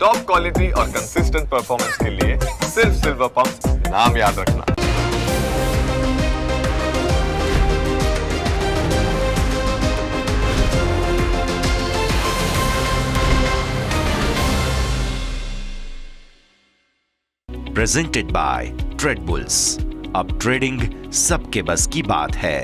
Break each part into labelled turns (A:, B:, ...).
A: Top quality और consistent performance के लिए सिर्फ सिल्वर पंप नाम याद रखना।
B: Presented by trade bulls. अब ट्रेडिंग सबके बस की बात है।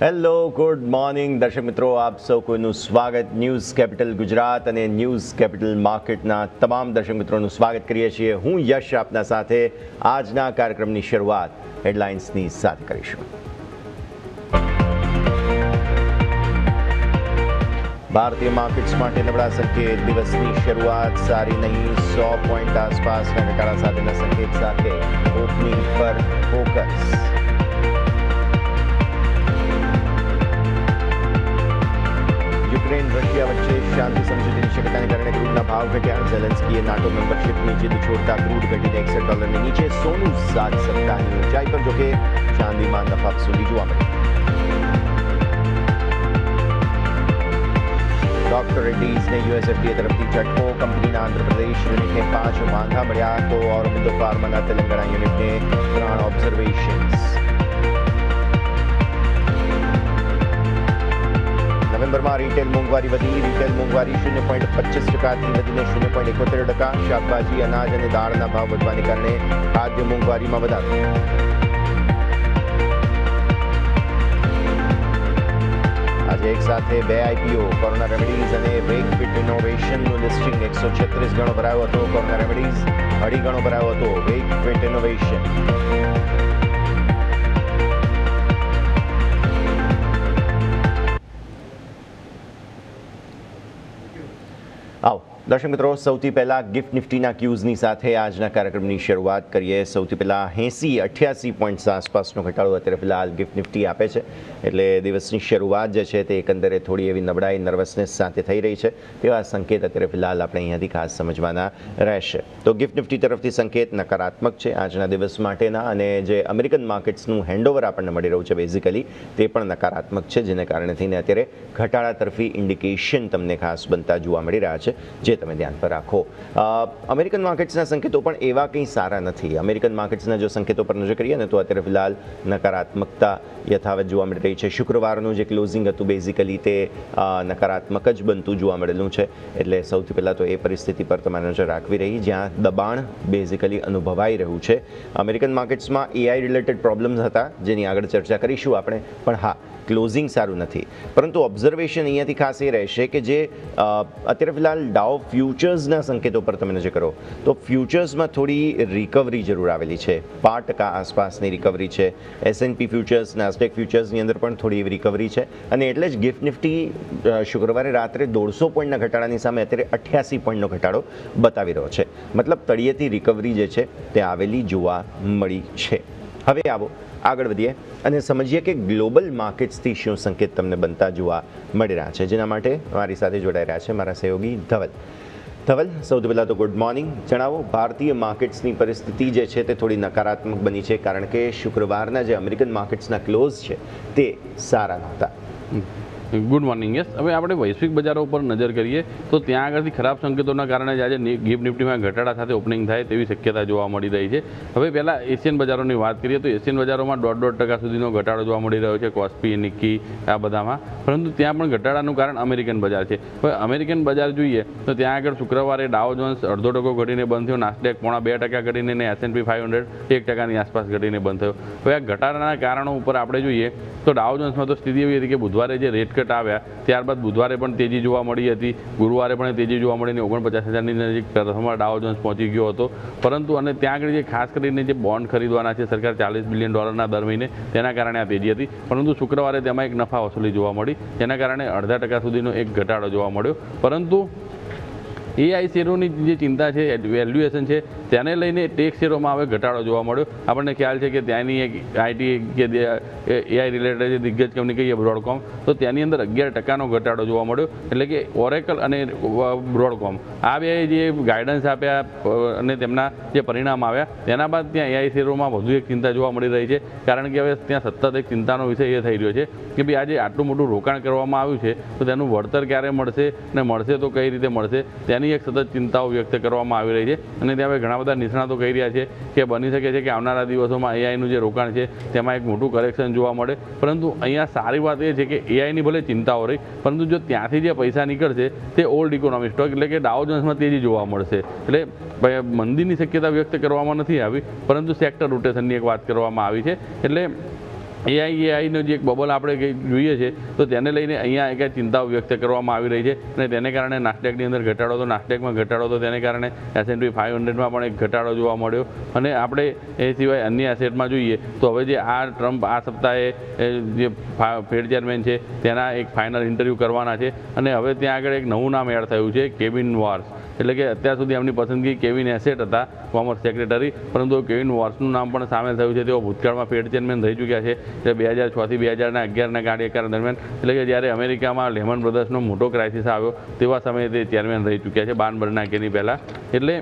C: હેલો, ગુડ મોર્નિંગ દર્શક મિત્રો, આપ સૌ કોઈનું સ્વાગત ન્યૂઝ કેપિટલ ગુજરાત અને ન્યૂઝ કેપિટલ માર્કેટના તમામ દર્શક મિત્રોનું સ્વાગત કરીએ છીએ। હું યશ આપના સાથે આજના કાર્યક્રમની શરૂઆત હેડલાઇન્સની સાથે કરીશું। ભારતીય માર્કેટ્સ માટે નબળા સંકેત, દિવસની શરૂઆત સારી નહીં, 100 પોઈન્ટ આસપાસના ઘટાડા સાથેના સંકેત સાથે ઓપનિંગ પર ફોકસ। યુક્રેન રશિયા વચ્ચે શાંતિ સમજૂતીની શક્યતાને કારણે ક્રૂડના ભાવ ઘટ્યા। ઝેલેન્સ્કીએ નાટો મેમ્બરશિપની જીદ છોડતા ક્રૂડ ઘટીને $61 નીચે। સોનું 7 સપ્તાહની ઊંચાઈ પર, જોકે ચાંદીમાં નફાફસૂલી જોવા મળી। ડોક્ટર રેડ્ડીઝને યુએસએફડીએ તરફથી ઝટકો, કંપનીના આંધ્રપ્રદેશ યુનિટને 5 વાંધા મળ્યા, તો ઓરોબિંદો ફાર્માના તેલંગાણા યુનિટને 3 ઓબ્ઝર્વેશન્સ। નવેમ્બરમાં રિટેલ મોંઘવારી વધી, રિટેલ મોંઘવારી 0.25%થી વધીને 0.71%। શાકભાજી, અનાજ અને દાળના ભાવ વધવાને કારણે ખાદ્ય મોંઘવારીમાં વધારો। આજે એક સાથે 2 આઈપીઓ, કોરોના રેમેડીઝ અને વેકફિટ ઇનોવેશનનું લિસ્ટિંગ 136 ગણો ભરાયો હતો। કોરોના રેમેડીઝ 2.5 ગણો ભરાયો હતો। વેકફિટ ઇનોવેશન આવો દર્શક મિત્રો, સૌથી પહેલાં ગિફ્ટ નિફ્ટીના ક્યુઝની સાથે આજના કાર્યક્રમની શરૂઆત કરીએ। સૌથી પહેલાં 88 પોઈન્ટ્સ આસપાસનો ઘટાડો અત્યારે ફિલહાલ ગિફ્ટ નિફ્ટી આપે છે, એટલે દિવસની શરૂઆત જે છે તે એકંદરે થોડી એવી નબળાઈ, નર્વસનેસ સાથે થઈ રહી છે, તેવા સંકેત અત્યારે ફિલહાલ આપણે અહીંયાથી ખાસ સમજવાના રહેશે। તો ગિફ્ટ નિફ્ટી તરફથી સંકેત નકારાત્મક છે આજના દિવસ માટેના, અને જે અમેરિકન માર્કેટ્સનું હેન્ડઓવર આપણને મળી રહ્યું છે બેઝિકલી તે પણ નકારાત્મક છે, જેને કારણે થઈને અત્યારે ઘટાડા તરફી ઇન્ડિકેશન તમને ખાસ બનતા જોવા મળી રહ્યા છે, જે તમે ધ્યાન પર રાખો। અમેરિકન માર્કેટ્સના સંકેતો પણ એવા કંઈ સારા નથી। અમેરિકન માર્કેટ્સના જો સંકેતો પર નજર કરીએ ને તો અત્યારે ફિલહાલ નકારાત્મકતા યથાવત જોવા મળી રહી છે। શુક્રવારનું જે ક્લોઝિંગ હતું બેઝિકલી તે નકારાત્મક જ બનતું જોવા મળેલું છે, એટલે સૌથી પહેલાં તો એ પરિસ્થિતિ પર તમારે નજર રાખવી રહી, જ્યાં દબાણ બેઝિકલી અનુભવાઈ રહ્યું છે। અમેરિકન માર્કેટ્સમાં એઆઈ રિલેટેડ પ્રોબ્લેમ્સ હતા, જેની આગળ ચર્ચા કરીશું આપણે, પણ હા, ક્લોઝિંગ સારું નથી। પરંતુ ઓબ્ઝર્વેશન અહીંયાથી ખાસ એ રહેશે કે જે અત્યારે ફિલહાલ ડાઉ ફ્યુચર્સના સંકેતો પર તમે નજર કરો તો ફ્યુચર્સમાં થોડી રિકવરી જરૂર આવેલી છે। 5% આસપાસની રિકવરી છે। S&P ફ્યુચર્સ, નાસ્ડેક ફ્યુચર્સની અંદર પણ થોડી એવી રિકવરી છે, અને એટલે જ ગિફ્ટ નિફ્ટી શુક્રવારે રાત્રે 150 પોઈન્ટના ઘટાડાની સામે અત્યારે 88 પોઈન્ટનો ઘટાડો બતાવી રહ્યો છે। મતલબ તળિયેથી રિકવરી જે છે તે આવેલી જોવા મળી છે। હવે આવો આગળ વધીએ અને સમજીએ કે ગ્લોબલ માર્કેટ્સથી શું સંકેત તમને બનતા જોવા મળી રહ્યા છે, જેના માટે મારી સાથે જોડાઈ રહ્યા છે મારા સહયોગી ધવલ। ધવલ, સૌથી પહેલાં તો ગુડ મોર્નિંગ। જણાવો, ભારતીય માર્કેટ્સની પરિસ્થિતિ જે છે તે થોડી નકારાત્મક બની છે, કારણ કે શુક્રવારના જે અમેરિકન માર્કેટ્સના ક્લોઝ છે તે સારા નહોતા।
D: Good morning. યસ, હવે આપણે વૈશ્વિક બજારો ઉપર નજર કરીએ તો ત્યાં આગળથી ખરાબ સંકેતોના કારણે આજે ગિફ્ટ નિફ્ટીમાં ઘટાડા સાથે ઓપનિંગ થાય તેવી શક્યતા જોવા મળી રહી છે। હવે પહેલાં એશિયન બજારોની વાત કરીએ તો એશિયન બજારોમાં 1.5% સુધીનો ઘટાડો જોવા મળી રહ્યો છે, કોસ્પી, નિક્કી, આ બધામાં, પરંતુ ત્યાં પણ ઘટાડાનું કારણ અમેરિકન બજાર છે। હવે અમેરિકન બજાર જોઈએ તો ત્યાં આગળ શુક્રવારે ડાઉ જોન્સ 0.5% ઘટીને બંધ થયો, નાસ્ડેક 0.5% ઘટીને, અને S&P 500 1%ની આસપાસ ઘટીને બંધ થયો। હવે આ ઘટાડાના કારણો ઉપર આપણે જોઈએ તો ડાઉ જોન્સમાં તો સ્થિતિ એવી હતી કે બુધવારે જે રેટ કટ આવ્યા ત્યારબાદ બુધવારે પણ તેજી જોવા મળી હતી, ગુરુવારે પણ તેજી જોવા મળીને 49,000ની નજીક પ્રથમવાર ડાઉ જોન્સ પહોંચી ગયો હતો। પરંતુ અને ત્યાં આગળ જે ખાસ કરીને જે બોન્ડ ખરીદવાના છે સરકાર $40 બિલિયન દર મહિને, તેના કારણે આ તેજી હતી, પરંતુ શુક્રવારે તેમાં એક નફા વસૂલી જોવા મળી, જેના કારણે 0.5% સુધીનો એક ઘટાડો જોવા મળ્યો। પરંતુ એઆઈ શેરોની જે ચિંતા છે, વેલ્યુએશન છે તેને લઈને ટેક શેરોમાં હવે ઘટાડો જોવા મળ્યો. આપણને ખ્યાલ છે કે ત્યાંની એક આઈટી કે એઆઈ રિલેટેડ જે દિગ્ગજ કંપની કહીએ બ્રોડકોમ, તો તેની અંદર 11% ઘટાડો જોવા મળ્યો. એટલે કે ઓરેકલ અને બ્રોડકોમ આ બે જે ગાઈડન્સ આપ્યા અને તેમના જે પરિણામ આવ્યા તેના બાદ ત્યાં એઆઈ શેરોમાં વધુ એક ચિંતા જોવા મળી રહી છે. કારણ કે હવે ત્યાં સતત એક ચિંતાનો વિષય એ થઈ રહ્યો છે કે ભાઈ આજે આટલું મોટું રોકાણ કરવામાં આવ્યું છે તો તેનું વળતર ક્યારે મળશે અને મળશે તો કઈ રીતે મળશે તેની એક સતત ચિંતાઓ વ્યક્ત કરવામાં આવી રહી છે. અને ત્યાં હવે ઘણા બધા નિષ્ણાતો કહી રહ્યા છે કે બની શકે છે કે આવનારા દિવસોમાં એઆઈનું જે રોકાણ છે તેમાં એક મોટું કરેક્શન જોવા મળે. પરંતુ અહીંયા સારી વાત એ છે કે એઆઈની ભલે ચિંતાઓ રહી, પરંતુ જો ત્યાંથી જે પૈસા નીકળશે તે ઓલ્ડ ઇકોનોમી સ્ટોક એટલે કે ડાઉ જોન્સમાં તેજી જોવા મળશે. એટલે મંદીની શક્યતા વ્યક્ત કરવામાં નથી આવી, પરંતુ સેક્ટર રોટેશનની એક વાત કરવામાં આવી છે. એટલે એઆઈનો જે એક બબલ આપણે જોઈએ છે તો તેને લઈને અહીંયા એક ચિંતાઓ વ્યક્ત કરવામાં આવી રહી છે. અને તેને કારણે નાસ્ડેકની અંદર ઘટાડો, તો નાસ્ડેકમાં ઘટાડો, તો તેને કારણે S&P 500માં પણ એક ઘટાડો જોવા મળ્યો. અને આપણે એ સિવાય અન્ય એસેટમાં જોઈએ તો હવે જે આ ટ્રમ્પ આ સપ્તાહે જે ફેડ ચેરમેન છે તેના એક ફાઇનલ ઇન્ટરવ્યૂ કરવાના છે. અને હવે ત્યાં આગળ એક નવું નામ એડ થયું છે, કેવિન વોર્સ. એટલે કે અત્યાર સુધી એમની પસંદગી કેવિન એસેટ હતા, કોમર્સ સેક્રેટરી, પરંતુ કેવિન વોર્સનું નામ પણ સામેલ થયું છે. તેઓ ભૂતકાળમાં ફેડ ચેરમેન રહી ચૂક્યા છે. એટલે 2006થી 2011ના કાર્યકાળ દરમિયાન, એટલે કે જ્યારે અમેરિકામાં લેમન બ્રધર્સનો મોટો ક્રાઇસિસ આવ્યો તેવા સમયે તે ચેરમેન રહી ચૂક્યા છે, બાર્ન બર્નાન્કીની પહેલાં. એટલે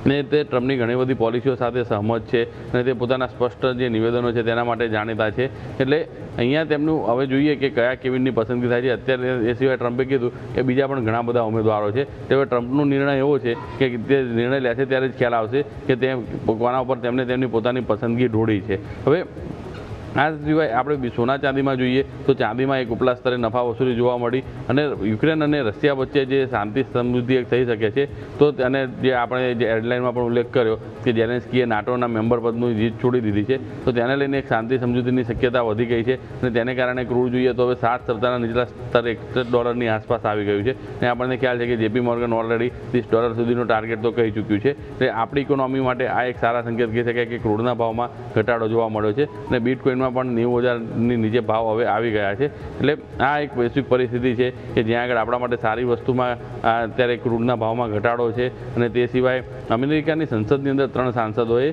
D: ને તે ટ્રમ્પની ઘણી બધી પોલિસીઓ સાથે સહમત છે અને તે પોતાના સ્પષ્ટ જે નિવેદનો છે તેના માટે જાણીતા છે. એટલે અહીંયા તેમનું હવે જોઈએ કે કયા કેવિનની પસંદગી થાય છે. અત્યારે એ સિવાય ટ્રમ્પે કીધું કે બીજા પણ ઘણા બધા ઉમેદવારો છે. તે હવે ટ્રમ્પનો નિર્ણય એવો છે કે તે નિર્ણય લેશે ત્યારે જ ખ્યાલ આવશે કે તે કોના ઉપર તેમને તેમની પોતાની પસંદગી ઢોળી છે. હવે આ સિવાય આપણે સોના ચાંદીમાં જોઈએ તો ચાંદીમાં એક ઉપલા સ્તરે નફા વસૂલી જોવા મળી. અને યુક્રેન અને રશિયા વચ્ચે જે શાંતિ સમૃદ્ધિ એક થઈ શકે છે તો અને જે આપણે જે હેડલાઇનમાં પણ ઉલ્લેખ કર્યો કે ઝેલેન્સ્કીએ નાટોના મેમ્બર પદનું જીત છોડી દીધી છે, તો તેને લઈને એક શાંતિ સમૃદ્ધિની શક્યતા વધી ગઈ છે. અને તેને કારણે ક્રૂડ જોઈએ તો હવે 7 સપ્તાહના નીચલા સ્તરે $61 આસપાસ આવી ગયું છે. અને આપણને ખ્યાલ છે કે JP મોર્ગન ઓલરેડી $30 સુધીનો ટાર્ગેટ તો કહી ચૂક્યું છે. એટલે આપણી ઇકોનોમી માટે આ એક સારા સંકેત કહી શકાય કે ક્રૂડના ભાવમાં ઘટાડો જોવા મળ્યો છે. અને બીટકોઇન પણ 90,000ની નીચે ભાવ હવે આવી ગયા છે. એટલે આ એક વૈશ્વિક પરિસ્થિતિ છે કે જ્યાં આગળ આપણા માટે સારી વસ્તુમાં અત્યારે ક્રૂડના ભાવમાં ઘટાડો છે. અને તે સિવાય અમેરિકાની સંસદની અંદર 3 સાંસદોએ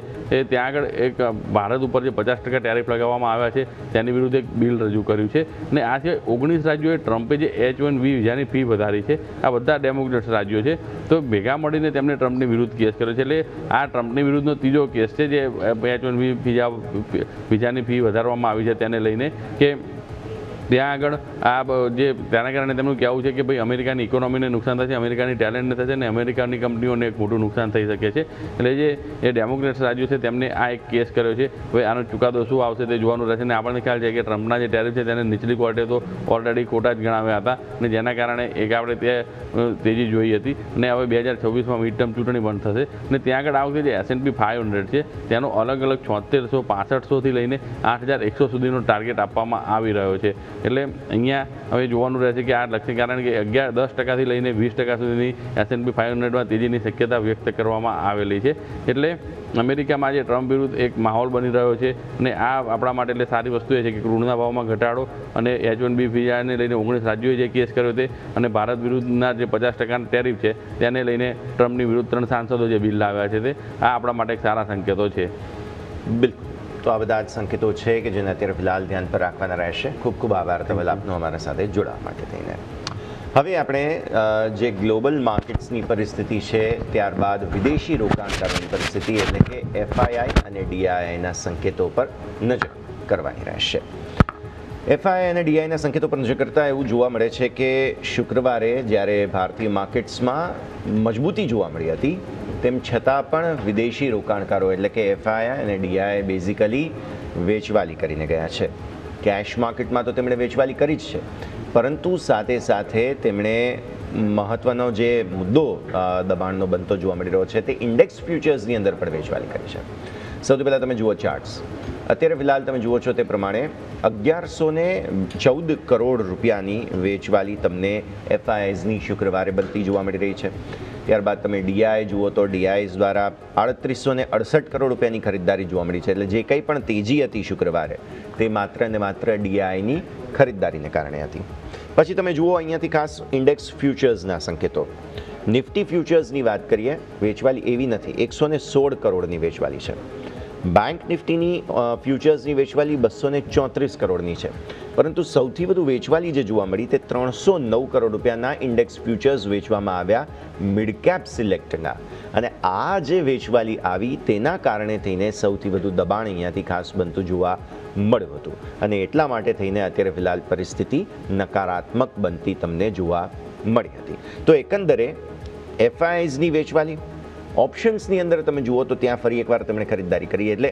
D: ત્યાં આગળ એક ભારત ઉપર જે 50% ટેરિફ લગાવવામાં આવ્યા છે તેની વિરુદ્ધ એક બિલ રજૂ કર્યું છે. અને આ સિવાય 19 રાજ્યોએ ટ્રમ્પે જે H-1B વિઝાની ફી વધારી છે, આ બધા ડેમોક્રેટ્સ રાજ્યો છે, તો ભેગા મળીને તેમણે ટ્રમ્પની વિરુદ્ધ કેસ કર્યો છે. એટલે આ ટ્રમ્પની વિરુદ્ધનો ત્રીજો કેસ છે જે H-1B વિઝાની ફી વધારવામાં આવી છે તેને લઈને કે ત્યાં આગળ આ જે તેના કારણે તેમનું કહેવું છે કે ભાઈ અમેરિકાની ઇકોનોમીને નુકસાન થશે, અમેરિકાની ટેલેન્ટને થશે અને અમેરિકાની કંપનીઓને એક મોટું નુકસાન થઈ શકે છે. એટલે જે એ ડેમોક્રેટ્સ રાજ્યો છે તેમને આ એક કેસ કર્યો છે. હવે આનો ચુકાદો શું આવશે તે જોવાનું રહેશે. અને આપણને ખ્યાલ છે કે ટ્રમ્પના જે ટેરિફ છે તેને નીચલી કોર્ટે તો ઓલરેડી ખોટા જ ગણાવ્યા હતા અને જેના કારણે એક આપણે તે તેજી જોઈ હતી. અને હવે 2026માં મિડ ટર્મ ચૂંટણી પણ થશે. અને ત્યાં આગળ આ વખતે જે S&P 500 છે તેનો અલગ અલગ 7600, 6500થી લઈને 8100 સુધીનો ટાર્ગેટ આપવામાં આવી રહ્યો છે. એટલે અહીંયા હવે જોવાનું રહેશે કે આ લક્ષ્ય, કારણ કે 10%થી લઈને 20% સુધીની S&P 500માં તેજીની શક્યતા વ્યક્ત કરવામાં આવેલી છે. એટલે અમેરિકામાં જે ટ્રમ્પ વિરુદ્ધ એક માહોલ બની રહ્યો છે. અને આ આપણા માટે એટલે સારી વસ્તુ એ છે કે ક્રૂડના ભાવમાં ઘટાડો અને H-1B વિઝાને લઈને 19 રાજ્યોએ જે કેસ કર્યો તે અને ભારત વિરુદ્ધના જે 50% ટેરિફ છે તેને લઈને ટ્રમ્પની વિરુદ્ધ 3 સાંસદો જે બિલ લાવ્યા છે તે આ આપણા માટે એક સારા સંકેતો છે.
C: બિલકુલ. તો આ બધા જ સંકેતો છે કે જેને અત્યારે ફિલહાલ ધ્યાન પર રાખવાના રહેશે. ખૂબ ખૂબ આભાર તમેલ આપનો અમારા સાથે જોડાવા માટે થઈને. હવે આપણે જે ગ્લોબલ માર્કેટ્સની પરિસ્થિતિ છે, ત્યારબાદ વિદેશી રોકાણકારોની પરિસ્થિતિ એટલે કે FII અને DIIના સંકેતો પર નજર કરવાની રહેશે. FII અને DIIના સંકેતો પર નજર કરતાં એવું જોવા મળે છે કે શુક્રવારે જ્યારે ભારતીય માર્કેટ્સમાં મજબૂતી જોવા મળી હતી તેમ છતાં પણ વિદેશી રોકાણકારો એટલે કે FII અને DII બેઝિકલી વેચવાલી કરીને ગયા છે. કેશ માર્કેટમાં તો તેમણે વેચવાલી કરી જ છે, પરંતુ સાથે સાથે તેમણે મહત્ત્વનો જે મુદ્દો દબાણનો બનતો જોવા મળી રહ્યો છે તે ઇન્ડેક્સ ફ્યુચર્સની અંદર પણ વેચવાલી કરી છે. સૌથી પહેલાં તમે જુઓ ચાર્ટ્સ. અત્યારે ફિલહાલ તમે જુઓ છો તે પ્રમાણે 1114 કરોડ રૂપિયાની વેચવાલી તમને FIIsની શુક્રવારે બનતી જોવા મળી રહી છે. ત્યારબાદ તમે DI જુઓ તો DIs દ્વારા 3868 કરોડ રૂપિયાની ખરીદદારી જોવા મળી છે. એટલે જે કંઈ પણ તેજી હતી શુક્રવારે તે માત્ર ને માત્ર DIની ખરીદદારીને કારણે હતી. પછી તમે જુઓ અહીંયાથી ખાસ ઇન્ડેક્સ ફ્યુચર્સના સંકેતો. નિફ્ટી ફ્યુચર્સની વાત કરીએ, વેચવાલી એવી નથી, 116 કરોડની વેચવાલી છે. બેંક નિફ્ટીની ફ્યુચર્સની વેચવાલી 234 કરોડની છે. પરંતુ સૌથી વધુ વેચવાલી જે જોવા મળી તે 309 કરોડ રૂપિયાના ઇન્ડેક્સ ફ્યુચર્સ વેચવામાં આવ્યા મિડ કેપ સિલેક્ટના. અને આ જે વેચવાલી આવી તેના કારણે થઈને સૌથી વધુ દબાણ અહીંયાથી ખાસ બનતું જોવા મળ્યું હતું. અને એટલા માટે થઈને અત્યારે ફિલહાલ પરિસ્થિતિ નકારાત્મક બનતી તમને જોવા મળી હતી. તો એકંદરે એફઆઈઆઈઝની વેચવાલી, ઓપ્શન્સની અંદર તમે જુઓ તો ત્યાં ફરી એકવાર તેમણે ખરીદદારી કરી. એટલે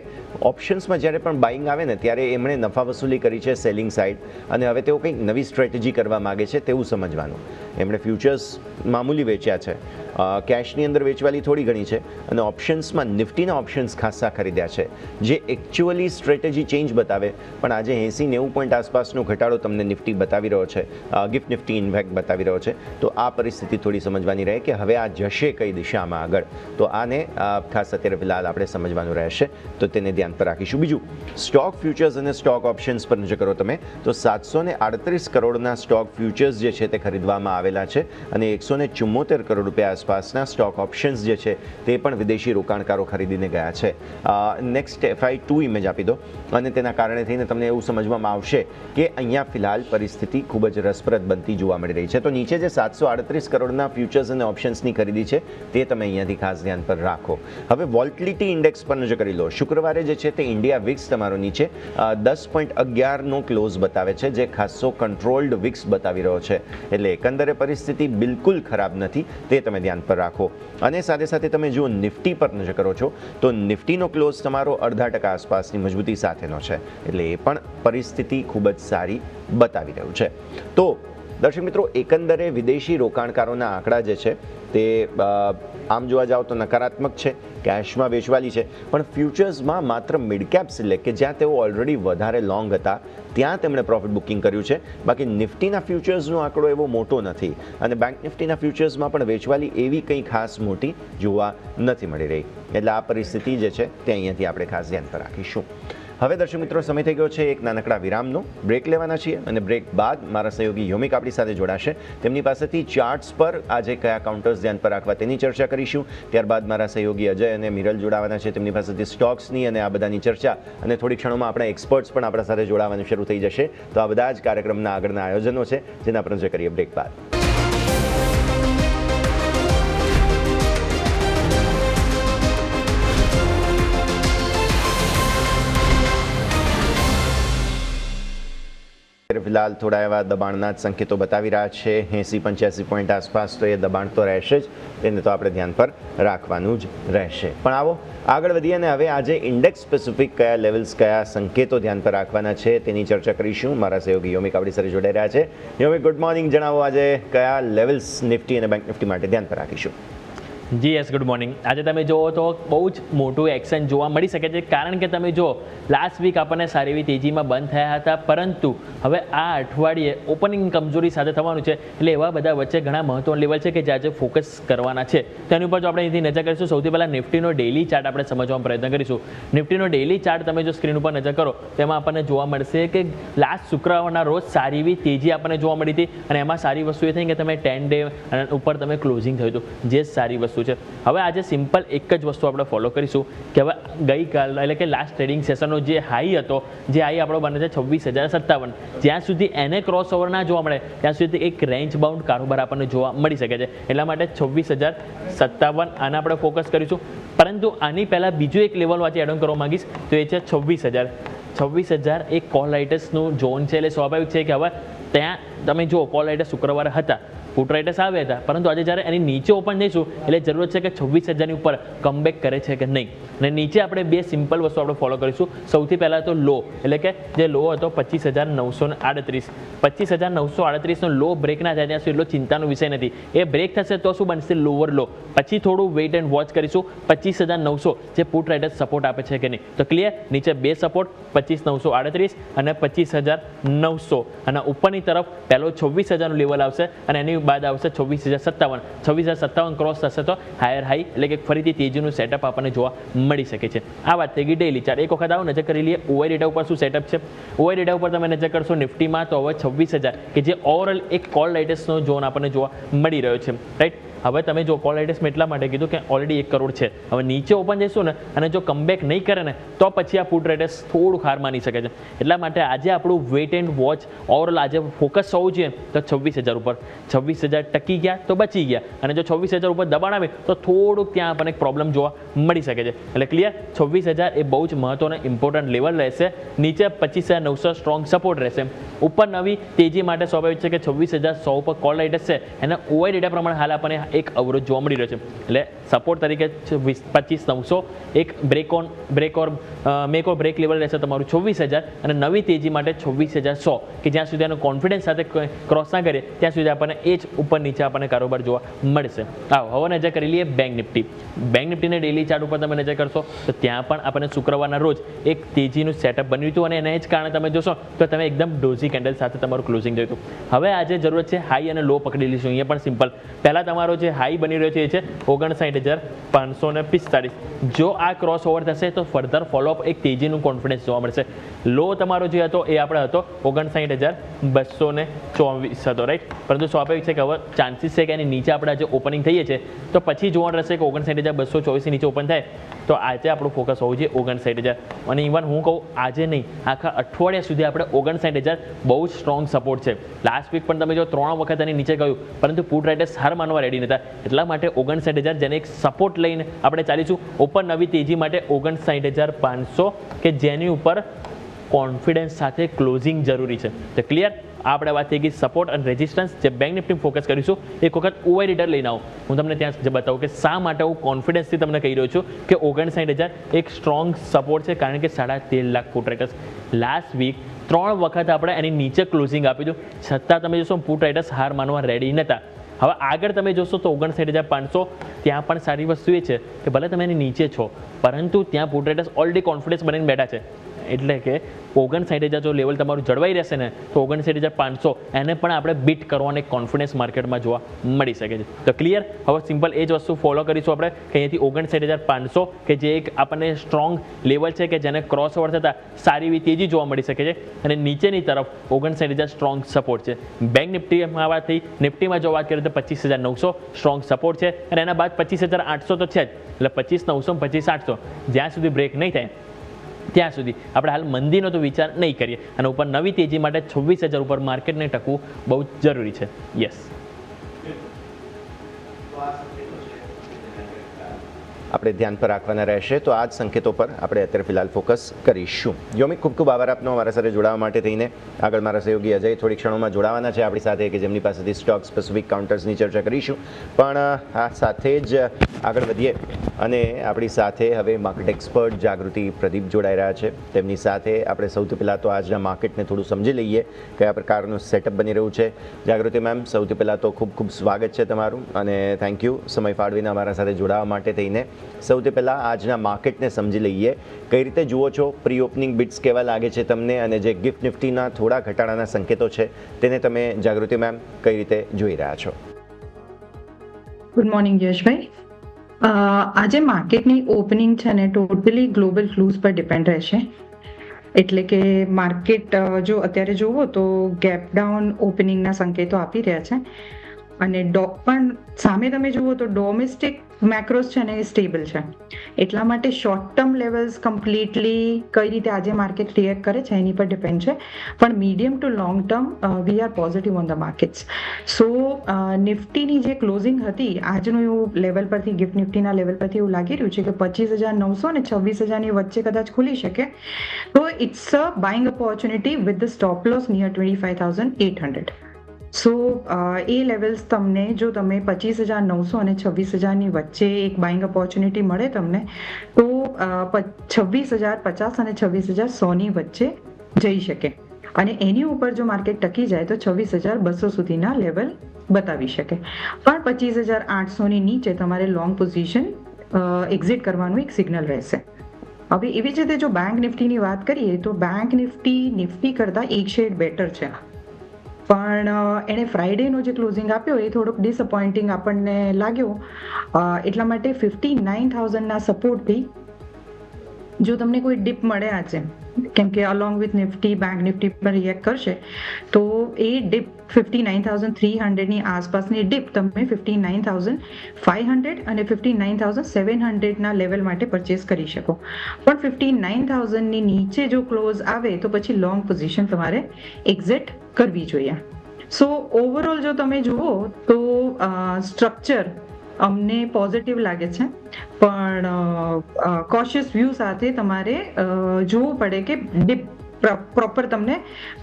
C: ઓપ્શન્સમાં જ્યારે પણ બાઇંગ આવે ને ત્યારે એમણે નફા વસૂલી કરી છે સેલિંગ સાઇડ, અને હવે તેઓ કંઈક નવી સ્ટ્રેટેજી કરવા માગે છે તેવું સમજવાનું. એમણે ફ્યુચર્સ મામૂલી વેચ્યા છે, કેશની અંદર વેચવાલી થોડી ઘણી છે, અને ઓપ્શન્સમાં નિફ્ટીના ઓપ્શન્સ ખાસા ખરીદ્યા છે જે એકચ્યુઅલી સ્ટ્રેટેજી ચેન્જ બતાવે. પણ આજે 80-90 પોઈન્ટ આસપાસનો ઘટાડો તમને નિફ્ટી બતાવી રહ્યો છે, ગિફ્ટ નિફ્ટી ઇન્ફેક્ટ બતાવી રહ્યો છે. તો આ પરિસ્થિતિ થોડી સમજવાની રહે કે હવે આ જશે કઈ દિશામાં આગળ. તો આને ખાસ અત્યારે ફિલહાલ આપણે સમજવાનું રહેશે, તો તેને ધ્યાન પર રાખીશું. બીજું, સ્ટોક ફ્યુચર્સ અને સ્ટોક ઓપ્શન્સ પર નજર કરો તમે તો 738 કરોડના સ્ટોક ફ્યુચર્સ જે છે તે ખરીદવામાં આવેલા છે, અને 174 કરોડ રૂપિયા આસપાસના સ્ટોક ઓપ્શન્સ જે છે તે પણ વિદેશી રોકાણકારો ખરીદીને ગયા છે. નેક્સ્ટ FI2 ઇમેજ આપી દો, અને તેના કારણે થઈને તમને એવું સમજવામાં આવશે કે અહીંયા ફિલહાલ પરિસ્થિતિ ખૂબ જ રસપ્રદ બનતી જોવા મળી રહી છે. તો નીચે જે 738 કરોડના ફ્યુચર્સ અને ઓપ્શન્સની ખરીદી છે તે તમે અહીંયાથી ખાસ ધ્યાન પર રાખો. હવે વોલ્ટિલિટી ઇન્ડેક્સ પર નજર કરી લો. શુક્રવારે જે છે તે ઇન્ડિયા વિક્સ તમારો નીચે 10.11નો ક્લોઝ બતાવે છે, જે ખાસો કંટ્રોલ્ડ વિક્સ બતાવી રહ્યો છે. એટલે એકંદરે પરિસ્થિતિ બિલકુલ ખરાબ નથી, તે તમે ધ્યાન પર રાખો. અને સાથે સાથે તમે જો નિફ્ટી પર નજર કરો છો તો નિફ્ટીનો ક્લોઝ તમારો 0.5% આસપાસની મજબૂતી સાથેનો છે. એટલે એ પણ પરિસ્થિતિ ખૂબ જ સારી બતાવી રહ્યું છે. તો દર્શક મિત્રો, એકંદરે વિદેશી રોકાણકારોના આંકડા જે છે તે આમ જોવા જાઓ તો નકારાત્મક છે. કેશમાં વેચવાલી છે, પણ ફ્યુચર્સમાં માત્ર મિડ કેપ સિલેક્ટ કે જ્યાં તેઓ ઓલરેડી વધારે લોંગ હતા ત્યાં તેમણે પ્રોફિટ બુકિંગ કર્યું છે. બાકી નિફ્ટીના ફ્યુચર્સનો આંકડો એવો મોટો નથી, અને બેંક નિફ્ટીના ફ્યુચર્સમાં પણ વેચવાલી એવી કંઈ ખાસ મોટી જોવા નથી મળી રહી. એટલે આ પરિસ્થિતિ જે છે તે અહીંયાથી આપણે ખાસ ધ્યાન પર રાખીશું. હવે દર્શક મિત્રો, સમય થઈ ગયો છે એક નાનકડા વિરામનો. બ્રેક લેવાના છીએ, અને બ્રેક બાદ મારા સહયોગી યોમિક આપણી સાથે જોડાશે. તેમની પાસેથી ચાર્ટ્સ પર આજે કયા કાઉન્ટર્સ ધ્યાન પર રાખવા તેની ચર્ચા કરીશું. ત્યારબાદ મારા સહયોગી અજય અને મિરલ જોડાવાના છે, તેમની પાસેથી સ્ટોક્સની અને આ બધાની ચર્ચા, અને થોડી ક્ષણોમાં આપણા એક્સપર્ટ્સ પણ આપણા સાથે જોડાવાનું શરૂ થઈ જશે. તો આ બધા જ કાર્યક્રમના આગળના આયોજનો છે જેના પર નજર કરીએ બ્રેક બાદ. ફિલહાલ થોડા એવા દબાણના જ સંકેતો બતાવી રહ્યા છે, 80-85 પોઈન્ટ આસપાસ. તો એ દબાણ તો રહેશે જ, તેને તો આપણે ધ્યાન પર રાખવાનું જ રહેશે. પણ આવો આગળ વધીએ, અને હવે આજે ઇન્ડેક્સ સ્પેસિફિક કયા લેવલ્સ, કયા સંકેતો ધ્યાન પર રાખવાના છે તેની ચર્ચા કરીશું. મારા સહયોગી યોમિક આપણી સાથે જોડાઈ રહ્યા છે. યોમિક, ગુડ મોર્નિંગ. જણાવો આજે કયા લેવલ્સ નિફ્ટી અને બેંક નિફ્ટી માટે ધ્યાન પર રાખીશું?
E: જી યસ, ગુડ મોર્નિંગ. આજે તમે જુઓ તો બહુ જ મોટું એક્શન જોવા મળી શકે છે, કારણ કે તમે જુઓ લાસ્ટ વીક આપણને સારી એવી તેજીમાં બંધ થયા હતા, પરંતુ હવે આ અઠવાડિયે ઓપનિંગ કમજોરી સાથે થવાનું છે. એટલે એવા બધા વચ્ચે ઘણા મહત્વના લેવલ છે કે જે આજે ફોકસ કરવાના છે. તેની ઉપર જો આપણે અહીંથી નજર કરીશું, સૌથી પહેલાં નિફ્ટીનો ડેઇલી ચાર્ટ આપણે સમજવાનો પ્રયત્ન કરીશું. નિફ્ટીનો ડેઇલી ચાર્ટ તમે જો સ્ક્રીન ઉપર નજર કરો તેમાં આપણને જોવા મળશે કે લાસ્ટ શુક્રવારના રોજ સારી એવી તેજી આપણને જોવા મળી હતી, અને એમાં સારી વસ્તુ એ થઈ કે તમે 10 ડે ઉપર તમે ક્લોઝિંગ થયું હતું, જે સારી વસ્તુ છે. હવે આજે સિમ્પલ એક જ વસ્તુ આપણે ફોલો કરીશું કે હવે ગઈકાલ એટલે કે લાસ્ટ ટ્રેડિંગ સેશનનો જે હાઈ હતો, જે હાઈ આપણો બને છે 26,057, જ્યાં સુધી એને ક્રોસ ઓવર ના જોવા મળે ત્યાં સુધી એક રેન્જ બાઉન્ડ કારોબાર આપણને જોવા મળી શકે છે. એટલા માટે 26,057 આને આપણે ફોકસ કરીશું. પરંતુ આની પહેલાં બીજું એક લેવલ વાંચી એડ ઓન કરવા માંગીશ, તો એ છે 26,000 એક કોલ રાઇટર્સનું ઝોન છે. એટલે સ્વાભાવિક છે કે હવે ત્યાં તમે જુઓ કોલ રાઇટર્સ શુક્રવારે હતા, પુટ રાઇટર્સ આવ્યા હતા, પરંતુ આજે જ્યારે એની નીચે ઓપન જઈશું એટલે જરૂરત છે કે 26,000ની ઉપર કમબેક કરે છે કે નહીં. અને નીચે આપણે બે સિમ્પલ વસ્તુ આપણે ફોલો કરીશું. સૌથી પહેલાં તો લો, એટલે કે જે લો હતો 25,938, 25,938નો લો બ્રેક ના થાય ત્યાં સુધી એટલો ચિંતાનો વિષય નથી. એ બ્રેક થશે તો શું બનશે? લોઅર લો. પછી થોડું વેઇટ એન્ડ વોચ કરીશું 25,900 જે પુટ રાઇટર્સ સપોર્ટ આપે છે કે નહીં. તો ક્લિયર, નીચે બે સપોર્ટ 25,938 અને 25,900, અને ઉપરની તરફ પહેલો 26,000નું લેવલ આવશે, અને એની બાદ આવશે 26,057. 26,057 ક્રોસ થશે તો હાયર હાઈ, એટલે કે ફરીથી તેજીનું સેટઅપ આપણને જોવા મળી શકે છે. આ વાત થઈ ગઈ ડેઇલી ચાર્ટ. એક વખત આવો નજર કરી લઈએ ઓવર ડેટા ઉપર શું સેટઅપ છે. ઓવર ડેટા ઉપર તમે નજર કરશો નિફ્ટીમાં તો હવે 26,000 કે જે ઓવરઓલ એક કોલ રાઇટર્સનો ઝોન આપણને જોવા મળી રહ્યો છે, રાઈટ. હવે તમે જો કોલ રાઇડર્સ મેં એટલા માટે કીધું કે ઓલરેડી 1 કરોડ છે, હવે નીચે ઓપન જઈશું ને અને જો કમબેક નહીં કરે ને તો પછી આ પુટ રાઇડર્સ થોડું હાર માની શકે છે. એટલા માટે આજે આપણું વેઇટ એન્ડ વોચ ઓવરઓલ આજે ફોકસ હોવું જોઈએ તો 26,000 ઉપર. 26,000 ટકી ગયા તો બચી ગયા, અને જો 26,000 ઉપર દબાણ આવે તો થોડુંક ત્યાં આપણને એક પ્રોબ્લેમ જોવા મળી શકે છે. એટલે ક્લિયર, 26,000 એ બહુ જ મહત્વનો ઇમ્પોર્ટન્ટ લેવલ રહેશે. નીચે 25,900 સ્ટ્રોંગ સપોર્ટ રહેશે. ઉપર નવી તેજી માટે સ્વાભાવિક છે કે 26,100 ઉપર કોલ રાઇડર્સ છે એને ઓઆઈ ડેટા પ્રમાણે હાલ આપણને એક અવરોધ જોવા મળી રહ્યો છે. એટલે સપોર્ટ તરીકે 25,900 એક બ્રેક ઓર બ્રેક લેવલ રહેશે તમારું 26,000, અને નવી તેજી માટે 26,100 કે જ્યાં સુધી આનો કોન્ફિડન્સ સાથે ક્રોસ ના કરીએ ત્યાં સુધી આપણને એ જ ઉપર નીચે આપણને કારોબાર જોવા મળશે. હવે નજર કરી લઈએ બેંક નિફ્ટી. બેંક નિફ્ટીને ડેલી ચાર્ટ ઉપર તમે નજર કરશો તો ત્યાં પણ આપણને શુક્રવારના રોજ એક તેજીનું સેટઅપ બન્યું હતું, અને એને જ કારણે તમે જોશો તો તમે એકદમ ડોઝી કેન્ડલ સાથે તમારું ક્લોઝિંગ જોયું હતું. હવે આજે જરૂરત છે હાઈ અને લો પકડી લઈશું. અહીંયા પણ સિમ્પલ, પહેલાં તમારો જે હાઈ બની રહ્યો છે એ છે 59,545. જો આ ક્રોસ ઓવર થશે તો ફર્ધર ફોલોઅપ એક તેજીનું કોન્ફિડન્સ જોવા મળશે. લો તમારો જે હતો એ આપણે હતો 59,224 હતો, રાઈટ. પરંતુ સ્વાભાવિક છે કે હવે ચાન્સીસ છે કે એની નીચે આપણે આજે ઓપનિંગ થઈએ છીએ તો પછી જોવાનું રહેશે કે 59,224 નીચે ઓપન થાય તો આજે આપણું ફોકસ હોવું જોઈએ 59,000. અને ઇવન હું કહું આજે નહીં, આખા અઠવાડિયા સુધી આપણે 59,000 બહુ જ સ્ટ્રોંગ સપોર્ટ છે. લાસ્ટ વીક પણ તમે જો 3 વખત એની નીચે ગયું, પરંતુ પુટ રાઇડર્સ હાર માનવા રેડી નહોતા. એટલા માટે 59,000 જેને એક સપોર્ટ લઈને આપણે ચાલીશું. ઉપર નવી તેજી માટે 59,500 કે જેની ઉપર કોન્ફિડન્સ સાથે ક્લોઝિંગ જરૂરી છે. તો ક્લિયર, આપણે વાત થઈ ગઈ સપોર્ટ અને રેઝિસ્ટન્સ. જે બેંક નિફ્ટી ફોકસ કરીશું એક વખત ઓઆઈ રીડર લઈને આવું. હું તમને ત્યાં બતાવું કે શા માટે હું કોન્ફિડન્સથી તમને કહી રહ્યો છું કે 59,000 એક સ્ટ્રોંગ સપોર્ટ છે, કારણ કે 13.5 lakh put writers last week 3 વખત આપણે એની નીચે ક્લોઝિંગ આપ્યું હતું, છતાં તમે જોશો પુટ રાઇડર્સ હાર માનવા રેડી નહોતા. હવે આગળ તમે જોશો તો 59,500 ત્યાં પણ સારી વસ્તુ એ છે કે ભલે તમે એની નીચે છો પરંતુ ત્યાં પુટ રાઇડર્સ ઓલરેડી કોન્ફિડન્સ બનીને બેઠા છે. એટલે કે 59,000 જો લેવલ તમારું જળવાઈ રહેશે ને તો 59,500 એને પણ આપણે બીટ કરવાનો એક કોન્ફિડન્સ માર્કેટમાં જોવા મળી શકે છે. તો ક્લિયર, હવે સિમ્પલ એ જ વસ્તુ ફોલો કરીશું આપણે કે અહીંયાથી 59,500 કે જે એક આપણને સ્ટ્રોંગ લેવલ છે કે જેને ક્રોસ ઓવર થતાં સારી એવી તેજી જોવા મળી શકે છે, અને નીચેની તરફ 59,000 સ્ટ્રોંગ સપોર્ટ છે. બેંક નિફ્ટીમાં વાત થઈ, નિફ્ટીમાં જો વાત કરીએ તો 25,900 સ્ટ્રોંગ સપોર્ટ છે, અને એના બાદ 25,800 તો છે જ. એટલે 25,900 25,800 જ્યાં સુધી બ્રેક નહીં થાય ત્યાં સુધી આપણે હાલ મંદીનો તો વિચાર નહીં કરીએ, અને ઉપર નવી તેજી માટે 26,000 ઉપર માર્કેટને ટકવું બહુ જ જરૂરી છે. યસ,
C: આપણે ધ્યાન પર રાખવાના રહેશે. તો આ જ સંકેતો પર આપણે અત્યારે ફિલહાલ ફોકસ કરીશું. યોમિક, ખૂબ ખૂબ આભાર આપનો અમારા સાથે જોડાવા માટે થઈને. આગળ મારા સહયોગી અજય થોડી ક્ષણોમાં જોડાવાના છે આપણી સાથે કે જેમની પાસેથી સ્ટોક સ્પેસિફિક કાઉન્ટર્સની ચર્ચા કરીશું. પણ આ સાથે જ આગળ વધીએ અને આપણી સાથે હવે માર્કેટ એક્સપર્ટ જાગૃતિ પ્રદીપ જોડાઈ રહ્યા છે. તેમની સાથે આપણે સૌથી પહેલાં તો આજના માર્કેટને થોડું સમજી લઈએ કયા પ્રકારનું સેટઅપ બની રહ્યું છે. જાગૃતિ મેમ, સૌથી પહેલાં તો ખૂબ ખૂબ સ્વાગત છે તમારું, અને થેન્ક યુ સમય ફાળવીને અમારા સાથે જોડાવા માટે થઈને. સૌથી પહેલાં આજના માર્કેટને સમજી લઈએ. કઈ રીતે જુઓ છો? પ્રી ઓપનિંગ બિટ્સ કેવા લાગે છે તમને, અને જે ગિફ્ટ નિફ્ટીના થોડા ઘટાડાના સંકેતો છે તેને તમે જાગૃતિ મેમ કઈ રીતે જોઈ રહ્યા છો?
F: ગુડ મોર્નિંગ યશભાઈ. આજે માર્કેટની ઓપનિંગ છે ને ટોટલી ગ્લોબલ ફ્લૂઝ પર ડિપેન્ડ રહેશે. એટલે કે માર્કેટ જો અત્યારે જુઓ તો ગેપ ડાઉન ઓપનિંગના સંકેતો આપી રહ્યા છે, અને પણ સામે તમે જુઓ તો ડોમેસ્ટિક મેક્રોસ છે ને એ સ્ટેબલ છે. એટલા માટે શોર્ટ ટર્મ લેવલ્સ કમ્પ્લીટલી કઈ રીતે આજે માર્કેટ રિએક્ટ કરે છે એની પર ડિપેન્ડ છે, પણ medium to long term we are positive on the markets. So નિફ્ટીની જે ક્લોઝિંગ હતી આજનું એવું લેવલ પરથી, ગિફ્ટ નિફ્ટીના લેવલ પરથી એવું લાગી રહ્યું છે કે 25,900 અને 26,000ની વચ્ચે કદાચ ખુલી શકે. તો it's a buying opportunity with the stop loss near 25,800. So એ લેવલ્સ તમને જો તમે 25,900 અને 26,000ની વચ્ચે એક બાઇંગ ઓપોર્ચ્યુનિટી મળે તમને તો 26,050 અને 26,100ની વચ્ચે જઈ શકે, અને એની ઉપર જો માર્કેટ ટકી જાય તો 26,200 સુધીના લેવલ બતાવી શકે. પણ 25,800ની નીચે તમારે લોંગ પોઝિશન એક્ઝિટ કરવાનું એક સિગ્નલ રહેશે. હવે એવી જ રીતે જો બેંક નિફ્ટીની વાત કરીએ તો બેંક નિફ્ટી કરતાં એક શેડ બેટર છે, પણ એણે ફ્રાઈડેનો જે ક્લોઝિંગ આપ્યો એ થોડોક ડિસઅપોઇન્ટિંગ આપણને લાગ્યો. એટલા માટે 59,000ના સપોર્ટથી જો તમને કોઈ ડીપ મળે આજે કેમ કે along with Nifty bank Nifty પર રિએક્ટ કરશે તો એ ડિપ 59,300 ની આસપાસની ડિપ તમે 59,500 અને 59,700 ના લેવલ માટે પરચેસ કરી શકો. પણ 59,000 ની નીચે જો ક્લોઝ આવે તો પછી લોંગ પોઝિશન તમારે એક્ઝિટ કરવી જોઈએ. સો ઓવરઓલ જો તમે જુઓ તો સ્ટ્રક્ચર અમને પોઝિટિવ લાગે છે, પણ કોશિયસ વ્યૂ સાથે તમારે જોવું પડે કે ડિપ પ્રોપર તમને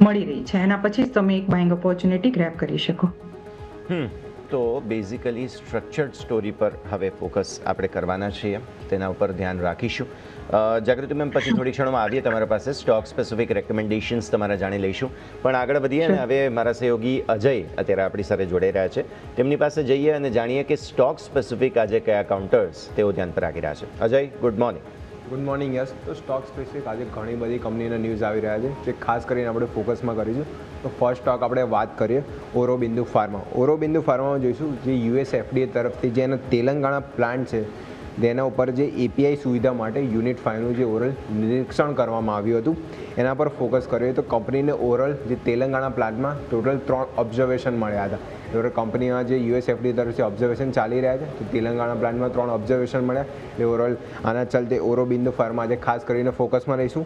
F: મળી રહી છે, એના પછી જ તમે એક બાઇંગ ઓપોર્ચ્યુનિટી ગ્રેબ કરી શકો.
C: તો બેઝિકલી સ્ટ્રક્ચર્ડ સ્ટોરી પર હવે ફોકસ આપણે કરવાના છીએ, તેના ઉપર ધ્યાન રાખીશું. જાગૃતિ મેમ, પછી થોડી ક્ષણોમાં આવીએ તમારા પાસે, સ્ટોક સ્પેસિફિક રેકમેન્ડેશન્સ તમારા જાણી લઈશું. પણ આગળ વધીએ ને હવે મારા સહયોગી અજય અત્યારે આપણી સાથે જોડાઈ રહ્યા છે, તેમની પાસે જઈએ અને જાણીએ કે સ્ટોક સ્પેસિફિક આજે કયા કાઉન્ટર્સ તેઓ ધ્યાન પર રાખી રહ્યા છે. Ajay, good morning.
G: Good morning. Yes, તો સ્ટોક સ્પેસિફિક આજે ઘણી બધી કંપનીના ન્યૂઝ આવી રહ્યા છે જે ખાસ કરીને આપણે ફોકસમાં કરીશું. તો ફર્સ્ટ સ્ટોક આપણે વાત કરીએ ઓરોબિંદુ ફાર્મા. ઓરોબિંદુ ફાર્મામાં જોઈશું જે યુએસ FDA તરફથી જે એનો તેલંગાણા પ્લાન્ટ છે તેના ઉપર જે API સુવિધા માટે યુનિટ 5નું જે ઓરલ નિરીક્ષણ કરવામાં આવ્યું હતું એના પર ફોકસ કરીએ તો કંપનીને ઓરલ જે તેલંગાણા પ્લાન્ટમાં ટોટલ 3 ઓબ્ઝર્વેશન મળ્યા હતા. એટલે કંપનીમાં જે યુએસ FDA તરફથી ઓબ્ઝર્વેશન ચાલી રહ્યા છે તો તેલંગાણા પ્લાન્ટમાં 3 ઓબ્ઝર્વેશન મળ્યા. એટલે ઓરલ આના ચલતે ઓરોબિંદુ ફાર્મા આજે ખાસ કરીને ફોકસમાં રહીશું.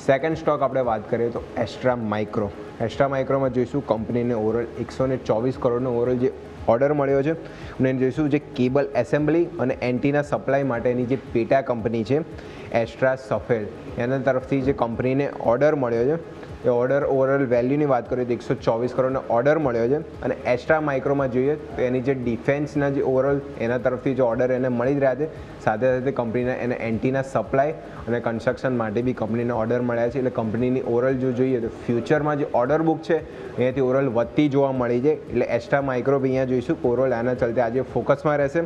G: સેકન્ડ સ્ટોક આપણે વાત કરીએ તો એસ્ટ્રા માઇક્રો. એસ્ટ્રા માઇક્રોમાં જોઈશું કંપનીને ઓરલ 124 કરોડનો ઓરલ જે ઓર્ડર મળ્યો છે અને જોઈશું જે કેબલ એસેમ્બલી અને એન્ટીના સપ્લાય માટેની જે પેટા કંપની છે એસ્ટ્રા સફેલ, એના તરફથી જે કંપનીને ઓર્ડર મળ્યો છે એ ઓર્ડર ઓવરઓલ વેલ્યુની વાત કરીએ તો 124 કરોડનો ઓર્ડર મળ્યો છે. અને એસ્ટ્રા માઇક્રોમાં જોઈએ તો એની જે ડિફેન્સના જે ઓવરઓલ એના તરફથી જે ઓર્ડર એને મળી જ રહ્યા છે, સાથે સાથે કંપનીના એને એન્ટીના સપ્લાય અને કન્સ્ટ્રક્શન માટે બી કંપનીને ઓર્ડર મળ્યા છે. એટલે કંપનીની ઓવરઓલ જો જોઈએ તો ફ્યુચરમાં જે ઓર્ડર બુક છે અહીંયાથી ઓવરઓલ વધતી જોવા મળી છે. એટલે એસ્ટ્રા માઇક્રો બી અહીંયા જોઈશું ઓવરઓલ આના ચલતે આજે ફોકસમાં રહેશે.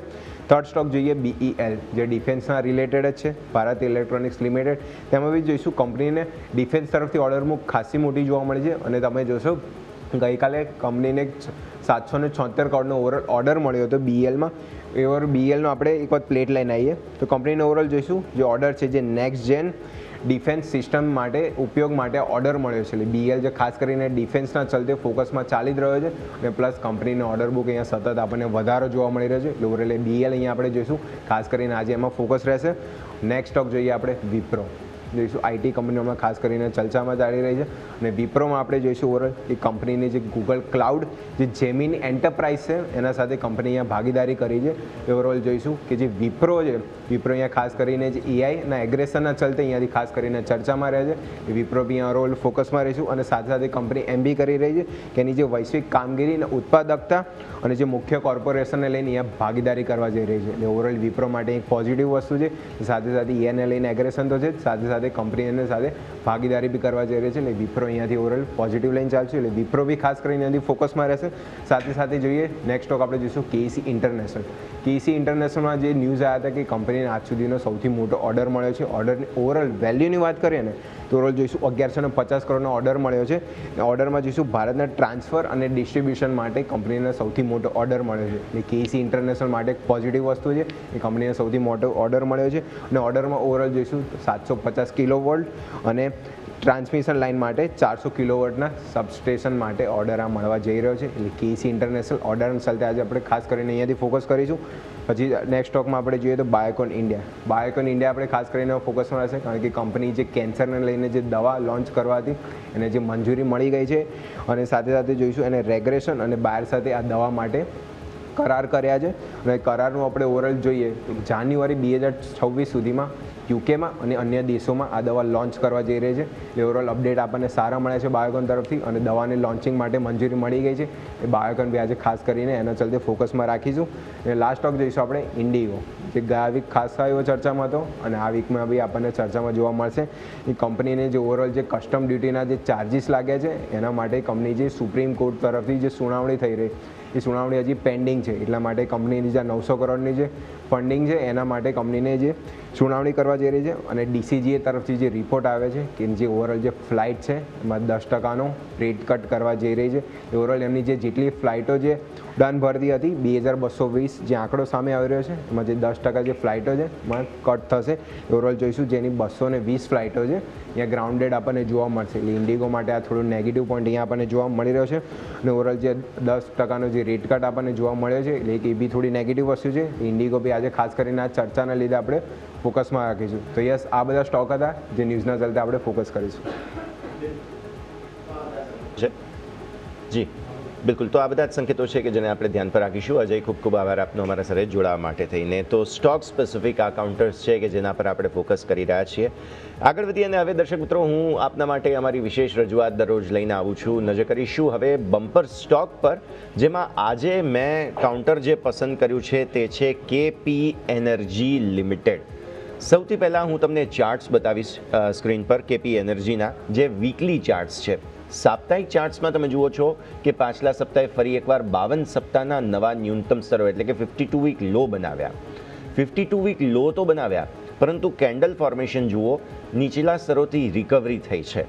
G: થર્ડ સ્ટોક જોઈએ BEL, જે ડિફેન્સના રિલેટેડ જ છે, ભારત ઇલેક્ટ્રોનિક્સ લિમિટેડ. તેમાં બી જોઈશું કંપનીને ડિફેન્સ તરફથી ઓર્ડર બુક ખાસી મોટી જોવા મળી છે. અને તમે જોશો ગઈકાલે કંપનીને 776 કરોડનો ઓવરઓલ ઓર્ડર મળ્યો હતો BELમાં. એવર BELનો આપણે એક વખત પ્લેટ લઈને આવીએ તો કંપનીને ઓવરઓલ જોઈશું જે ઓર્ડર છે જે નેક્સ્ટ જેન ડિફેન્સ સિસ્ટમ માટે ઉપયોગ માટે ઓર્ડર મળ્યો છે. એટલે BEL જે ખાસ કરીને ડિફેન્સના ચલતે ફોકસમાં ચાલી જ રહ્યો છે અને પ્લસ કંપનીનો ઓર્ડર બુક અહીંયા સતત આપણને વધારો જોવા મળી રહ્યો છે. એટલે ઓવરઓલ BEL અહીંયા આપણે જોઈશું ખાસ કરીને આજે એમાં ફોકસ રહેશે. નેક્સ્ટ સ્ટોક જોઈએ આપણે વિપ્રો. જોઈશું IT કંપનીઓમાં ખાસ કરીને ચર્ચામાં ચાલી રહી છે. અને વિપ્રોમાં આપણે જોઈશું ઓવરઓલ એ કંપનીની જે ગૂગલ ક્લાઉડ જે જેમિની એન્ટરપ્રાઇઝ છે એના સાથે કંપની અહીંયા ભાગીદારી કરી છે. ઓવરઓલ જોઈશું કે જે વિપ્રો છે, વિપ્રો અહીંયા ખાસ કરીને જે AIના એગ્રેશનના ચલતે અહીંયાથી ખાસ કરીને ચર્ચામાં રહે છે. એ વિપ્રો બી અહીંયા ઓવરઓલ ફોકસમાં રહીશું. અને સાથે સાથે કંપની એમ બી કરી રહી છે કે એની જે વૈશ્વિક કામગીરી અને ઉત્પાદકતા અને જે મુખ્ય કોર્પોરેશનને લઈને અહીંયા ભાગીદારી કરવા જઈ રહી છે. એટલે ઓવરઓલ વિપ્રો માટે એક પોઝિટિવ વસ્તુ છે. સાથે સાથે EIને લઈને એગ્રેશન તો છે, સાથે સાથે કંપની સાથે ભાગીદારી બી કરવા જઈ રહી છે. એટલે વિપ્રો અહીંયાથી ઓવરઓલ પોઝિટિવ લઈને ચાલશે. એટલે વિપ્રો બી ખાસ કરીને અહીંયાથી ફોકસમાં રહેશે. સાથે સાથે જોઈએ નેક્સ્ટ સ્ટોક આપણે જોઈશું KEC ઇન્ટરનેશનલ. KEC ઇન્ટરનેશનલમાં જે ન્યૂઝ આવ્યા હતા કે કંપનીને આજ સુધીનો સૌથી મોટો ઓર્ડર મળ્યો છે. ઓર્ડરની ઓવરઓલ વેલ્યુની વાત કરીએ ને તો ઓવરઓલ જોઈશું 1150 કરોડનો ઓર્ડર મળ્યો છે. ઓર્ડરમાં જોઈશું ભારતના ટ્રાન્સફર અને ડિસ્ટ્રીબ્યુશન માટે કંપનીને સૌથી મોટો ઓર્ડર મળ્યો છે. એટલે KEC ઇન્ટરનેશનલ માટે એક પોઝિટિવ વસ્તુ છે. એ કંપનીને સૌથી મોટો ઓર્ડર મળ્યો છે. અને ઓર્ડરમાં ઓવરઓલ જોઈશું 750 કિલોવોલ્ટ અને ટ્રાન્સમિશન લાઇન માટે 400 કિલોવોટના સબસ્ટેશન માટે ઓર્ડર આ મળવા જઈ રહ્યો છે. એટલે KEC ઇન્ટરનેશનલ ઓર્ડર ચાલતે આજે આપણે ખાસ કરીને અહીંયાથી ફોકસ કરીશું. પછી નેક્સ્ટ સ્ટોકમાં આપણે જોઈએ તો બાયોકોન ઇન્ડિયા. બાયોકોન ઇન્ડિયા આપણે ખાસ કરીને ફોકસમાં રહેશે કારણ કે કંપની જે કેન્સરને લઈને જે દવા લોન્ચ કરવા હતી એને જે મંજૂરી મળી ગઈ છે. અને સાથે સાથે જોઈશું એને રેગ્રેશન અને બાયર સાથે આ દવા માટે કરાર કર્યા છે. અને કરારનું આપણે ઓવરઓલ જોઈએ તો જાન્યુઆરી 2026 સુધીમાં યુકેમાં અને અન્ય દેશોમાં આ દવા લોન્ચ કરવા જઈ રહી છે. એટલે ઓવરઓલ અપડેટ આપણને સારા મળ્યા છે બાયોકોન તરફથી અને દવાને લોન્ચિંગ માટે મંજૂરી મળી ગઈ છે. એ બાયોકોન બી આજે ખાસ કરીને એના ચલતે ફોકસમાં રાખીશું. અને લાસ્ટ સ્ટોક જોઈશું આપણે ઇન્ડિગો, જે ગયા વીક ખાસ એવો ચર્ચામાં હતો અને આ વીકમાં બી આપણને ચર્ચામાં જોવા મળશે. એ કંપનીને જે ઓવરઓલ જે કસ્ટમ ડ્યુટીના જે ચાર્જિસ લાગ્યા છે એના માટે કંપની જે સુપ્રીમ કોર્ટ તરફથી જે સુનાવણી થઈ રહી એ સુનાવણી હજી પેન્ડિંગ છે, એટલા માટે કંપનીની જે 900 કરોડની જે ફંડિંગ છે એના માટે કંપનીને જે સુનાવણી કરવા જઈ રહી છે. અને DCGA તરફથી જે રિપોર્ટ આવે છે કે જે ઓવરઓલ જે ફ્લાઇટ છે એમાં 10% રેટ કટ કરવા જઈ રહી છે. ઓવરઓલ એમની જે જેટલી ફ્લાઇટો જે ઉડાન ભરતી હતી 2220 જે આંકડો સામે આવી રહ્યો છે એમાં જે 10% જે ફ્લાઇટો છે એમાં કટ થશે. ઓવરઓલ જોઈશું જેની 220 ફ્લાઇટો છે અહીંયા ગ્રાઉન્ડેડ આપણને જોવા મળશે. એટલે ઇન્ડિગો માટે આ થોડું નેગેટિવ પોઈન્ટ અહીંયા આપણને જોવા મળી રહ્યો છે. અને ઓવરઓલ જે 10%નો જે રેટ કટ આપણને જોવા મળ્યો છે એટલે કે એ બી થોડી નેગેટિવ વસ્તુ છે. ઇન્ડિગો બી આજે ખાસ કરીને આ ચર્ચાના લીધે આપણે ફોકસમાં રાખીશું. તો યસ, આ બધા સ્ટોક હતા જે ન્યૂઝના ચલતે આપણે ફોકસ કરીશું.
C: જી બિલકુલ, તો આ બધા જ સંકેતો છે કે જેને આપણે ધ્યાન પર રાખીશું. અજય, ખૂબ ખૂબ આભાર આપનો અમારા સાથે જોડાવા માટે થઈને. તો સ્ટોક સ્પેસિફિક આ કાઉન્ટર્સ છે કે જેના પર આપણે ફોકસ કરી રહ્યા છીએ. આગળ વધીએ અને હવે દર્શક મિત્રો, હું આપના માટે અમારી વિશેષ રજૂઆત દરરોજ લઈને આવું છું. નજર કરીશું હવે બમ્પર સ્ટોક પર, જેમાં આજે મેં કાઉન્ટર જે પસંદ કર્યું છે તે છે KP એનર્જી લિમિટેડ. સૌથી પહેલાં હું તમને ચાર્ટ્સ બતાવીશ સ્ક્રીન પર KP એનર્જીના, જે વીકલી ચાર્ટ્સ છે. સાપ્તાહિક ચાર્ટ્સમાં તમે જુઓ છો કે પાછલા સપ્તાહે ફરી એકવાર 52 સપ્તાહના નવા ન્યૂનતમ સ્તરો એટલે કે 52 વીક લો બનાવ્યા. 52 વીક લો તો બનાવ્યા, પરંતુ કેન્ડલ ફોર્મેશન જુઓ, નીચલા સ્તરોથી રિકવરી થઈ છે.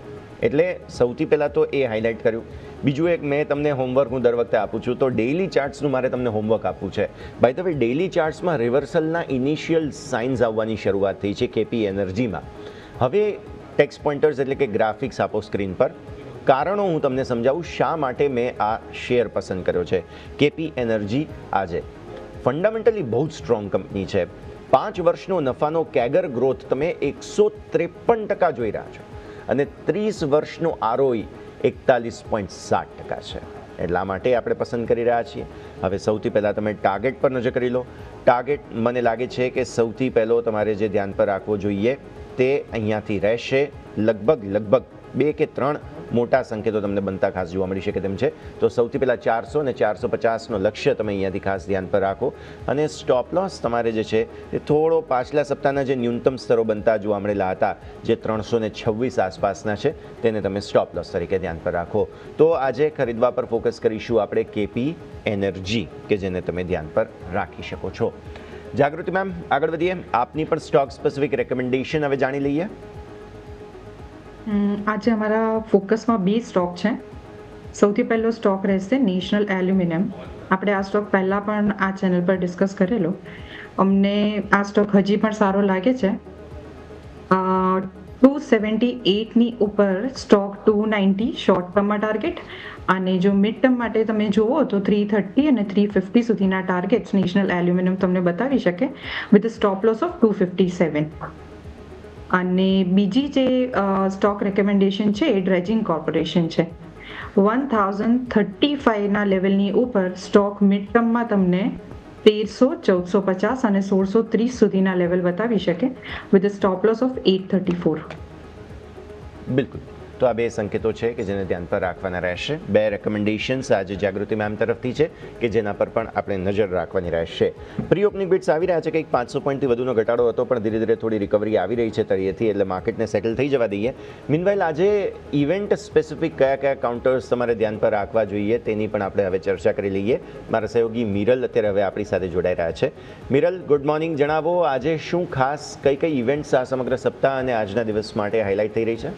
C: એટલે સૌથી પહેલાં તો એ હાઇલાઇટ કર્યું. બીજું એક મેં તમને હોમવર્ક હું દર વખતે આપું છું, તો ડેઇલી ચાર્ટ્સનું મારે તમને હોમવર્ક આપવું છે. બાય ધ વે, ડેઇલી ચાર્ટ્સમાં રિવર્સલના ઇનિશિયલ સાઇન્સ આવવાની શરૂઆત થઈ છે KP એનર્જીમાં. હવે ટેક્સ્ટ પોઇન્ટર્સ એટલે કે ગ્રાફિક્સ આપો સ્ક્રીન પર. કારણો હું તમને સમજાવું શા માટે મેં આ શેર પસંદ કર્યો છે. KP એનર્જી આજે ફંડામેન્ટલી બહુ જ સ્ટ્રોંગ કંપની છે. 5 વર્ષનો નફાનો કેગર ગ્રોથ તમે 153% જોઈ રહ્યા છો અને 30 વર્ષનો ROE 41.7% છે. એટલા માટે આપણે પસંદ કરી રહ્યા છીએ. હવે સૌથી પહેલાં તમે ટાર્ગેટ પર નજર કરી લો. ટાર્ગેટ મને લાગે છે કે સૌથી પહેલો તમારે જે ધ્યાન પર રાખવો જોઈએ તે અહીંયાથી રહેશે. લગભગ 2 કે 3 મોટા સંકેતો તમને બનતા ખાસ જોવા મળી શકે તેમ છે. તો સૌથી પહેલાં 400 અને 450નો લક્ષ્ય તમે અહીંયાથી ખાસ ધ્યાન પર રાખો. અને સ્ટોપ લોસ તમારે જે છે એ થોડો પાછલા સપ્તાહના જે ન્યૂનતમ સ્તરો બનતા જોવા મળેલા હતા, જે 326 આસપાસના છે, તેને તમે સ્ટોપ લોસ તરીકે ધ્યાન પર રાખો. તો આજે ખરીદવા પર ફોકસ કરીશું આપણે KP એનર્જી, કે જેને તમે ધ્યાન પર રાખી શકો છો. જાગૃતિ મેમ, આગળ વધીએ. આપની પણ સ્ટોક સ્પેસિફિક રેકમેન્ડેશન હવે જાણી લઈએ.
F: આજે અમારા ફોકસમાં 2 સ્ટોક છે. સૌથી પહેલો સ્ટોક રહેશે નેશનલ એલ્યુમિનિયમ. આપણે આ સ્ટોક પહેલાં પણ આ ચેનલ પર ડિસ્કસ કરેલો. અમને આ સ્ટોક હજી પણ સારો લાગે છે. 278ની ઉપર સ્ટોક 290 શોર્ટ ટર્મમાં ટાર્ગેટ, અને જો મિડ ટર્મ માટે તમે જુઓ તો 330 અને 350 સુધીના ટાર્ગેટ્સ નેશનલ એલ્યુમિનિયમ તમને બતાવી શકે, વિથ સ્ટોપ લોસ ઓફ 257. અને બીજી જે સ્ટોક રેકમેન્ડેશન છે એ ડ્રેજિંગ કોર્પોરેશન છે. 1035ના લેવલની ઉપર સ્ટોક મિડ ટર્મમાં તમને 1300, 1450 અને 1630 સુધીના લેવલ બતાવી શકે, વિથ સ્ટોપ લોસ ઓફ 834.
C: બિલકુલ, તો આ 2 સંકેતો છે કે જેને ધ્યાન પર રાખવાના રહેશે. 2 રેકમેન્ડેશન્સ આજે જાગૃતિ મેમ તરફથી છે કે જેના પર પણ આપણે નજર રાખવાની રહેશે. પ્રી ઓપનિંગ બિટ્સ આવી રહ્યા છે, કંઈક 500 પોઈન્ટથી વધુનો ઘટાડો હતો, પણ ધીરે ધીરે થોડી રિકવરી આવી રહી છે તળિયેથી, એટલે માર્કેટને સેટલ થઈ જવા દઈએ. મીનવાઇલ આજે ઇવેન્ટ સ્પેસિફિક કયા કાઉન્ટર્સ તમારે ધ્યાન પર રાખવા જોઈએ તેની પણ આપણે હવે ચર્ચા કરી લઈએ. મારા સહયોગી મિરલ અત્યારે હવે આપણી સાથે જોડાઈ રહ્યા છે. મિરલ, ગુડ મોર્નિંગ. જણાવો આજે શું ખાસ કઈ ઇવેન્ટ્સ આ સમગ્ર સપ્તાહ અને આજના દિવસ માટે હાઇલાઇટ થઈ રહી છે?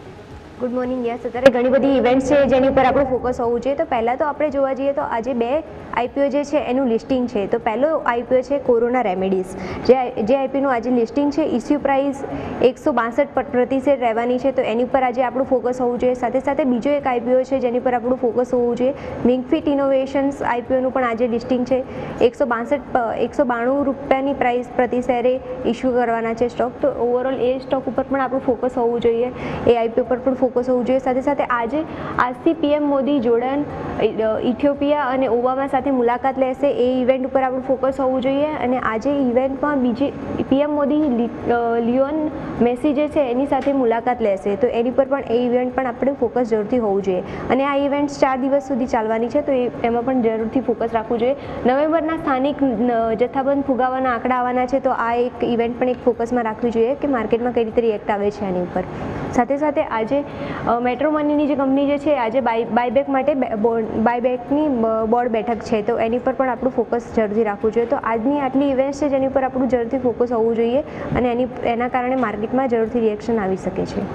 H: Good morning. યસ, અત્યારે ઘણી બધી ઇવેન્ટ્સ છે જેની ઉપર આપણું ફોકસ હોવું જોઈએ. તો પહેલાં તો આપણે જોવા જઈએ તો આજે 2 IPO જે છે એનું લિસ્ટિંગ છે. તો પહેલો IPO છે કોરોના રેમેડીઝ. જે IPOનું આજે લિસ્ટિંગ છે, ઇસ્યુ પ્રાઇસ 162% રહેવાની છે, તો એની ઉપર આજે આપણું ફોકસ હોવું જોઈએ. સાથે સાથે બીજો એક IPO છે જેની પર આપણું ફોકસ હોવું જોઈએ, વિંગફિટ ઇનોવેશન્સ IPOનું પણ આજે લિસ્ટિંગ છે. 192 રૂપિયાની પ્રાઇસ પ્રતિ શેરે ઇસ્યુ કરવાના છે સ્ટોક. તો ઓવરઓલ એ સ્ટોક ઉપર પણ આપણું ફોકસ હોવું જોઈએ, એ IPO પર પણ ફોકસ હોવું જોઈએ. સાથે સાથે આજથી PM મોદી જોર્ડન, ઇથિયોપિયા અને ઓબામા સાથે મુલાકાત લેશે, એ ઇવેન્ટ ઉપર આપણું ફોકસ હોવું જોઈએ. અને આજે ઇવેન્ટમાં બીજી PM મોદી લિયોન મેસી જે છે એની સાથે મુલાકાત લેશે, તો એની પર પણ એ ઇવેન્ટ પણ આપણે ફોકસ જરૂરથી હોવું જોઈએ. અને આ ઇવેન્ટ્સ 4 દિવસ સુધી ચાલવાની છે, તો એમાં પણ જરૂરથી ફોકસ રાખવું જોઈએ. નવેમ્બરના સ્થાનિક જથ્થાબંધ ફુગાવાના આંકડા આવવાના છે, તો આ એક ઇવેન્ટ પણ એક ફોકસમાં રાખવી જોઈએ કે માર્કેટમાં કઈ રીતે રિએક્ટ આવે છે આની ઉપર. સાથે સાથે આજે મેટ્રો મનીની જે કંપની જે છે આજે બાયબેક માટે બાયબેકની બોર્ડ બેઠક છે, તો એની પર પણ આપણું ફોકસ જરૂરથી રાખવું જોઈએ. તો આજની આટલી ઇવેન્ટ્સ છે જેની પર આપણું જરૂરથી ફોકસ હોવું જોઈએ અને એના કારણે માર્કેટમાં જરૂરથી રિએક્શન આવી શકે છે.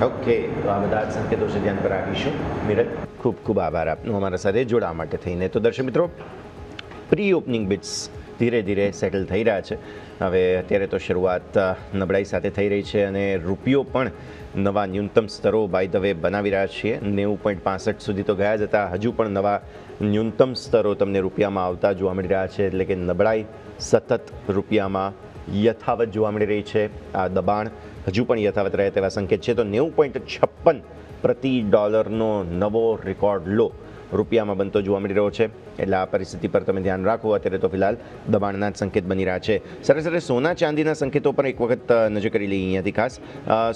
C: ઓકે, તો આ બધા જ સંકેતો છે ધ્યાન પર રાખીશું. મિરજ, ખૂબ ખૂબ આભાર આપનો અમારા સાથે જોડાવા માટે થઈને. તો દર્શક મિત્રો, પ્રી ઓપનિંગ બિટ્સ ધીરે ધીરે સેટલ થઈ રહ્યા છે. હવે અત્યારે તો શરૂઆત નબળાઈ સાથે થઈ રહી છે અને રૂપિયો પણ નવા ન્યૂનતમ સ્તરો બાય ધ વે બનાવી રહ્યા છીએ. 90.65 સુધી તો ગયા જ હતા, હજુ પણ નવા ન્યૂનતમ સ્તરો તમને રૂપિયામાં આવતા જોવા મળી રહ્યા છે. એટલે કે નબળાઈ સતત રૂપિયામાં યથાવત જોવા મળી રહી છે. આ દબાણ હજુ પણ યથાવત રહે તેવા સંકેત છે. તો 90.56 પ્રતિ ડોલરનો નવો રેકોર્ડ લો રૂપિયામાં બનતો જોવા મળી રહ્યો છે. એટલે આ પરિસ્થિતિ પર તમે ધ્યાન રાખો. અત્યારે તો ફિલહાલ દબાણના જ સંકેત બની રહ્યા છે. સરસ સોના ચાંદીના સંકેતો પર એક વખત નજર કરી લઈએ. અહીંયાથી ખાસ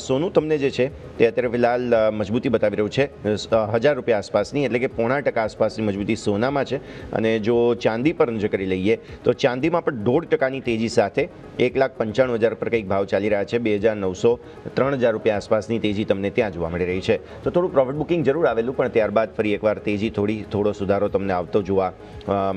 C: સોનું તમને જે છે તે અત્યારે ફિલહાલ મજબૂતી બતાવી રહ્યું છે 1000 રૂપિયા આસપાસની, એટલે કે 0.5% આસપાસની મજબૂતી સોનામાં છે. અને જો ચાંદી પર નજર કરી લઈએ તો ચાંદીમાં પણ 0.5% તેજી સાથે 1,95,000 પર કંઈક ભાવ ચાલી રહ્યા છે. 2,900 3,000 રૂપિયા આસપાસની તેજી તમને ત્યાં જોવા મળી રહી છે. તો થોડું પ્રોફિટ બુકિંગ જરૂર આવેલું, પણ ત્યારબાદ ફરી એકવાર તેજી થોડો સુધારો તમને આવતો જોવા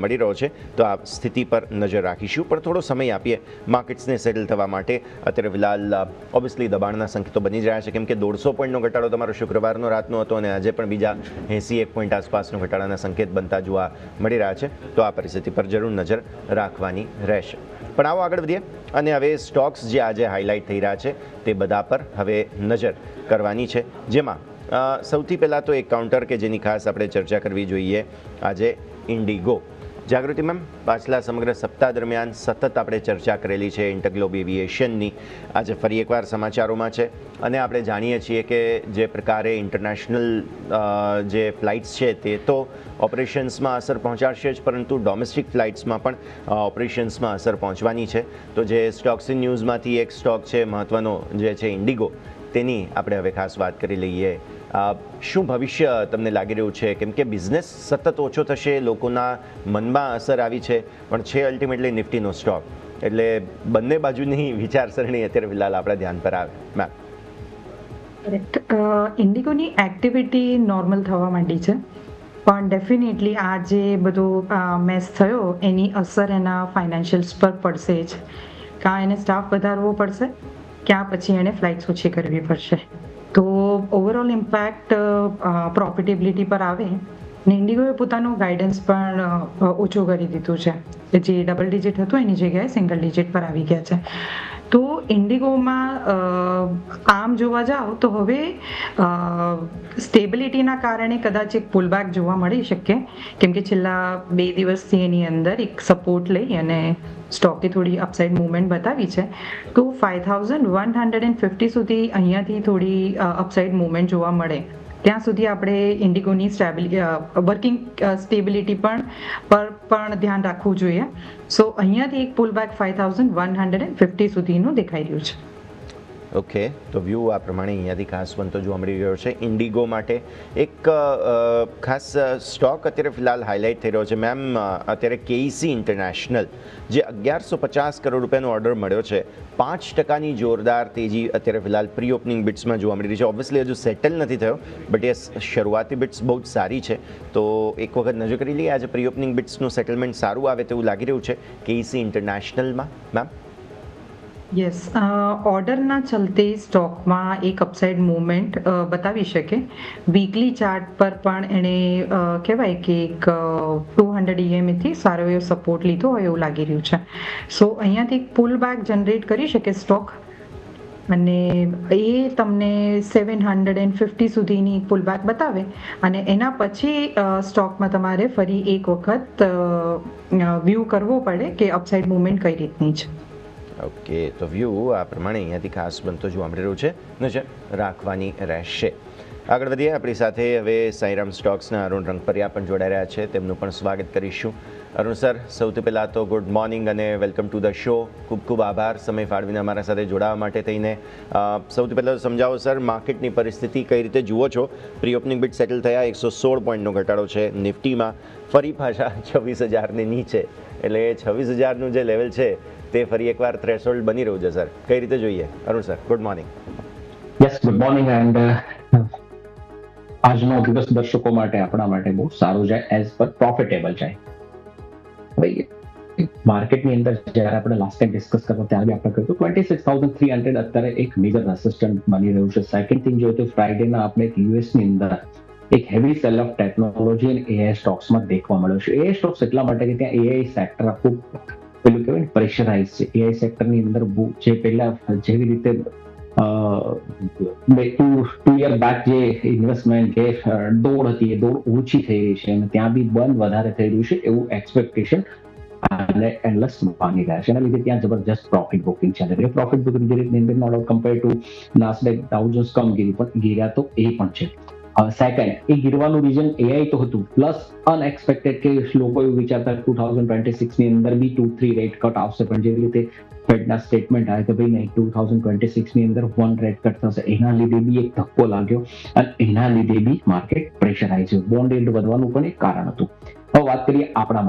C: મળી રહ્યો છે. તો આ સ્થિતિ પર નજર રાખીશું, પણ થોડો સમય આપીએ માર્કેટ્સને સેટલ થવા માટે. અત્યારે ફિલહાલ ઓબ્વિયસલી દબાણના સંકેતો બની જ રહ્યા છે, કેમ કે 150 પોઈન્ટનો ઘટાડો તમારો શુક્રવારનો રાતનો હતો અને આજે પણ બીજા 81 પોઈન્ટ આસપાસનો ઘટાડાના સંકેત બનતા જોવા મળી રહ્યા છે. તો આ પરિસ્થિતિ પર જરૂર નજર રાખવાની રહેશે. પણ આવો આગળ વધીએ અને હવે સ્ટોક્સ જે આજે હાઇલાઇટ થઈ રહ્યા છે તે બધા પર હવે નજર કરવાની છે. જેમાં સૌથી પહેલાં તો એક કાઉન્ટર કે જેની ખાસ આપણે ચર્ચા કરવી જોઈએ આજે ઇન્ડિગો. જાગૃતિ મેમ, પાછલા સમગ્ર સપ્તાહ દરમિયાન સતત આપણે ચર્ચા કરેલી છે ઇન્ટરગ્લોબ એવિએશનની. આજે ફરી એકવાર સમાચારોમાં છે અને આપણે જાણીએ છીએ કે જે પ્રકારે ઇન્ટરનેશનલ જે ફ્લાઇટ્સ છે તે તો ઓપરેશન્સમાં અસર પહોંચાડશે જ, પરંતુ ડોમેસ્ટિક ફ્લાઇટ્સમાં પણ ઓપરેશન્સમાં અસર પહોંચવાની છે. તો જે સ્ટોક્સ ઇન ન્યૂઝમાંથી એક સ્ટોક છે મહત્ત્વનો જે છે ઇન્ડિગો, તેની આપણે હવે ખાસ વાત કરી લઈએ. શું ભવિષ્ય તમને લાગી રહ્યું છે? કેમ કે બિઝનેસ સતત ઓછો થશે, લોકોના મનમાં અસર આવી છે, પણ છે અલ્ટિમેટલી નિફ્ટીનો સ્ટોક. એટલે બંને બાજુની વિચારસરણી અત્યારે ફિલહાલ આપણા ધ્યાન પર આવે. મેમ,
F: ઇન્ડિગોની એક્ટિવિટી નોર્મલ થવા માંડી છે, પણ ડેફિનેટલી આ જે બધો મેસ થયો એની અસર એના ફાઇનાન્શિયલ્સ પર પડશે જ. કાં એને સ્ટાફ વધારવો પડશે, ક્યાં પછી એને ફ્લાઇટ્સ ઓછી કરવી પડશે. તો ઓવરઓલ ઇમ્પેક્ટ પ્રોફિટેબિલિટી પર આવે ને ઇન્ડિગોએ પોતાનું ગાઈડન્સ પણ ઓછું કરી દીધું છે. જે ડબલ ડિજિટ હતું એની જગ્યાએ સિંગલ ડિજિટ પર આવી ગયા છે. તો ઇન્ડિગોમાં આમ જોવા જાઓ તો હવે સ્ટેબિલિટીના કારણે કદાચ એક પુલબેક જોવા મળી શકે, કેમ કે છેલ્લા 2 દિવસથી એની અંદર એક સપોર્ટ લઈ અને સ્ટોકે થોડી અપસાઇડ મૂવમેન્ટ બતાવી છે. તો 5,150 સુધી અહીંયાથી થોડી અપસાઇડ મૂવમેન્ટ જોવા મળે ત્યાં સુધી આપણે ઇન્ડિગોની વર્કિંગ સ્ટેબિલિટી પર પણ ધ્યાન રાખવું જોઈએ. સો અહીંયાથી એક પુલબેક 5,150 સુધીનું દેખાઈ રહ્યું છે.
C: ઓકે, તો વ્યૂ આ પ્રમાણે અહીંયાથી ખાસ બનતો જોવા મળી રહ્યો છે. ઇન્ડિગો માટે એક ખાસ સ્ટોક અત્યારે ફિલહાલ હાઇલાઇટ થઈ રહ્યો છે. મેમ, અત્યારે કેઈસી ઇન્ટરનેશનલ જે 1150 કરોડ રૂપિયાનો ઓર્ડર મળ્યો છે, 5%ની જોરદાર તેજી અત્યારે ફિલહાલ પ્રી ઓપનિંગ બિટ્સમાં જોવા મળી રહી છે. ઓબ્વિયસલી હજુ સેટલ નથી થયો, બટ યસ, શરૂઆતી બિટ્સ બહુ જ સારી છે. તો એક વખત નજર કરી લઈએ. આજે પ્રી ઓપનિંગ બિટ્સનું સેટલમેન્ટ સારું આવે તેવું લાગી રહ્યું છે કેઈસી ઇન્ટરનેશનલમાં. મેમ,
F: યસ, ઓર્ડરના ચલતે સ્ટોકમાં એક અપસાઇડ મૂવમેન્ટ બતાવી શકે. વીકલી ચાર્ટ પર પણ એણે કહેવાય કે એક 200 EMAથી સારો એવો સપોર્ટ લીધો હોય એવું લાગી રહ્યું છે. સો અહીંયાથી એક પુલ બેક જનરેટ કરી શકે સ્ટોક અને એ તમને 750 સુધીની પુલબેક બતાવે અને એના પછી સ્ટોકમાં તમારે ફરી એક વખત વ્યૂ કરવો પડે કે અપસાઇડ મૂવમેન્ટ કઈ રીતની છે.
C: ઓકે, તો વ્યૂ આ પ્રમાણે અહીંયાથી ખાસ બનતો જોવા મળી રહ્યું છે, નજર રાખવાની રહેશે. આગળ વધીએ. આપણી સાથે હવે સાઈરામ સ્ટોક્સના અરુણ રંગપરિયા પણ જોડાઈ રહ્યા છે, તેમનું પણ સ્વાગત કરીશું. અરુણ સર, સૌથી પહેલાં તો ગુડ મોર્નિંગ અને વેલકમ ટુ ધ શો. ખૂબ ખૂબ આભાર સમય ફાળવીને અમારા સાથે જોડાવા માટે થઈને. સૌથી પહેલાં સમજાવો સર, માર્કેટની પરિસ્થિતિ કઈ રીતે જુઓ છો? પ્રી ઓપનિંગ બિટ સેટલ થયા, 116 પોઈન્ટનો ઘટાડો છે. નિફ્ટીમાં ફરી પાછા 26,000ની નીચે, એટલે 26,000નું જે લેવલ છે તે ફરી એકવાર થ્રેશોલ્ડ બની રહ્યું છે સર. કઈ રીતે જોઈએ? Arun sir, good morning.
I: Yes, good morning and આજનો દિવસ દર્શકો માટે આપણા માટે બહુ સારું જાય, એઝ પર પ્રોફિટેબલ જાય. હવે માર્કેટની અંદર જ્યારે આપણે લાસ્ટ ટાઈમ ડિસ્કસ કરતા ત્યારે બી આપણે કહ્યું 26,300 અત્યારે એક મેજર રેસિસ્ટન્ટ બની રહ્યું છે. સેકન્ડ થિંગ જોઈએ તો ફ્રાઈડેના આપણે યુએસની અંદર એક હેવી સેલ ઓફ ટેકનોલોજી અને એઆઈ સ્ટોક્સમાં દેખવા મળ્યો છે. એઆઈ સ્ટોક્સ એટલા માટે કે ત્યાં એઆઈ સેક્ટર આખું પેલું કહેવાય પ્રેશરાઇઝ છે. એઆઈ સેક્ટરની અંદર જે પહેલા જેવી રીતે ટુ યર બેક જે ઇન્વેસ્ટમેન્ટ જે દોડ હતી એ દોડ ઓછી થઈ રહી છે અને ત્યાં બી બંધ વધારે થઈ રહ્યું છે એવું એક્સપેક્ટેશન અને એનલેસ માની રહ્યા છે. એના લીધે ત્યાં જબરજસ્ત પ્રોફિટ બુકિંગ ચાલે છે. Profit booking not out compare to Nasdaq Dow Jones કમ ગીરી પણ ગીર્યા તો એ પણ છે. સેકન્ડ, એ ગીરવાનું રીઝન એઆઈ તો હતું, પ્લસ અનએક્સપેક્ટેડ કે લોકો એવું વિચારતા 2026 ની અંદર બી 2-3 રેટ કટ આવશે, પણ જેવી રીતે ફેડના સ્ટેટમેન્ટ આવે કે ભાઈ નહીં 2026 ની અંદર 1 રેટ કટ થશે, એના લીધે બી એક ધક્કો લાગ્યો અને એના લીધે બી માર્કેટ પ્રેશરાઇઝ થયું. બોન્ડ રેટ વધવાનું પણ એક કારણ હતું. હવે વાત કરીએ આપણા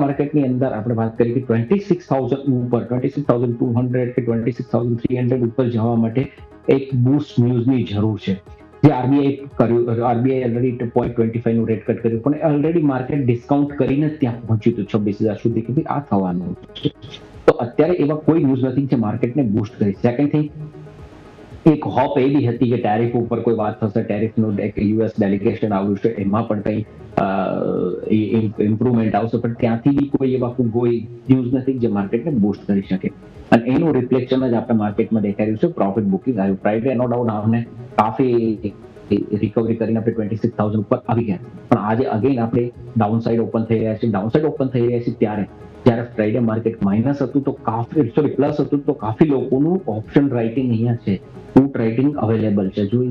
I: માર્કેટની અંદર આપણે વાત કરીએ કે 26,000 ઉપર 26,200 કે 26,300 ઉપર જવા માટે એક બૂસ્ટ ન્યૂઝની જરૂર છે. જે આરબીઆઈ ઓલરેડી 0.25 નું રેટ કટ કર્યું, પણ ઓલરેડી માર્કેટ ડિસ્કાઉન્ટ કરીને ત્યાં પહોંચ્યું હતું 26,000 સુધી કે ભાઈ આ થવાનું છે. તો અત્યારે એવા કોઈ ન્યૂઝ નથી જે માર્કેટને બૂસ્ટ કરી. સેકન્ડ થિંગ, એક હોપ એ બી હતી કે ટેરિફ ઉપર કોઈ વાત થશે, ટેરિફનું યુએસ ડેલિગેશન આવ્યું છે એમાં પણ કંઈ ઇમ્પ્રુવમેન્ટ આવશે, પણ ત્યાંથી બી કોઈ એવા કોઈ ન્યૂઝ નથી જે માર્કેટને બૂસ્ટ કરી શકે. અને એનું રિફ્લેક્શન જ આપણે માર્કેટમાં દેખાઈ રહ્યું છે. પ્રોફિટ બુકિંગ આવ્યું. ફ્રાઈડે નો ડાઉટ આપણે કાફી રિકવરી કરીને આપણે 26,000 ઉપર આવી ગયા, પણ આજે અગેન આપણે ડાઉન સાઇડ ઓપન થઈ રહ્યા છે. ત્યારે જ્યારે ફ્રાઈડે માર્કેટ માઇનસ હતું તો પ્લસ હતું તો કાફી લોકોનું ઓપ્શન રાઇટિંગ અહીંયા છે, પુટ રાઇટિંગ અવેલેબલ છે. જો એ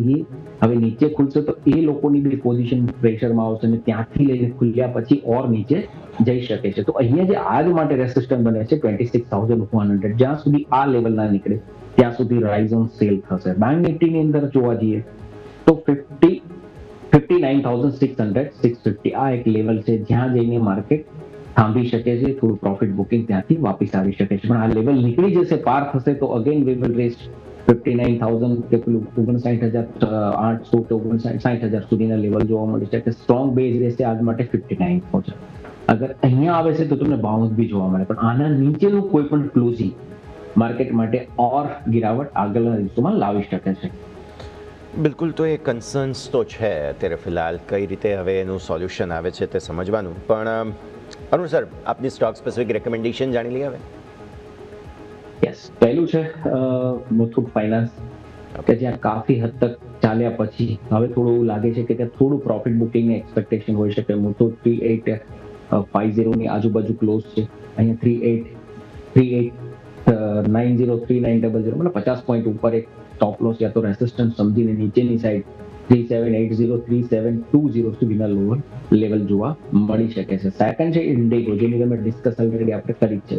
I: હવે નીચે ખુલશે તો એ લોકોની બી પોઝિશન પ્રેશરમાં આવશે અને ત્યાંથી લઈને ખુલ્યા પછી ઓર નીચે જઈ શકે છે. તો અહીંયા જે આજ માટે રેસિસ્ટન્ટ બને છે 26,100, જ્યાં સુધી આ લેવલ ના નીકળે ત્યાં સુધી રાઇઝ ઓન સેલ થશે. બેંક નિફ્ટીની અંદર જોવા જઈએ તો 59,600 650 આ એક લેવલ છે જ્યાં જઈને માર્કેટ થાંભી શકે છે. થોડું પ્રોફિટ બુકિંગ ત્યાંથી વાપસ આવી શકે છે, પણ આ લેવલ નીકળી જશે, પાર થશે તો અગેન વી વિલ રેસ 59,000 કે પેલું 59,800 કે 59,000 સુધીના લેવલ જોવા મળે છે. સ્ટ્રોંગ બેઝ રહેશે આજ માટે 59,000. અગર અહીંયા આવે છે તો તમને બાઉન્સ બી જોવા મળે, પણ આના નીચેનું કોઈ પણ ક્લોઝિંગ માર્કેટ માટે ઓર ગિરાવટ આગળના દિવસોમાં લાવી શકે છે.
C: બિલકુલ, તો એ કન્સર્ન્સ તો છે અત્યારે ફિલહાલ. કઈ રીતે હવે એનું સોલ્યુશન આવે છે તે સમજવાનું. પણ અરુણ સર, આપની સ્ટોક સ્પેસિફિક રેકમેન્ડેશન જાણી લઈએ હવે.
I: યસ, પહેલું છે મુથુટ ફાઇનાન્સ કે જ્યાં કાફી હદ તક ચાલ્યા પછી હવે થોડું લાગે છે કે ત્યાં થોડું પ્રોફિટ બુકિંગની એક્સપેક્ટેશન હોઈ શકે. મુથુટ 3850 ની આજુબાજુ ક્લોઝ છે. અહીંયા 3890 3900 મતલબ 50 પોઈન્ટ ઉપર એક સ્ટોપ લોસ યા તો રેસિસ્ટન્સ સમજીને નીચેની સાઈડ 3780 3720 સુધીના લોઅર લેવલ જોવા મળી શકે છે. સેકન્ડ છે ઇન્ડિગો, જેની તમે ડિસ્કસ ઓલરેડી આપણે કરી જ છે.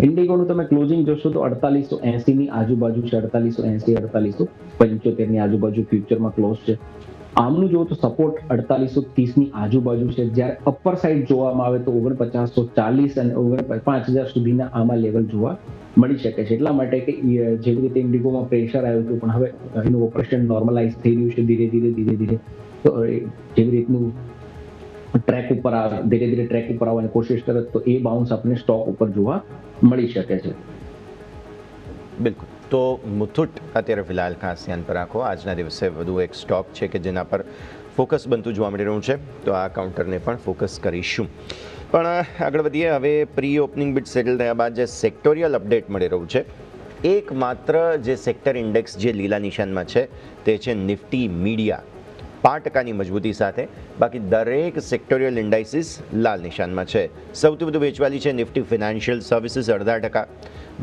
I: ઇન્ડિગોનું તમે ક્લોઝિંગ જોશો તો 4880 ની આજુબાજુ છે, 4880 4875 ની આજુબાજુ ફ્યુચરમાં ક્લોઝ છે. આમનું જો તો સપોર્ટ 4830 ની આજુબાજુ છે, જ્યારે અપર સાઈડ જોવામાં આવે તો 4940 અને 5000 સુધીના આમાં લેવલ જોવા મળી શકે છે. એટલા માટે કે જેવી રીતે ઇન્ડિગોમાં પ્રેશર આવ્યું હતું પણ હવે એનું ઓપરેશન નોર્મલાઇઝ થઈ રહ્યું છે ધીરે ધીરે. તો જેવી રીતનું ટ્રેક ઉપર આવવાની કોશિશ કરે તો એ બાઉન્સ આપણે સ્ટોક ઉપર જોવા મળી શકે છે.
C: બિલકુલ, તો મુથુટ અત્યારે ફિલહાલ ખાસ ધ્યાન પર રાખો. આજના દિવસે વધુ એક સ્ટોક છે કે જેના પર ફોકસ બનતું જોવા મળી રહ્યું છે, તો આ કાઉન્ટરને પણ ફોકસ કરીશું. પણ આગળ વધીએ. હવે પ્રી ઓપનિંગ બીટ સેટલ થયા બાદ જે સેક્ટોરિયલ અપડેટ મળી રહ્યું છે, એકમાત્ર જે સેક્ટર ઇન્ડેક્સ જે લીલા નિશાનમાં છે તે છે નિફ્ટી મીડિયા 5% મજબૂતી સાથે. બાકી દરેક સેક્ટોરિયલ ઇન્ડાઇસીસ લાલ નિશાનમાં છે. સૌથી વધુ વેચવાલી છે Nifty financial services 0.5%,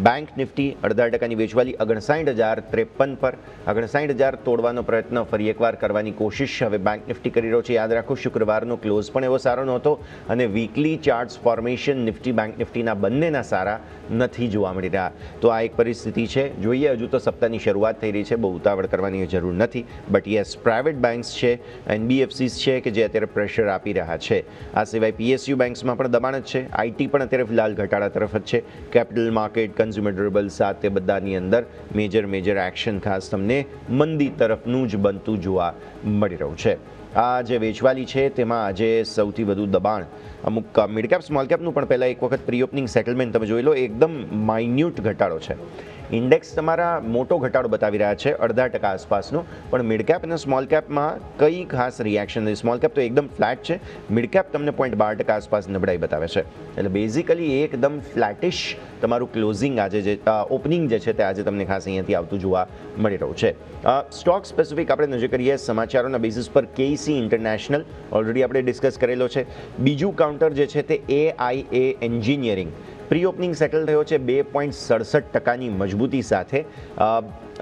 C: bank Nifty 0.5%ની વેચવાલી 59,053 પર. 59,000 તોડવાનો પ્રયત્ન ફરી એકવાર કરવાની કોશિશ હવે બેંક નિફ્ટી કરી રહ્યો છે. યાદ રાખો, શુક્રવારનો ક્લોઝ પણ એવો સારો નહોતો અને weekly charts formation Nifty bank નિફ્ટીના બંનેના સારા નથી જોવા મળી રહ્યા. તો આ એક પરિસ્થિતિ છે. જોઈએ, હજુ તો સપ્તાહની શરૂઆત થઈ રહી છે, બહુ ઉતાવળ કરવાની જરૂર નથી. બટ યસ, પ્રાઇવેટ બેંક્સ છે, એનબીએફસીસ છે કે જે અત્યારે પ્રેશર આપી રહ્યા છે. આ સિવાય પીએસયુ બેંક્સમાં પણ દબાણ જ છે. આઈટી પણ અત્યારે ફિલહાલ ઘટાડા તરફ જ છે. કેપિટલ માર્કેટ, કન્ઝ્યુમર ડ્યુરેબલ્સ આ તે બધાની અંદર મેજર એક્શન ખાસ તમને મંદી તરફનું જ બનતું જોવા મળી રહ્યું છે. આ જે વેચવાલી છે તેમાં આજે સૌથી વધુ દબાણ અમુક મિડ કેપ સ્મોલ કેપનું પણ પહેલાં એક વખત પ્રી ઓપનિંગ સેટલમેન્ટ તમે જોઈ લો, એકદમ માઇન્યુટ ઘટાડો છે. ઇન્ડેક્સ તમારા મોટો ઘટાડો બતાવી રહ્યા છે 0.5% આસપાસનો, પણ મિડ કેપ અને સ્મોલ કેપમાં કઈ ખાસ રિએક્શન નથી. સ્મોલ કેપ તો એકદમ ફ્લેટ છે, મિડ કેપ તમને 0.12% આસપાસ નબળાઈ બતાવે છે. એટલે બેઝિકલી એકદમ ફ્લેટિશ તમારું ક્લોઝિંગ આજે જે ઓપનિંગ જે છે તે આજે તમને ખાસ અહીંયાથી આવતું જોવા મળી રહ્યું છે. સ્ટોક સ્પેસિફિક આપણે નજર કરીએ સમાચારોના બેસિસ પર કેસી ઇન્ટરનેશનલ ઓલરેડી આપણે ડિસ્કસ કરેલો છે. બીજું કાઉન્ટર જે છે તે AIA engineering pre opening settle થયો છે 2.67%ની મજબૂતી સાથે.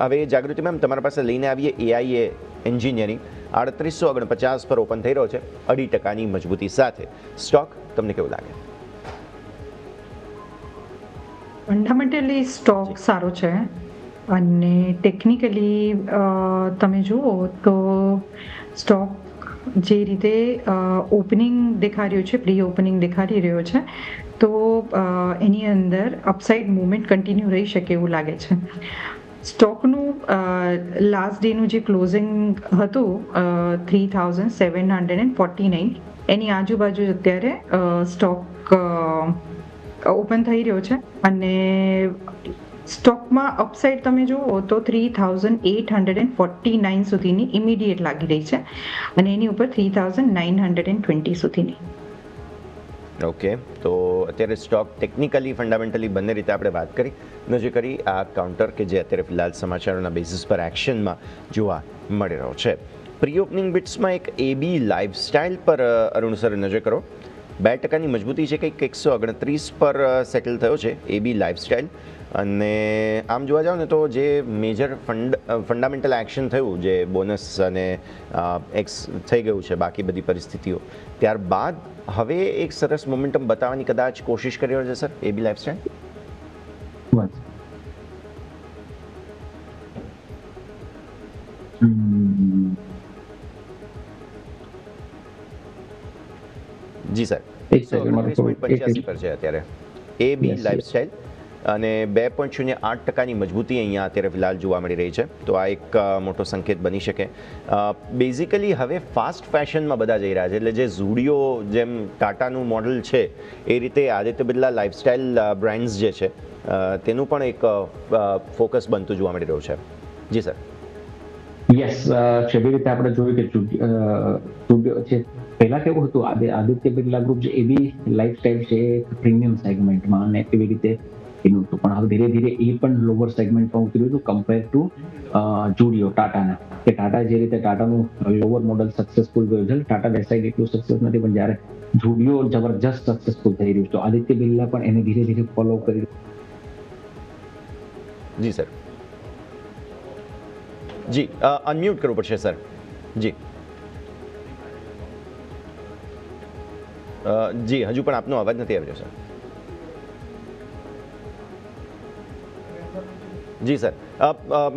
C: હવે જાગૃતિ મેમ તમારા પાસે લઈને આવીએ AIA એન્જિનિયરિંગ 3849 પર ઓપન થઈ રહ્યો છે 2.5%ની મજબૂતી સાથે. સ્ટોક તમને કેવું લાગે?
F: ફંડામેન્ટલી સ્ટોક સારો છે અને ટેકનિકલી તમે જુઓ તો સ્ટોક જે રીતે ઓપનિંગ દેખાડી રહ્યો છે, પ્રી ઓપનિંગ દેખાડી રહ્યો છે, તો એની અંદર અપસાઇડ મૂવમેન્ટ કન્ટિન્યુ રહી શકે એવું લાગે છે. સ્ટોકનું લાસ્ટ ડેનું જે ક્લોઝિંગ હતું 3749 એની આજુબાજુ અત્યારે સ્ટોક ઓપન થઈ રહ્યો છે અને સ્ટોકમાં અપસાઇડ તમે જુઓ તો 3849 સુધીની ઇમિડિયેટ લાગી રહી છે અને એની ઉપર 3920 સુધીની.
C: ઓકે, તો અત્યારે સ્ટોક ટેકનિકલી ફંડામેન્ટલી બંને રીતે આપણે વાત કરી નજર કરી આ કાઉન્ટર કે જે અત્યારે ફિલહાલ સમાચારોના બેસિસ પર એક્શનમાં જોવા મળી રહ્યો છે. પ્રી ઓપનિંગ બિટ્સમાં એક AB લાઇફસ્ટાઇલ પર અરુણ સર નજર કરો, 2%ની મજબૂતી છે, કંઈક 129 પર સેટલ થયો છે AB લાઇફસ્ટાઇલ. અને આમ જોવા જાવ ને તો જે મેજર ફંડામેન્ટલ એક્શન થયું, જે બોનસ અને એક્સ થઈ ગયું છે બાકી બધી પરિસ્થિતિઓ, ત્યારબાદ હવે એક સરસ મોમેન્ટમ બતાવવાની કદાચ કોશિશ કરી રહ્યો છે સર AB લાઇફસ્ટાઇલ. જી સર, 135 પર છે અત્યારે AB લાઇફસ્ટાઇલ અને 2.08%ની મજબૂતી અહીંયા અત્યારે ફિલહાલ જોવા મળી રહી છે. તો આ એક મોટો સંકેત બની શકે. બેઝિકલી હવે ફાસ્ટ ફેશનમાં બધા જઈ રહ્યા છે, એટલે જે ઝુડિયો જેમ ટાટાનું મોડલ છે એ રીતે આદિત્ય બિરલા લાઇફસ્ટાઇલ બ્રાન્ડ્સ જે છે તેનું પણ એક ફોકસ બનતું જોવા મળી રહ્યું છે. જી સર.
I: યસ, જેવી રીતે આપણે જોયું કે ઝુડિયો છે, પહેલા કેવું હતું આદિત્ય બિરલા ગ્રુપ જે એવી લાઇફસ્ટાઇલ છે પ્રીમિયમ સેગમેન્ટમાં અને એવી રીતે એનું હતું, પણ હવે ધીરે ધીરે એ પણ લોવર સેગમેન્ટમાં ઉતર્યું હતું કમ્પેર ટુ ઝુડિયો ટાટાના. કે ટાટા જે રીતે ટાટાનું લોવર મોડલ સક્સેસફુલ ગયું છે, ટાટા વેસાઇડ એટલું સક્સેસ નથી, પણ જ્યારે ઝુડિયો જબરજસ્ત સક્સેસફુલ થઈ રહ્યું છે તો આદિત્ય બિરલા પણ એને ધીરે ધીરે ફોલો કરી.
C: જી સર. જી અનમ્યુટ કરવું પડશે સર. જી જી હજુ પણ આપનો અવાજ નથી આવી રહ્યો સર. જી સર.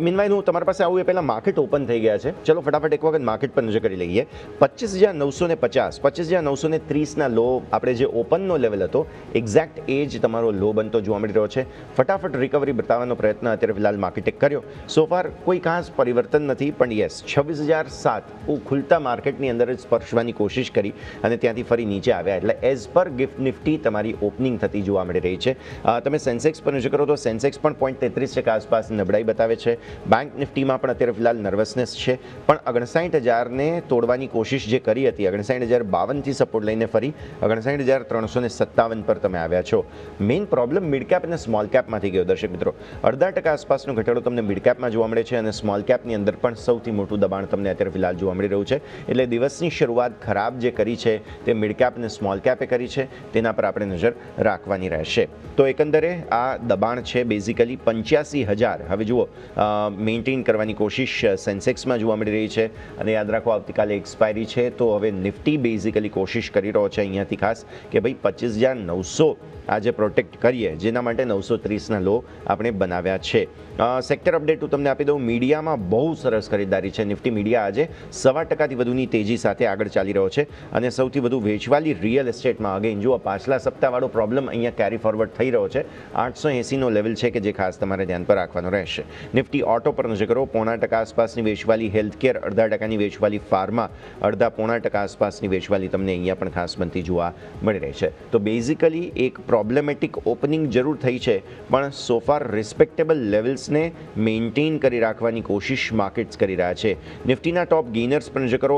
C: મીનવાઇલ હું તમારી પાસે આવું એ પહેલાં માર્કેટ ઓપન થઈ ગયા છે, ચલો ફટાફટ એક વખત માર્કેટ પર નજર કરી લઈએ. 25,950 25,930ના લો આપણે જે ઓપનનો લેવલ હતો એક્ઝેક્ટ એ જ તમારો લો બનતો જોવા મળી રહ્યો છે. ફટાફટ રિકવરી બતાવવાનો પ્રયત્ન અત્યારે ફિલહાલ માર્કેટે કર્યો. સો ફાર કોઈ ખાસ પરિવર્તન નથી, પણ યસ 26,007 ખુલતા માર્કેટની અંદર જ સ્પર્શવાની કોશિશ કરી અને ત્યાંથી ફરી નીચે આવ્યા, એટલે એઝ પર ગિફ્ટ નિફ્ટી તમારી ઓપનિંગ થતી જોવા મળી રહી છે. તમે સેન્સેક્સ પર નજર કરો તો સેન્સેક્સ પણ 0.33% આસપાસ નબળાઈ બતાવે છે. બેંક નિફ્ટીમાં પણ અત્યારે ફિલહાલ નર્વસનેસ છે, પણ 59,000ને તોડવાની કોશિશ જે કરી હતી, 59,052થી સપોર્ટ લઈને ફરી 59,357 પર તમે આવ્યા છો. મેઇન પ્રોબ્લેમ મિડ કેપ અને સ્મોલ કેપમાંથી ગયો દર્શક મિત્રો. 0.5% આસપાસનો ઘટાડો તમને મિડ કેપમાં જોવા મળે છે અને સ્મોલ કેપની અંદર પણ સૌથી મોટું દબાણ તમને અત્યારે ફિલહાલ જોવા મળી રહ્યું છે. એટલે દિવસની શરૂઆત ખરાબ જે કરી છે તે મિડ કેપ અને સ્મોલ કેપે કરી છે, તેના પર આપણે નજર રાખવાની રહેશે. તો એકંદરે આ દબાણ છે બેઝિકલી 85,000. હવે જુઓ જુઓ મેન્ટેન કરવાની કોશિશ સેન્સેક્સમાં જોવા મળી રહી છે અને યાદ રાખો આવતીકાલે એક્સપાયરી છે તો હવે નિફ્ટી બેઝિકલી કોશિશ કરી રહ્યો છે અહીંયાથી ખાસ કે ભાઈ 25,900 આજે પ્રોટેક્ટ કરીએ, જેના માટે 930ના લો આપણે બનાવ્યા છે. સેક્ટર અપડેટ હું તમને આપી દઉં. મીડિયામાં બહુ સરસ ખરીદારી છે. નિફ્ટી મીડિયા આજે 1.25% વધુની તેજી સાથે આગળ ચાલી રહ્યો છે અને સૌથી વધુ વેચવાલી રિયલ એસ્ટેટમાં. અગેન જુઓ પાછલા સપ્તાહવાળો પ્રોબ્લેમ અહીંયા કેરી ફોરવર્ડ થઈ રહ્યો છે. 880નો લેવલ છે કે જે ખાસ તમારે ધ્યાન પર રાખવાનો રહેશે. નિફ્ટી ઓટો પર નજર કરો, 0.5% આસપાસની વેચવાલી હેલ્થકેર, 0.5%ની વેચવાલી ફાર્મા, 0.5% આસપાસની વેચવાલી તમને અહીંયા પણ ખાસ બનતી જોવા મળી રહી છે. તો બેઝિકલી એક પ્રોબ્લેમેટિક ઓપનિંગ જરૂર થઈ છે, પણ સોફાર રિસ્પેક્ટેબલ લેવલ્સને મેન્ટેન કરી રાખવાની કોશિશ માર્કેટ્સ કરી રહ્યા છે. નિફ્ટીના ટોપ ગેઇનર્સ પર નજર કરો.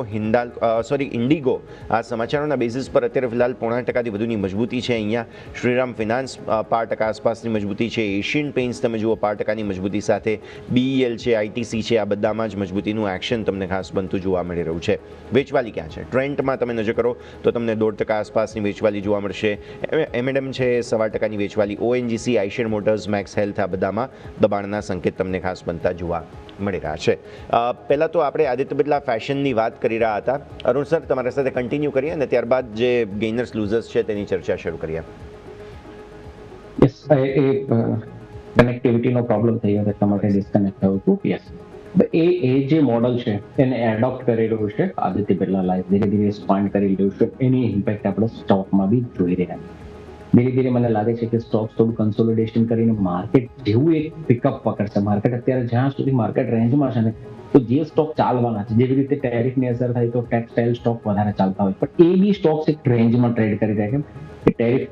C: ઇન્ડિગો આ સમાચારોના બેઝિસ પર અત્યારે ફિલહાલ 0.5%થી વધુની મજબૂતી છે અહીંયા. શ્રીરામ ફિનાન્સ 0.5% આસપાસની મજબૂતી છે. એશિયન પેઇન્ટ્સ તમે જુઓ 0.5%ની મજબૂતી સાથે. BEL છે, ITC છે, આ બધામાં જ મજબૂતીનું એક્શન તમને ખાસ બનતું જોવા મળી રહ્યું છે. વેચવાલી ક્યાં છે? ટ્રેન્ડમાં તમે નજર કરો તો તમને 0.5% આસપાસની વેચવાલી જોવા મળશે. M&M છે 1.25%ની વેચવાલી. ONGC, આઈશર મોટર્સ, મેક્સ હેલ્થ, આ બધામાં દબાણના સંકેત તમને ખાસ બનતા જોવા મળી રહ્યા છે. પહેલાં તો આપણે આદિત્ય બિરલા ફેશનની વાત કરી રહ્યા હતા. અરુણ સર તમારા સાથે કન્ટિન્યુ કરીએ અને ત્યારબાદ જે ગેઇનર્સ લૂઝર્સ છે તેની ચર્ચા શરૂ કરીએ.
I: યસ, એ કનેક્ટિવિટીનો પ્રોબ્લેમ થઈ હતો એટલા માટે ડિસ્કનેક્ટ થયું હતું. યસ, એ જે મોડલ છે એને એડોપ્ટ કરી રહ્યું છે આદિત્ય બિરલા લાઈફ, ધીરે ધીરે એક્સપાન્ડ કરી રહ્યું છે. એની ઇમ્પેક્ટ આપણે સ્ટોકમાં બી જોઈ રહ્યા છીએ. ધીરે ધીરે મને લાગે છે કે સ્ટોક્સ થોડું કન્સોલિડેશન કરીને માર્કેટ જેવું એક પિકઅપ પકડશે. માર્કેટ અત્યારે જ્યાં સુધી માર્કેટ રેન્જમાં છે ને, તો જે સ્ટોક ચાલવાના છે, જેવી રીતે ટેરિફની અસર થાય તો ટેક્સટાઇલ સ્ટોક વધારે ચાલતા હોય, પણ એ બી સ્ટોક્સ એક રેન્જમાં ટ્રેડ કરી રહ્યા છે. ટેરિફ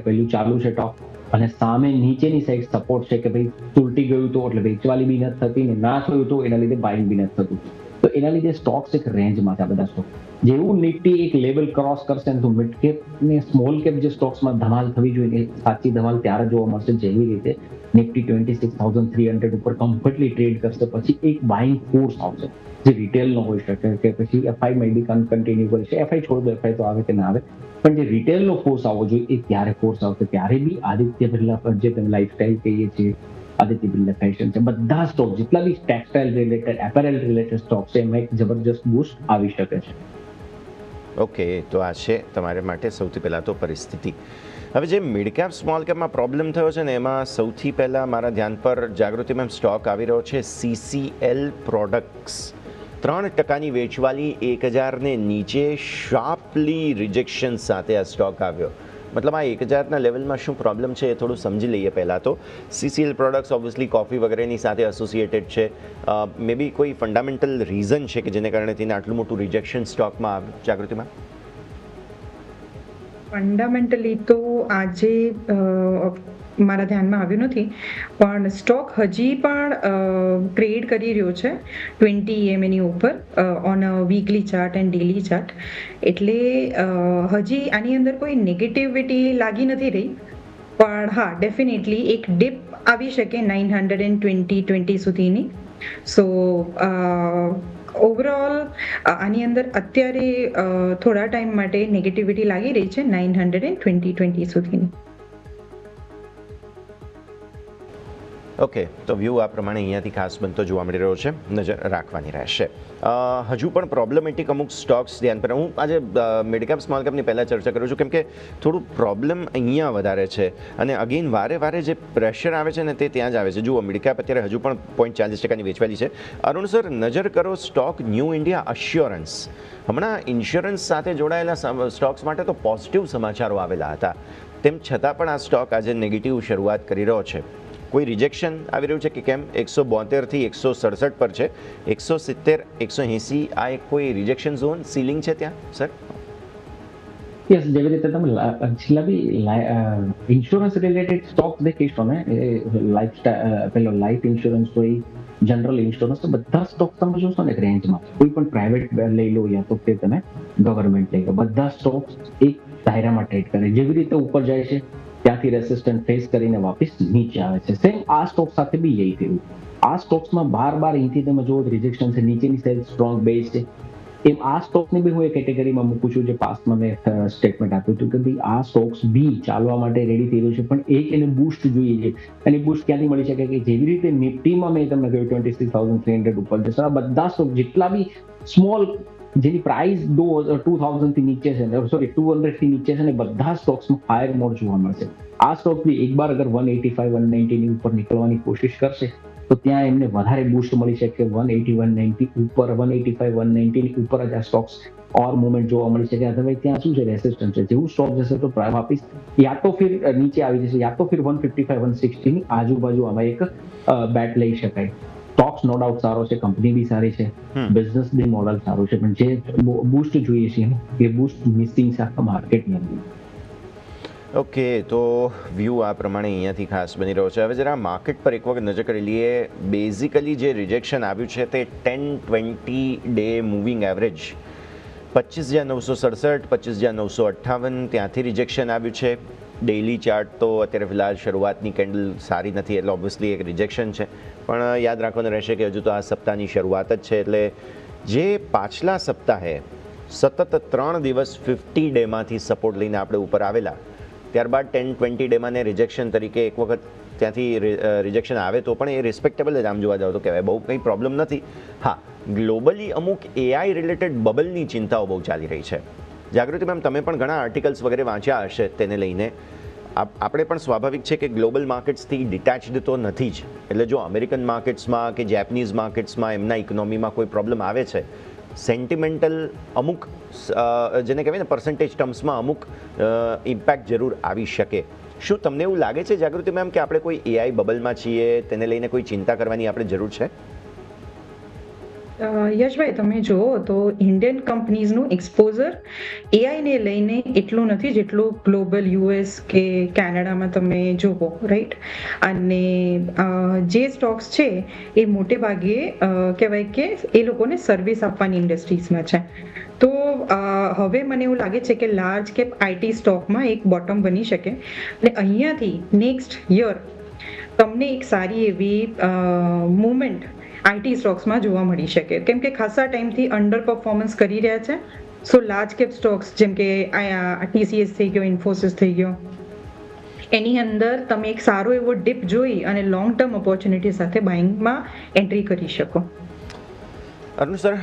I: પેલું ચાલુ છે ટોપ અને સામે નીચેની સાઈડ સપોર્ટ છે કે ભાઈ તૂટી ગયું તો એટલે વેચવાલી બી નથી થતી ને ના થયું તો એના લીધે બાઇંગ બી નથી થતું. તો એના લીધે સ્ટોક્સ એક રેન્જમાં છે આ બધા સ્ટોક. જેવું નિફ્ટી એક લેવલ ક્રોસ કરશે ને તો મિડ કેપ ને સ્મોલ કેપ જે સ્ટોક્સમાં ધમાલ થવી જોઈએ એ સાચી ધમાલ ત્યારે જોવા મળશે જેવી રીતે નિફ્ટી 26,300 ઉપર કમ્ફર્ટલી ટ્રેડ કરશે. પછી એક બાઇંગ ફોર્સ આવશે જે રિટેલનો હોઈ શકે કે પછી એફઆઈ મેં બી કન્ટિન્યુ કરી છે. એફઆઈ છોડ દો, એફઆઈ તો આવે કે ના આવે, પણ જે રિટેલનો ફોર્સ આવવો જોઈએ એ ત્યારે ફોર્સ આવશે. ત્યારે બી આદિત્ય બિરલા પર જે તમે લાઇફસ્ટાઇલ કહીએ છીએ, આદિત્ય બિરલા ફેશન છે, બધા સ્ટોક જેટલા બી textile related, apparel related stock છે એમાં એક જબરજસ્ત બૂસ્ટ આવી શકે છે.
C: ઓકે, તો આ છે તમારા માટે સૌથી પહેલાં તો પરિસ્થિતિ. હવે જે મિડ કેપ સ્મોલ કેપમાં પ્રોબ્લેમ થયો છે ને એમાં સૌથી પહેલાં મારા ધ્યાન પર જાગૃતિમાં સ્ટોક આવી રહ્યો છે CCL પ્રોડક્ટ્સ. 3%ની વેચવાલી 1000ને નીચે શાર્પલી રિજેક્શન સાથે આ સ્ટોક આવ્યો. મતલબ આ 1000ના લેવલમાં શું પ્રોબ્લેમ છે એ થોડું સમજી લઈએ. પહેલાં તો CCL પ્રોડક્ટ્સ ઓબ્વિયસલી કોફી વગેરેની સાથે એસોસિએટેડ છે. મે બી કોઈ ફંડામેન્ટલ રીઝન છે કે જેને કારણે તેને આટલું મોટું રિજેક્શન સ્ટોકમાં આવ્યું જાગૃતિમાં?
F: ફંડામેન્ટલી તો આજે મારા ધ્યાનમાં આવ્યું નથી, પણ સ્ટોક હજી પણ ટ્રેડ કરી રહ્યો છે 20 EMAની ઉપર on a weekly chart and daily chart. એટલે હજી આની અંદર કોઈ નેગેટિવિટી લાગી નથી રહી, પણ હા ડેફિનેટલી એક ડિપ આવી શકે 920 સુધીની. સો ઓવરઓલ આની અંદર અત્યારે થોડા ટાઈમ માટે નેગેટિવિટી લાગી રહી છે 920 સુધીની.
C: ઓકે, તો વ્યૂ આ પ્રમાણે અહીંયાથી ખાસ બનતો જોવા મળી રહ્યો છે, નજર રાખવાની રહેશે. હજુ પણ પ્રોબ્લેમેટિક અમુક સ્ટોક્સ ધ્યાન પર. હું આજે મિડકેપ સ્મોલ કેપની પહેલાં ચર્ચા કરું છું કેમ કે થોડું પ્રોબ્લેમ અહીંયા વધારે છે અને અગેન વારે વારે જે પ્રેશર આવે છે ને તે ત્યાં જ આવે છે. જુઓ મિડકેપ અત્યારે હજુ પણ 0.40%ની વેચવાલી છે. અરુણ સર નજર કરો સ્ટોક ન્યૂ ઇન્ડિયા અશ્યોરન્સ. હમણાં ઇન્સ્યોરન્સ સાથે જોડાયેલા સ્ટોક્સ માટે તો પોઝિટિવ સમાચારો આવેલા હતા, તેમ છતાં પણ આ સ્ટોક આજે નેગેટિવ શરૂઆત કરી રહ્યો છે. કોઈ રિજેક્શન આવી રહ્યું છે કે કેમ? 172થી 167 પર છે, 170, 180 આ એક કોઈ રિજેક્શન ઝોન સીલિંગ છે ત્યાં સર?
I: યસ, જેવી રીતે તમે છેલ્લા બી ઇન્સ્યોરન્સ રિલેટેડ સ્ટોક દેખીશો ને, પેલો લાઈફ ઇન્સ્યોરન્સ હોય, જનરલ ઇન્સ્યોરન્સ, તો બધા સ્ટોક તમે જોશો ને રેન્જમાં. કોઈ પણ પ્રાઇવેટ લઈ લો યા તો તે તમે ગવર્મેન્ટ લઈ લો, બધા સ્ટોક એક દાયરામાં ટ્રેડ કરે. જેવી રીતે ઉપર જાય છે ત્યાંથી રેસિસ્ટન્ટ ફેસ કરીને વાપસ નીચે આવે છે. સેમ આ સ્ટોક સાથે બી યહી થયું. આ સ્ટોક્સમાં બાર અહીંથી તમે જુઓ રિજેક્શન છે, નીચેની સાઈડ સ્ટ્રોંગ બેઝ છે, એમ આ સ્ટોક્સને બી હું એ કેટેગરીમાં મૂકું છું જે પાસ્ટમાં મેં સ્ટેટમેન્ટ આપ્યું હતું કે ભાઈ આ સ્ટોક્સ બી ચાલવા માટે રેડી થઈ રહ્યું છે, પણ એક એને બૂસ્ટ જોઈએ છે. અને બૂસ્ટ ક્યાંથી મળી શકે કે જેવી રીતે નિફ્ટીમાં મેં તમને કહ્યું 26,300 ઉપર જશે, આ બધા સ્ટોક જેટલા બી સ્મોલ જેની પ્રાઇસ 2000 થી નીચે છે, સોરી 200 થી નીચે છે, ને બધા સ્ટોક્સમાં ફાયર મોડ જોવા મળશે. આ સ્ટોક બી એક બાર અગર 185-190 ની ઉપર નીકળવાની કોશિશ કરશે તો ત્યાં એમને વધારે બૂસ્ટ મળી શકે. 180-190 ઉપર, 185-190 ની ઉપર જ આ સ્ટોક્સ ઓર મુવમેન્ટ જોવા મળી શકે. અધરવાઇઝ ત્યાં શું છે, રેસિસ્ટન્સ છે. જેવું સ્ટોક જશે તો વાપસ યા તો ફિર નીચે આવી જશે, યા તો ફિર 155-160 ની આજુબાજુ આમાં એક બેટ લઈ શકાય. સ્ટોક્સ નો ડાઉટ સારો છે, કંપની બી સારી છે, બિઝનેસ બી મોડલ સારું છે, પણ જે બૂસ્ટ જોઈએ છે એ બૂસ્ટ મિસિંગ છે આખા માર્કેટની અંદર.
C: ઓકે, તો વ્યૂ આ પ્રમાણે અહીંયાથી ખાસ બની રહ્યો છે. હવે જરા માર્કેટ પર એક વખત નજર કરી લઈએ. બેઝિકલી જે રિજેક્શન આવ્યું છે તે 10-20 ડે મૂવિંગ એવરેજ 25,967, 25,958 ત્યાંથી રિજેક્શન આવ્યું છે. ડેઇલી ચાર્ટ તો અત્યારે ફિલહાલ શરૂઆતની કેન્ડલ સારી નથી, એટલે ઓબ્વિયસલી એક રિજેક્શન છે. પણ યાદ રાખવાનું રહેશે કે હજુ તો આ સપ્તાહની શરૂઆત જ છે, એટલે જે પાછલા સપ્તાહે સતત 3 દિવસ 50 ડેમાંથી સપોર્ટ લઈને આપણે ઉપર આવેલા, ત્યારબાદ 10-20 ડેમાં રિજેક્શન તરીકે એક વખત ત્યાંથી રિજેક્શન આવે તો પણ એ રિસ્પેક્ટેબલ જ આમ જોવા જાવ તો કહેવાય, બહુ કંઈ પ્રોબ્લેમ નથી. હા, ગ્લોબલી અમુક એઆઈ રિલેટેડ બબલની ચિંતાઓ બહુ ચાલી રહી છે. જાગૃતિ મેમ, તમે પણ ઘણા આર્ટિકલ્સ વગેરે વાંચ્યા હશે તેને લઈને. આપણે પણ સ્વાભાવિક છે કે ગ્લોબલ માર્કેટ્સથી ડિટેચ્ડ તો નથી જ, એટલે જો અમેરિકન માર્કેટ્સમાં કે જેપનીઝ માર્કેટ્સમાં એમના ઇકોનોમીમાં કોઈ પ્રોબ્લેમ આવે છે, સેન્ટિમેન્ટલ અમુક જેને કહેવાય ને પર્સન્ટેજ ટર્મ્સમાં અમુક ઇમ્પેક્ટ જરૂર આવી શકે. શું તમને એવું લાગે છે જાગૃતિ મેમ કે આપણે કોઈ એઆઈ બબલમાં છીએ, તેને લઈને કોઈ ચિંતા કરવાની આપણે જરૂર છે?
F: યશભાઈ, તમે જુઓ તો ઇન્ડિયન કંપનીઝનું એક્સપોઝર એઆઈને લઈને એટલું નથી જેટલું ગ્લોબલ યુએસ કે કેનેડામાં તમે જુઓ, રાઈટ? અને જે સ્ટોક્સ છે એ મોટે ભાગે કહેવાય કે એ લોકોને સર્વિસ આપવાની ઇન્ડસ્ટ્રીઝમાં છે. તો હવે મને એવું લાગે છે કે લાર્જ કેપ આઈટી સ્ટોકમાં એક બોટમ બની શકે, અને અહીંયાથી નેક્સ્ટ યર તમને એક સારી એવી મુવમેન્ટ આઈટી સ્ટોક્સમાં જોવા મળી શકે, કેમ કે ખાસા ટાઈમથી અંડર પરફોર્મન્સ કરી રહ્યા છે. સો લાર્જ કેપ સ્ટોક્સ જેમ કે TCS થઈ ગયો, ઇન્ફોસિસ થઈ ગયો, એની અંદર તમે એક સારો એવો ડિપ જોઈ અને લોંગ ટર્મ ઓપોર્ચ્યુનિટી સાથે બાઇંગમાં એન્ટ્રી કરી શકો.
C: અરુણ સર,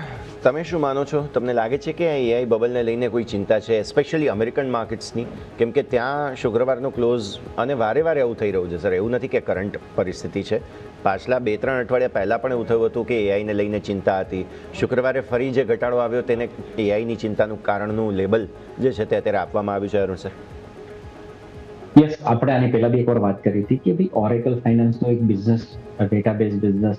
C: તમે શું માનો છો? તમને લાગે છે કે એઆઈ બબલને લઈને કોઈ ચિંતા છે, એસ્પેશિયલી અમેરિકન માર્કેટ્સની? કેમ કે ત્યાં શુક્રવારનો ક્લોઝ અને વારે વારે એવું થઈ રહ્યું છે સર, એવું નથી કે કરંટ પરિસ્થિતિ છે. પાછલા 2-3 અઠવાડિયા પહેલાં પણ એવું થયું હતું કે એઆઈને લઈને ચિંતા હતી. શુક્રવારે ફરી જે ઘટાડો આવ્યો તેને એઆઈની ચિંતાનું કારણનું લેબલ જે છે તે અત્યારે આપવામાં આવ્યું છે. અરુણ સર,
I: યસ, આપણે આની પહેલા બી એકવાર વાત કરી હતી કે ભાઈ ઓરેકલ ફાઇનાન્સનો એક બિઝનેસ, ડેટાબેઝ બિઝનેસ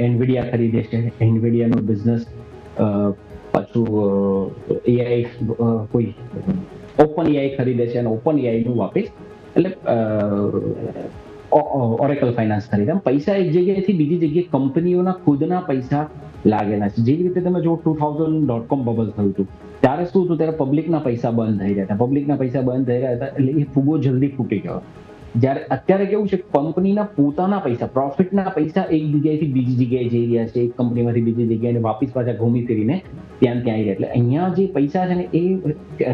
I: એનવીડિયા ખરીદે છે. એનવીડિયાનો બિઝનેસ પાછું એઆઈ કોઈ ઓપન એઆઈ ખરીદે છે, અને ઓપન એઆઈનું વાપસ એટલે ઓરેકલ ફાઇનાન્સ ખરીદે. પૈસા એક જગ્યાએથી બીજી જગ્યાએ કંપનીઓના ખુદના પૈસા લાગેલા છે. જે રીતે તમે જો 2000.com બબલ થયું હતું ત્યારે શું હતું, ત્યારે પબ્લિકના પૈસા બંધ થઈ રહ્યા હતા. પબ્લિકના પૈસા બંધ થઈ રહ્યા હતા એટલે એ ફૂગો જલ્દી ફૂટી ગયો. જ્યારે અત્યારે કેવું છે, કંપનીના પોતાના પૈસા, પ્રોફિટના પૈસા એક જગ્યાએથી બીજી જગ્યાએ જઈ રહ્યા છે, એક કંપનીમાંથી બીજી જગ્યાએ વાપસ પાછા ઘૂમી ફીરીને ત્યાં આવી રહ્યા. એટલે અહીંયા જે પૈસા છે ને એ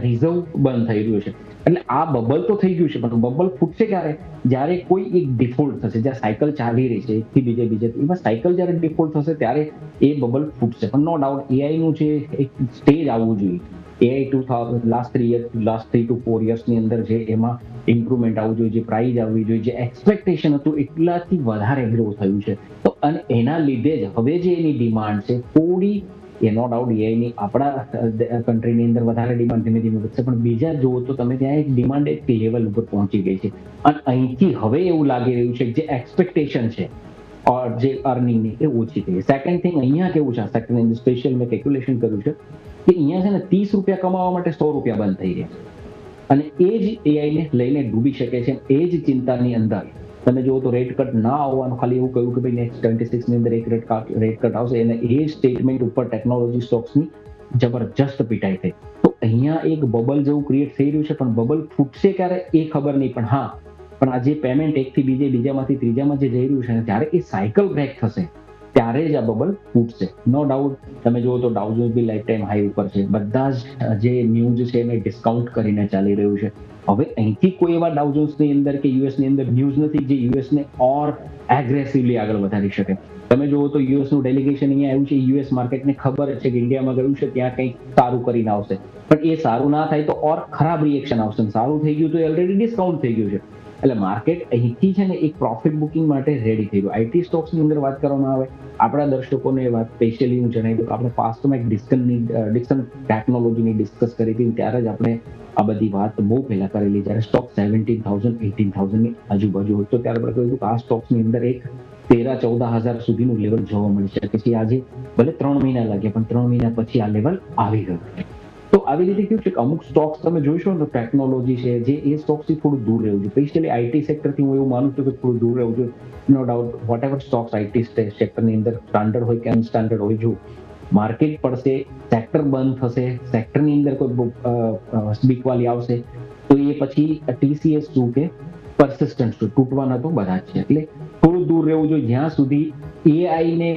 I: રિઝર્વ બંધ થઈ રહ્યું છે. એટલે આ બબલ તો થઈ ગયું છે, પણ બબલ ફૂટશે ક્યારે? જ્યારે કોઈ એક ડિફોલ્ટ થશે, જ્યાં સાયકલ ચાલી રહી છે એકથી બીજે એમાં સાયકલ જ્યારે ડિફોલ્ટ થશે ત્યારે એ બબલ ફૂટશે. પણ નો ડાઉટ એઆઈનું જે એક સ્ટેજ આવવું જોઈએ, એઆઈ લાસ્ટ 3 to 4 યર્સની અંદર જે એમાં ઇમ્પ્રુવમેન્ટ આવવું જોઈએ, જે પ્રાઇઝ આવવી જોઈએ, જે એક્સપેક્ટેશન હતું એટલાથી વધારે ગ્રો થયું છે. તો અને એના લીધે જ હવે જે એની ડિમાન્ડ છે થોડી, એ નો ડાઉટ એઆઈની આપણા કન્ટ્રીની અંદર વધારે ડિમાન્ડ ધીમે ધીમે વધશે, પણ બીજા જુઓ તો તમે ત્યાં એક ડિમાન્ડ એક લેવલ ઉપર પહોંચી ગઈ છે. અને અહીંથી હવે એવું લાગી રહ્યું છે કે જે એક્સપેક્ટેશન છે જે અર્નિંગની એ ઓછી થઈ. સેકન્ડ થિંગ, અહીંયા કેવું છે, સેકન્ડ સ્પેશિયલ મેં કેલ્ક્યુલેશન કર્યું છે કે અહીંયા છે ને 30 રૂપિયા કમાવા માટે 100 રૂપિયા બંધ થઈ રહ્યા છે, અને એ જ એઆઈને લઈને ડૂબી શકે છે. એ જ ચિંતાની અંદર તમે જુઓ તો રેટ કટ ના આવવાનું, ખાલી એવું કહ્યું કે ભાઈ નેક્સ્ટ 26 ની અંદર એક રેટ કટ આવશે, અને એ સ્ટેટમેન્ટ ઉપર ટેકનોલોજી સ્ટોક્સની જબરજસ્ત પીટાઈ થઈ. તો અહીંયા એક બબલ જેવું ક્રિએટ થઈ રહ્યું છે, પણ બબલ ફૂટશે ક્યારે એ ખબર નહીં. પણ હા, પણ આ જે પેમેન્ટ એકથી બીજામાંથી ત્રીજામાં જે જઈ રહ્યું છે ને, જ્યારે એ સાયકલ બ્રેક થશે ત્યારે જ આ બબલ ફૂટશે. નો ડાઉટ તમે જુઓ તો ડાઉ જોન્સ બી લાઈફ ટાઈમ હાઈ ઉપર છે. બધા જ જે ન્યૂઝ છે એને ડિસ્કાઉન્ટ કરીને ચાલી રહ્યું છે. હવે અહીંથી કોઈ એવા ડાઉ જોન્સની અંદર કે યુએસની અંદર ન્યૂઝ નથી જે યુએસને ઓર એગ્રેસિવલી આગળ વધારી શકે. તમે જુઓ તો યુએસનું ડેલિગેશન અહીંયા આવ્યું છે. યુએસ માર્કેટને ખબર છે કે ઇન્ડિયામાં ગયું છે ત્યાં કંઈક સારું કરીને આવશે, પણ એ સારું ના થાય તો ઓર ખરાબ રિએક્શન આવશે. સારું થઈ ગયું તો ઓલરેડી ડિસ્કાઉન્ટ થઈ ગયું છે. એટલે માર્કેટ અહીંથી છે ને એક પ્રોફિટ બુકિંગ માટે રેડી થઈ ગયું. આઈટી સ્ટોક્સની અંદર વાત કરવામાં આવે, આપણા દર્શકોને એ વાત સ્પેશિયલી હું જણાવી દઉં કે આપણે પાસ્ટમાં એક ડિસ્કન ટેકનોલોજીની ડિસ્કસ કરી હતી. ત્યારે જ આપણે આ બધી વાત બહુ પહેલા કરેલી, જ્યારે સ્ટોક 17,000 18,000 ની આજુબાજુ હોય તો ત્યારે આપણે કહ્યું કે આ સ્ટોક્સની અંદર એક 13-14 હજાર સુધીનું લેવલ જોવા મળી શકે છે. આજે ભલે 3 મહિના લાગ્યા પણ 3 મહિના પછી આ લેવલ આવી ગયું. તો આવી રીતે કેવું છે કે અમુક સ્ટોક્સ તમે જોઈશો ને, ટેકનોલોજી છે જે એ સ્ટોક્સથી થોડું દૂર રહેવું છે. સ્પેશિયલી આઈટી સેક્ટરથી હું એવું માનું છું કે થોડું દૂર રહેવું છે. No doubt whatever stocks IT સેક્ટરની અંદર સ્ટાન્ડર્ડ હોય કે અનસ્ટાન્ડર્ડ હોય, જો માર્કેટ પડશે, સેક્ટર બંધ થશે, સેક્ટરની અંદર કોઈ બીકવાલી આવશે તો એ પછી ટીસીએસ શું કે પરસિસ્ટન્ટ શું તૂટવાના તો બધા જ છે. એટલે થોડું દૂર રહેવું જોઈએ જ્યાં સુધી એઆઈ ને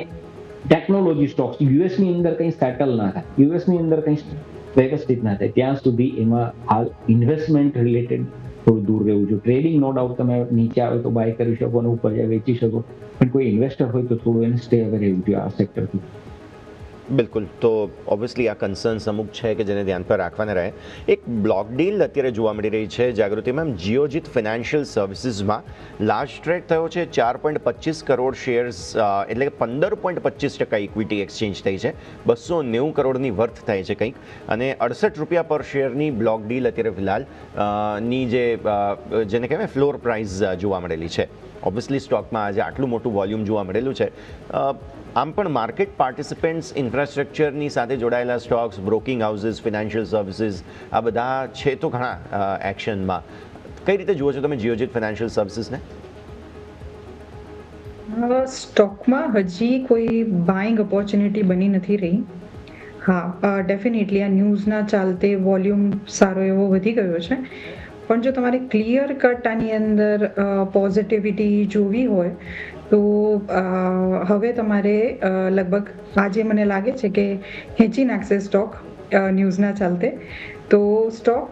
I: ટેકનોલોજી સ્ટોક્સ યુએસની અંદર કંઈ સેટલ ના થાય, યુએસની અંદર કંઈ વ્યવસ્થિત ના થાય ત્યાં સુધી એમાં હાલ ઇન્વેસ્ટમેન્ટ રિલેટેડ થોડું દૂર રહેવું જોઈએ. ટ્રેડિંગ નો ડાઉટ તમે નીચે આવે તો બાય કરી શકો અને ઉપર જાય વેચી શકો, પણ કોઈ ઇન્વેસ્ટર હોય તો થોડું એને સ્ટે અવે રહેવું જોઈએ આ સેક્ટરથી.
C: બિલકુલ. તો ઓબ્વિયસલી આ કન્સર્ન્સ અમુક છે કે જેને ધ્યાન પર રાખવાના રહે. એક બ્લોક ડીલ અત્યારે જોવા મળી રહી છે જાગૃતિ મેમ. જીઓજીત ફાઇનાન્શિયલ સર્વિસીસમાં લાર્જ ટ્રેડ થયો છે. 4.25 કરોડ શેર્સ એટલે કે 15.25% ઇક્વિટી એક્સચેન્જ થઈ છે. 290 કરોડની વર્થ થાય છે કંઈક, અને 68 રૂપિયા પર શેરની બ્લોક ડીલ અત્યારે ફિલહાલ ની જેને કહેવાય ફ્લોર પ્રાઇસ જોવા મળેલી છે. ઓબ્વિયસલી સ્ટોકમાં આજે આટલું મોટું વોલ્યુમ જોવા મળેલું છે. આમ પણ માર્કેટ પાર્ટિસિપેન્ટ્સ ઇન્ફ્રાસ્ટ્રક્ચરની સાથે જોડાયેલા stocks, broking houses, financial services આ બધા છે તો ઘણા એક્શનમાં. કઈ રીતે જુઓ છો તમે જીઓજીત ફાઇનાન્શિયલ સર્વિસીસને?
F: સ્ટોકમાં હજી કોઈ બાઇંગ ઓપોર્ચ્યુનિટી બની નથી રહી. હા, ડેફિનેટલી આ ન્યૂઝના ચાલતે વોલ્યુમ સારો એવો વધી ગયો છે, પણ જો તમારે ક્લિયર કટ આની અંદર પોઝિટિવિટી જોવી હોય તો હવે તમારે લગભગ આજે મને લાગે છે કે હેંચી નાખશે સ્ટોક ન્યૂઝના ચાલતે. તો સ્ટોક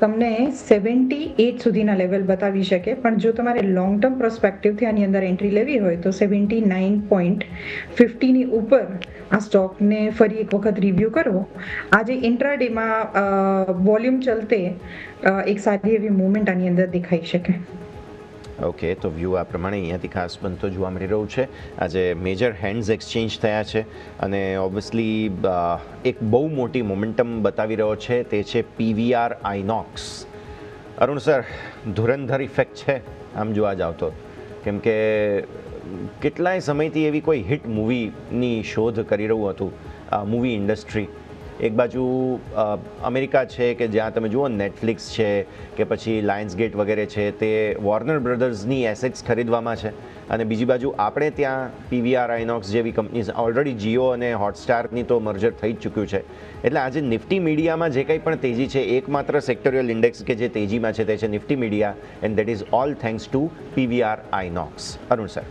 F: તમને 78 સુધીના લેવલ બતાવી શકે, પણ જો તમારે લોંગ ટર્મ પ્રોસ્પેક્ટિવથી આની અંદર એન્ટ્રી લેવી હોય તો 79.50ની ઉપર આ સ્ટોકને ફરી એક વખત રિવ્યૂ કરવો. આજે ઇન્ટ્રાડેમાં વોલ્યુમ ચલતે એક સારી એવી મૂવમેન્ટ આની અંદર દેખાઈ શકે.
C: ઓકે, તો વ્યૂ આ પ્રમાણે અહીંયાથી ખાસ બનતો જોવા મળી રહ્યું છે. આજે મેજર હેન્ડ્સ એક્સચેન્જ થયા છે અને ઓબ્વિયસલી એક બહુ મોટી મોમેન્ટમ બતાવી રહ્યો છે, તે છે પીવીઆર આઇનોક્સ. અરુણ સર, ધુરંધર ઇફેક્ટ છે આમ જોવા જાવ તો, કેમ કે કેટલાય સમયથી એવી કોઈ હિટ મૂવીની શોધ કરી રહ્યું હતું મૂવી ઇન્ડસ્ટ્રી. એક બાજુ અમેરિકા છે કે જ્યાં તમે જુઓ નેટફ્લિક્સ છે કે પછી લાયન્સગેટ વગેરે છે તે વોર્નર બ્રધર્સની એસેટ્સ ખરીદવામાં છે, અને બીજી બાજુ આપણે ત્યાં પીવીઆર આઇનોક્સ જેવી કંપનીઝ ઓલરેડી જીઓ અને હોટસ્ટારની તો મર્જર થઈ જ ચૂક્યું છે. એટલે આજે નિફ્ટી મીડિયામાં જે કંઈ પણ તેજી છે, એકમાત્ર સેક્ટોરિયલ ઇન્ડેક્સ કે જે તેજીમાં છે તે છે Nifty media, and that is all thanks to PVR INOX. Arun sir,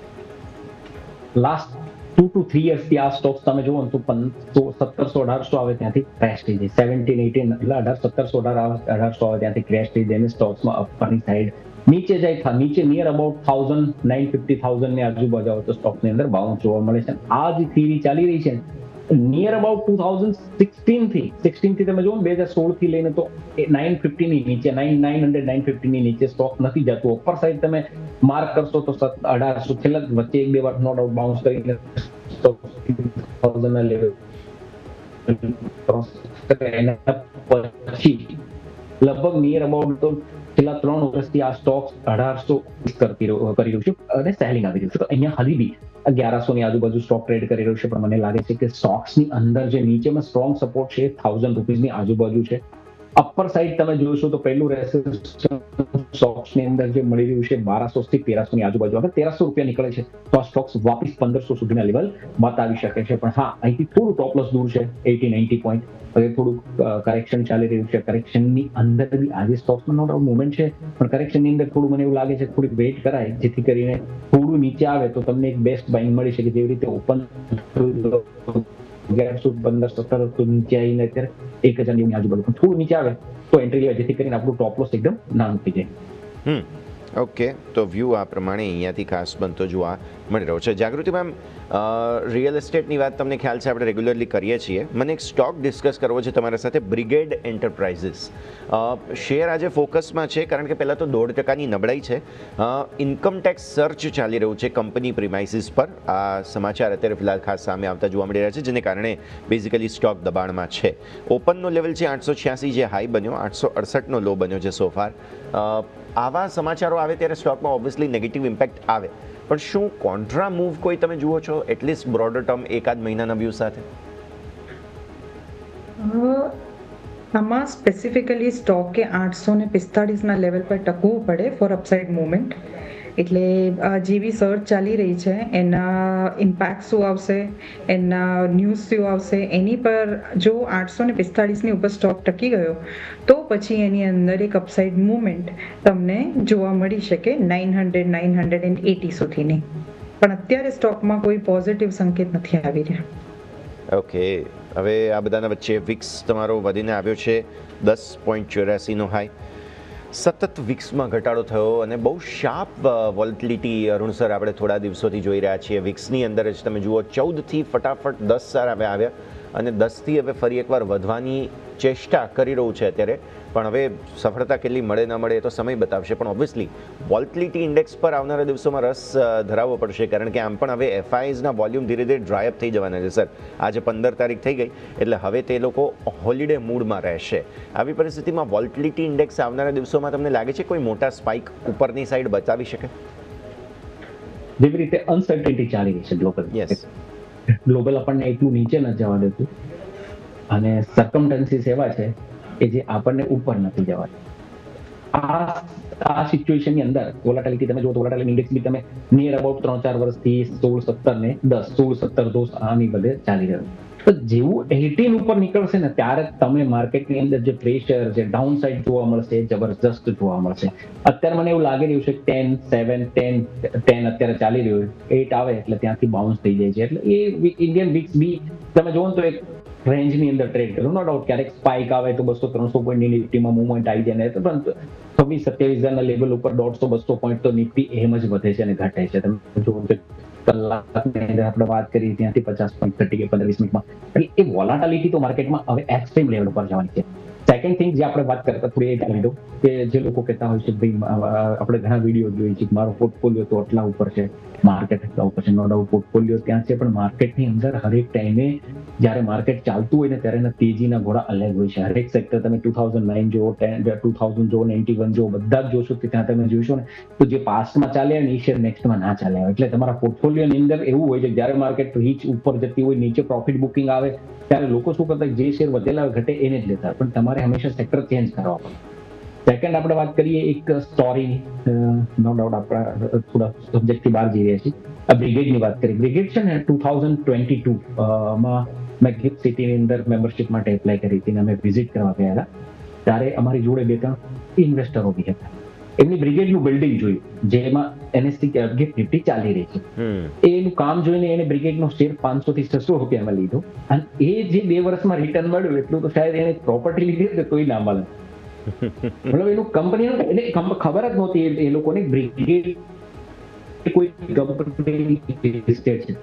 I: last 2 to 3 years થી આ સ્ટોક્સ તમે જુઓ તો 1700-1800 આવે ત્યાંથી ક્રેશ થઈ જાય. 17-18 એટલે 1700-1800 આવે ત્યાંથી ક્રેશ થઈ જાય. સ્ટોક્સમાં અપરની સાઈડ નીચે જાય, નીચે નિયર અબાઉટ 1,950,000 ની આજુબાજુ આવે તો સ્ટોકની અંદર બાઉન્સ જોવા મળે છે. આ જે થિયરી ચાલી રહી છે નિયર અબાઉટ 2016 થી તમે જુઓ ને 2016 થી લઈને તો 950 ની નીચે 900-950 ની નીચે સ્ટોક નથી જતું. ઉપર સાઈડ તમે માર્ક કરશો તો 1800 છેલ્લા વચ્ચે 1-2 વાર નો ડાઉટ બાઉન્સ કરીને સ્ટોક 2000 ના લેવલ એના પછી લગભગ નિયર અબાઉટ તો છેલ્લા 3 વર્ષથી આ સ્ટોક્સ 1800 કરી રહ્યું છે અને સેલિંગ આવી રહ્યું છે. તો અહીંયા હજી બી 1100 ની આજુબાજુ સ્ટોક ટ્રેડ કરી રહ્યું છે, પણ મને લાગે છે કે સ્ટોક્સની અંદર જે નીચેમાં સ્ટ્રોંગ સપોર્ટ છે 1000 રૂપીસની આજુબાજુ છે. અપર સાઈડ તમે જોશો તો પહેલું સ્ટોક્સ ની અંદર જે મળી રહ્યું છે 1200 થી 1300 ની આજુબાજુ. અગર 1300 રૂપિયા નીકળે છે તો આ સ્ટોક્સ વાપસ 1500 સુધીના લેવલ બતાવી શકે છે. પણ હા, અહીંથી થોડું ટોપ લોસ દૂર છે 80-90 પોઈન્ટ. હવે થોડું કરેક્શન ચાલી રહ્યું છે. કરેક્શનની અંદર બી આજે સ્ટોક્સમાં નો ડાઉટ મુવમેન્ટ છે, પણ કરેક્શનની અંદર થોડું મને એવું લાગે છે થોડીક વેઇટ કરાય, જેથી કરીને થોડું નીચે આવે તો તમને એક બેસ્ટ બાઇંગ મળી શકે. જેવી રીતે ઓપન 1115-17 તો નીચે આવીને અત્યારે 1000 ની આજુબાજુ, પણ થોડું નીચે આવે તો એન્ટ્રી લેવા, જેથી કરીને આપણું ટોપ લોસ એકદમ નાનું થઈ જાય.
C: ઓકે, તો વ્યૂ આ પ્રમાણે અહીંયાથી ખાસ બનતો જોવા મળી રહ્યો છે. જાગૃતિ મેમ, રિયલ એસ્ટેટની વાત તમને ખ્યાલ છે આપણે રેગ્યુલરલી કરીએ છીએ. મને એક સ્ટોક ડિસ્કસ કરવો છે તમારા સાથે, બ્રિગેડ એન્ટરપ્રાઇઝીસ. શેર આજે ફોકસમાં છે કારણ કે પહેલાં તો 1.5%ની નબળાઈ છે. ઇન્કમ ટેક્સ સર્ચ ચાલી રહ્યું છે કંપની પ્રિમાઇસીસ પર. આ સમાચાર અત્યારે ફિલહાલ ખાસ સામે આવતા જોવા મળી રહ્યા છે, જેને કારણે બેઝિકલી સ્ટોક દબાણમાં છે. ઓપનનો લેવલ છે 886 જે હાઈ બન્યો, 868નો લો બન્યો છે સોફાર. આવા સમાચારો આવે ત્યારે સ્ટોકમાં ઓબ્વિયસલી નેગેટિવ ઇમ્પેક્ટ આવે, પણ શું કોન્ટ્રા મૂવ કોઈ તમે જુઓ છો એટલીસ્ટ બ્રોડર ટર્મ એકાદ મહિનાના વ્યૂ સાથે?
F: આમાં સ્પેસિફિકલી સ્ટોકે 845ના લેવલ પર ટકવું પડે ફોર અપસાઇડ મુવમેન્ટ. એટલે જે બી સર્ચ ચાલી રહી છે એના ઇમ્પેક્ટ શું આવશે, એના ન્યૂઝ શું આવશે, એની પર જો 845ની ઉપર સ્ટોક ટકી ગયો તો પછી એની અંદર એક અપસાઇડ મુવમેન્ટ તમને જોવા મળી શકે 900-980 સુધીની. પણ અત્યારે સ્ટોકમાં કોઈ પોઝિટિવ સંકેત નથી આવી રહ્યા.
C: ઓકે, હવે આ બધાના વચ્ચે વિક્સ તમારો વધીને આવ્યો છે 10.84નો હાઈ. સતત વિક્સમાં ઘટાડો થયો અને બહુ શાર્પ વોલેટિલિટી અરુણ સર આપણે થોડા દિવસોથી જોઈ રહ્યા છીએ. વિક્સની અંદર જ તમે જુઓ 14થી ફટાફટ 10 સર આવ્યા અને 10થી હવે ફરી એકવાર વધવાની ચેષ્ટા કરી રહ્યું છે અત્યારે. પણ હવે સફળતા કેટલી મળે ન મળે એ તો સમય બતાવશે. પણ ઓબ્વિયસલી વોલેટિલિટી ઇન્ડેક્સ પર આવનારા દિવસોમાં રસ ધરાવવો પડશે, કારણ કે આમ પણ હવે એફઆઈઝના વોલ્યુમ ધીરે ધીરે ડ્રાયઅપ થઈ જવાના છે સર. આજે 15 તારીખ થઈ ગઈ એટલે હવે તે લોકો હોલિડે મૂડમાં રહેશે. આવી પરિસ્થિતિમાં વોલેટિલિટી ઇન્ડેક્સ આવનારા દિવસોમાં તમને લાગે છે કોઈ મોટા સ્પાઇક ઉપરની સાઈડ બતાવી શકે?
I: જેવી રીતે અનસર્ટિનિટી ચાલી રહી છે ગ્લોબલ, ગ્લોબલ આપણને એટલું નીચે ન જવા દેતું અને સર્કમસ્ટન્સીસ એવા છે કે જે આપણને ઉપર નથી જવા. આ સિચ્યુએશનની અંદર વોલેટિલિટી તમે જો તો વોલેટિલિટી ઇન્ડેક્સ બી તમે નિયર અબાઉટ 3-4 વર્ષથી 16-17 ને 10-16-17 દોસ્ત આની બધે ચાલી રહ્યું. તો જેવું 18 ઉપર નીકળશે ને ત્યારે તમે માર્કેટની અંદર જે પ્રેશર, જે ડાઉન સાઇડ જોવા મળશે એ જબરજસ્ત જોવા મળશે. અત્યારે મને એવું લાગી રહ્યું છે 10 અત્યારે ચાલી રહ્યું, 8 આવે એટલે ત્યાંથી બાઉન્સ થઈ જાય છે. એટલે એ ઇન્ડિયન વિક્સ બી તમે જોવો તો એક રેન્જની અંદર ટ્રેડ કરો. નો ડાઉટ ક્યારેક સ્પાઇક આવે તો 200-300 પોઈન્ટની નિફ્ટીમાં મુવમેન્ટ આવી જાય ને, પરંતુ 26-27 લેવલ ઉપર 150-200 પોઈન્ટ તો નિફ્ટી એમ જ વધે છે અને ઘટે છે. તમે જોવો કલાકની અંદર આપણે વાત કરીએ ત્યાંથી 50 પોઈન્ટ ઘટી ગઈ 15-20 મિનિટમાં. એટલે એ વોલાટિલિટી તો માર્કેટમાં હવે એક્સ્ટ્રીમ લેવલ ઉપર જવાની છે. સેકન્ડ થિંગ જે આપણે વાત કરતા થોડી એ લીધો કે જે લોકો કહેતા હોય છે ભાઈ આપણે ઘણા વિડીયો જોઈએ છે મારો પોર્ટફોલિયો તો આટલા ઉપર છે, માર્કેટ એટલા ઉપર છે. નો ડાઉટ પોર્ટફોલિયો ત્યાં છે, પણ માર્કેટની અંદર હરેક ટાઈમે જ્યારે માર્કેટ ચાલતું હોય ને ત્યારે એના તેજીના ઘોડા અલગ હોય છે. હરેક સેક્ટર તમે 2009 જો 2000 જો 91 જો બધા જ જોશો કે ત્યાં તમે જોશો ને તો જે પાસ્ટમાં ચાલ્યા ને એ શેર નેક્સ્ટમાં ના ચાલ્યા. એટલે તમારા પોર્ટફોલિયોની અંદર એવું હોય છે જ્યારે માર્કેટ રીચ ઉપર જતી હોય, નીચે પ્રોફિટ બુકિંગ આવે ત્યારે લોકો શું કરતા જે શેર વધેલા ઘટે એને જ લેતા, પણ તમારે હંમેશા સેક્ટર ચેન્જ કરવા પડે. સેકન્ડ આપણે વાત કરીએ એક સ્ટોરી, નો ડાઉટ આપણા થોડા સબ્જેક્ટથી બહાર જઈ રહ્યા છીએ. આ બ્રિગેડની વાત કરી. બ્રિગેડ છે ને 2022માં મેં ગિફ્ટ સિટીની અંદર મેમ્બરશિપ માટે એપ્લાય કરી હતી અને અમે વિઝિટ કરવા ગયા હતા. ત્યારે અમારી જોડે 2-3 ઇન્વેસ્ટરો બી હતા. એમની બ્રિગેડનું બિલ્ડિંગ જોયું જેમાં એનએસસી ગિફ્ટ નિફ્ટી ચાલી રહી છે. એનું કામ જોઈને એને બ્રિગેડનો શેર 500 થી 600 રૂપિયામાં લીધો અને એ જે 2 વર્ષમાં રિટર્ન મળ્યું એટલું તો શાયદ એને પ્રોપર્ટી લીધી તો કોઈ ના મળે. મતલબ એનું કંપનીનું એને ખબર જ નહોતી એ લોકોને બ્રિગેડ કોઈ કંપની લિસ્ટેડ છે.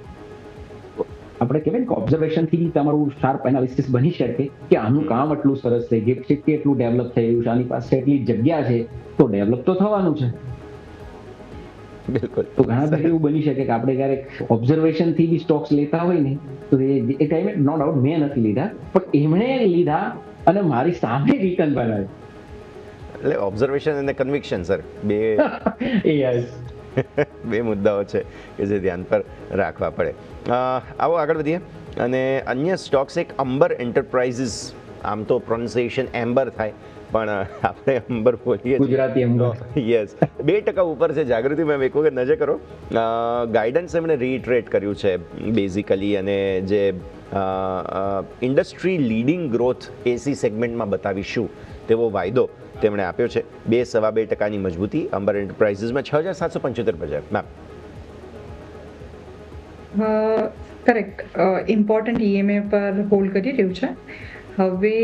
I: આપણે કહેવાય ને કે ઓબ્ઝર્વેશનથી તમારું શાર્પ એનાલિસિસ બની શકે કે આનું કામ આટલું સરસ છે, ગિફ્ટ સિટી એટલું ડેવલપ થઈ રહ્યું છે, આની પાસે એટલી જગ્યા છે તો ડેવલપ તો થવાનું છે.
C: બિલકુલ.
I: તો ઘણા બધા એવું બની શકે કે આપણે ક્યારેક ઓબ્ઝર્વેશનથી બી સ્ટોક્સ લેતા હોય ને તો એ ટાઈમે નો ડાઉટ મેં નથી લીધા પણ એમણે લીધા અને મારી સામે રિટર્ન બનાવ્યું.
C: એટલે ઓબ્ઝર્વેશન અને કન્વિક્શન સર બે મુદ્દાઓ છે કે જે ધ્યાન પર રાખવા પડે. આવો આગળ વધીએ અને અન્ય સ્ટોક્સ. એક અંબર એન્ટરપ્રાઇઝીસ આમ તો પ્રોનાઉન્સિએશન એમ્બર થાય, પણ આપણે અંબર બોલીએ
I: ગુજરાતી અંબર.
C: યસ, 2% ઉપર છે. જાગૃતિ મેમ એક વખત નજર કરો. ગાઈડન્સ એમણે રીઇટરેટ કર્યું છે બેઝિકલી, અને જે ઇન્ડસ્ટ્રી લીડિંગ ગ્રોથ એસી સેગમેન્ટમાં બતાવીશું તેવો વાયદો તેમણે આપ્યો છે. 2.25% મજબૂતી અંબર એન્ટરપ્રાઇઝીસમાં 6,775 બજાર. મેમ
F: કરેક્ટ, ઇમ્પોર્ટન્ટ ઈએમએ પર હોલ્ડ કરી રહ્યું છે. હવે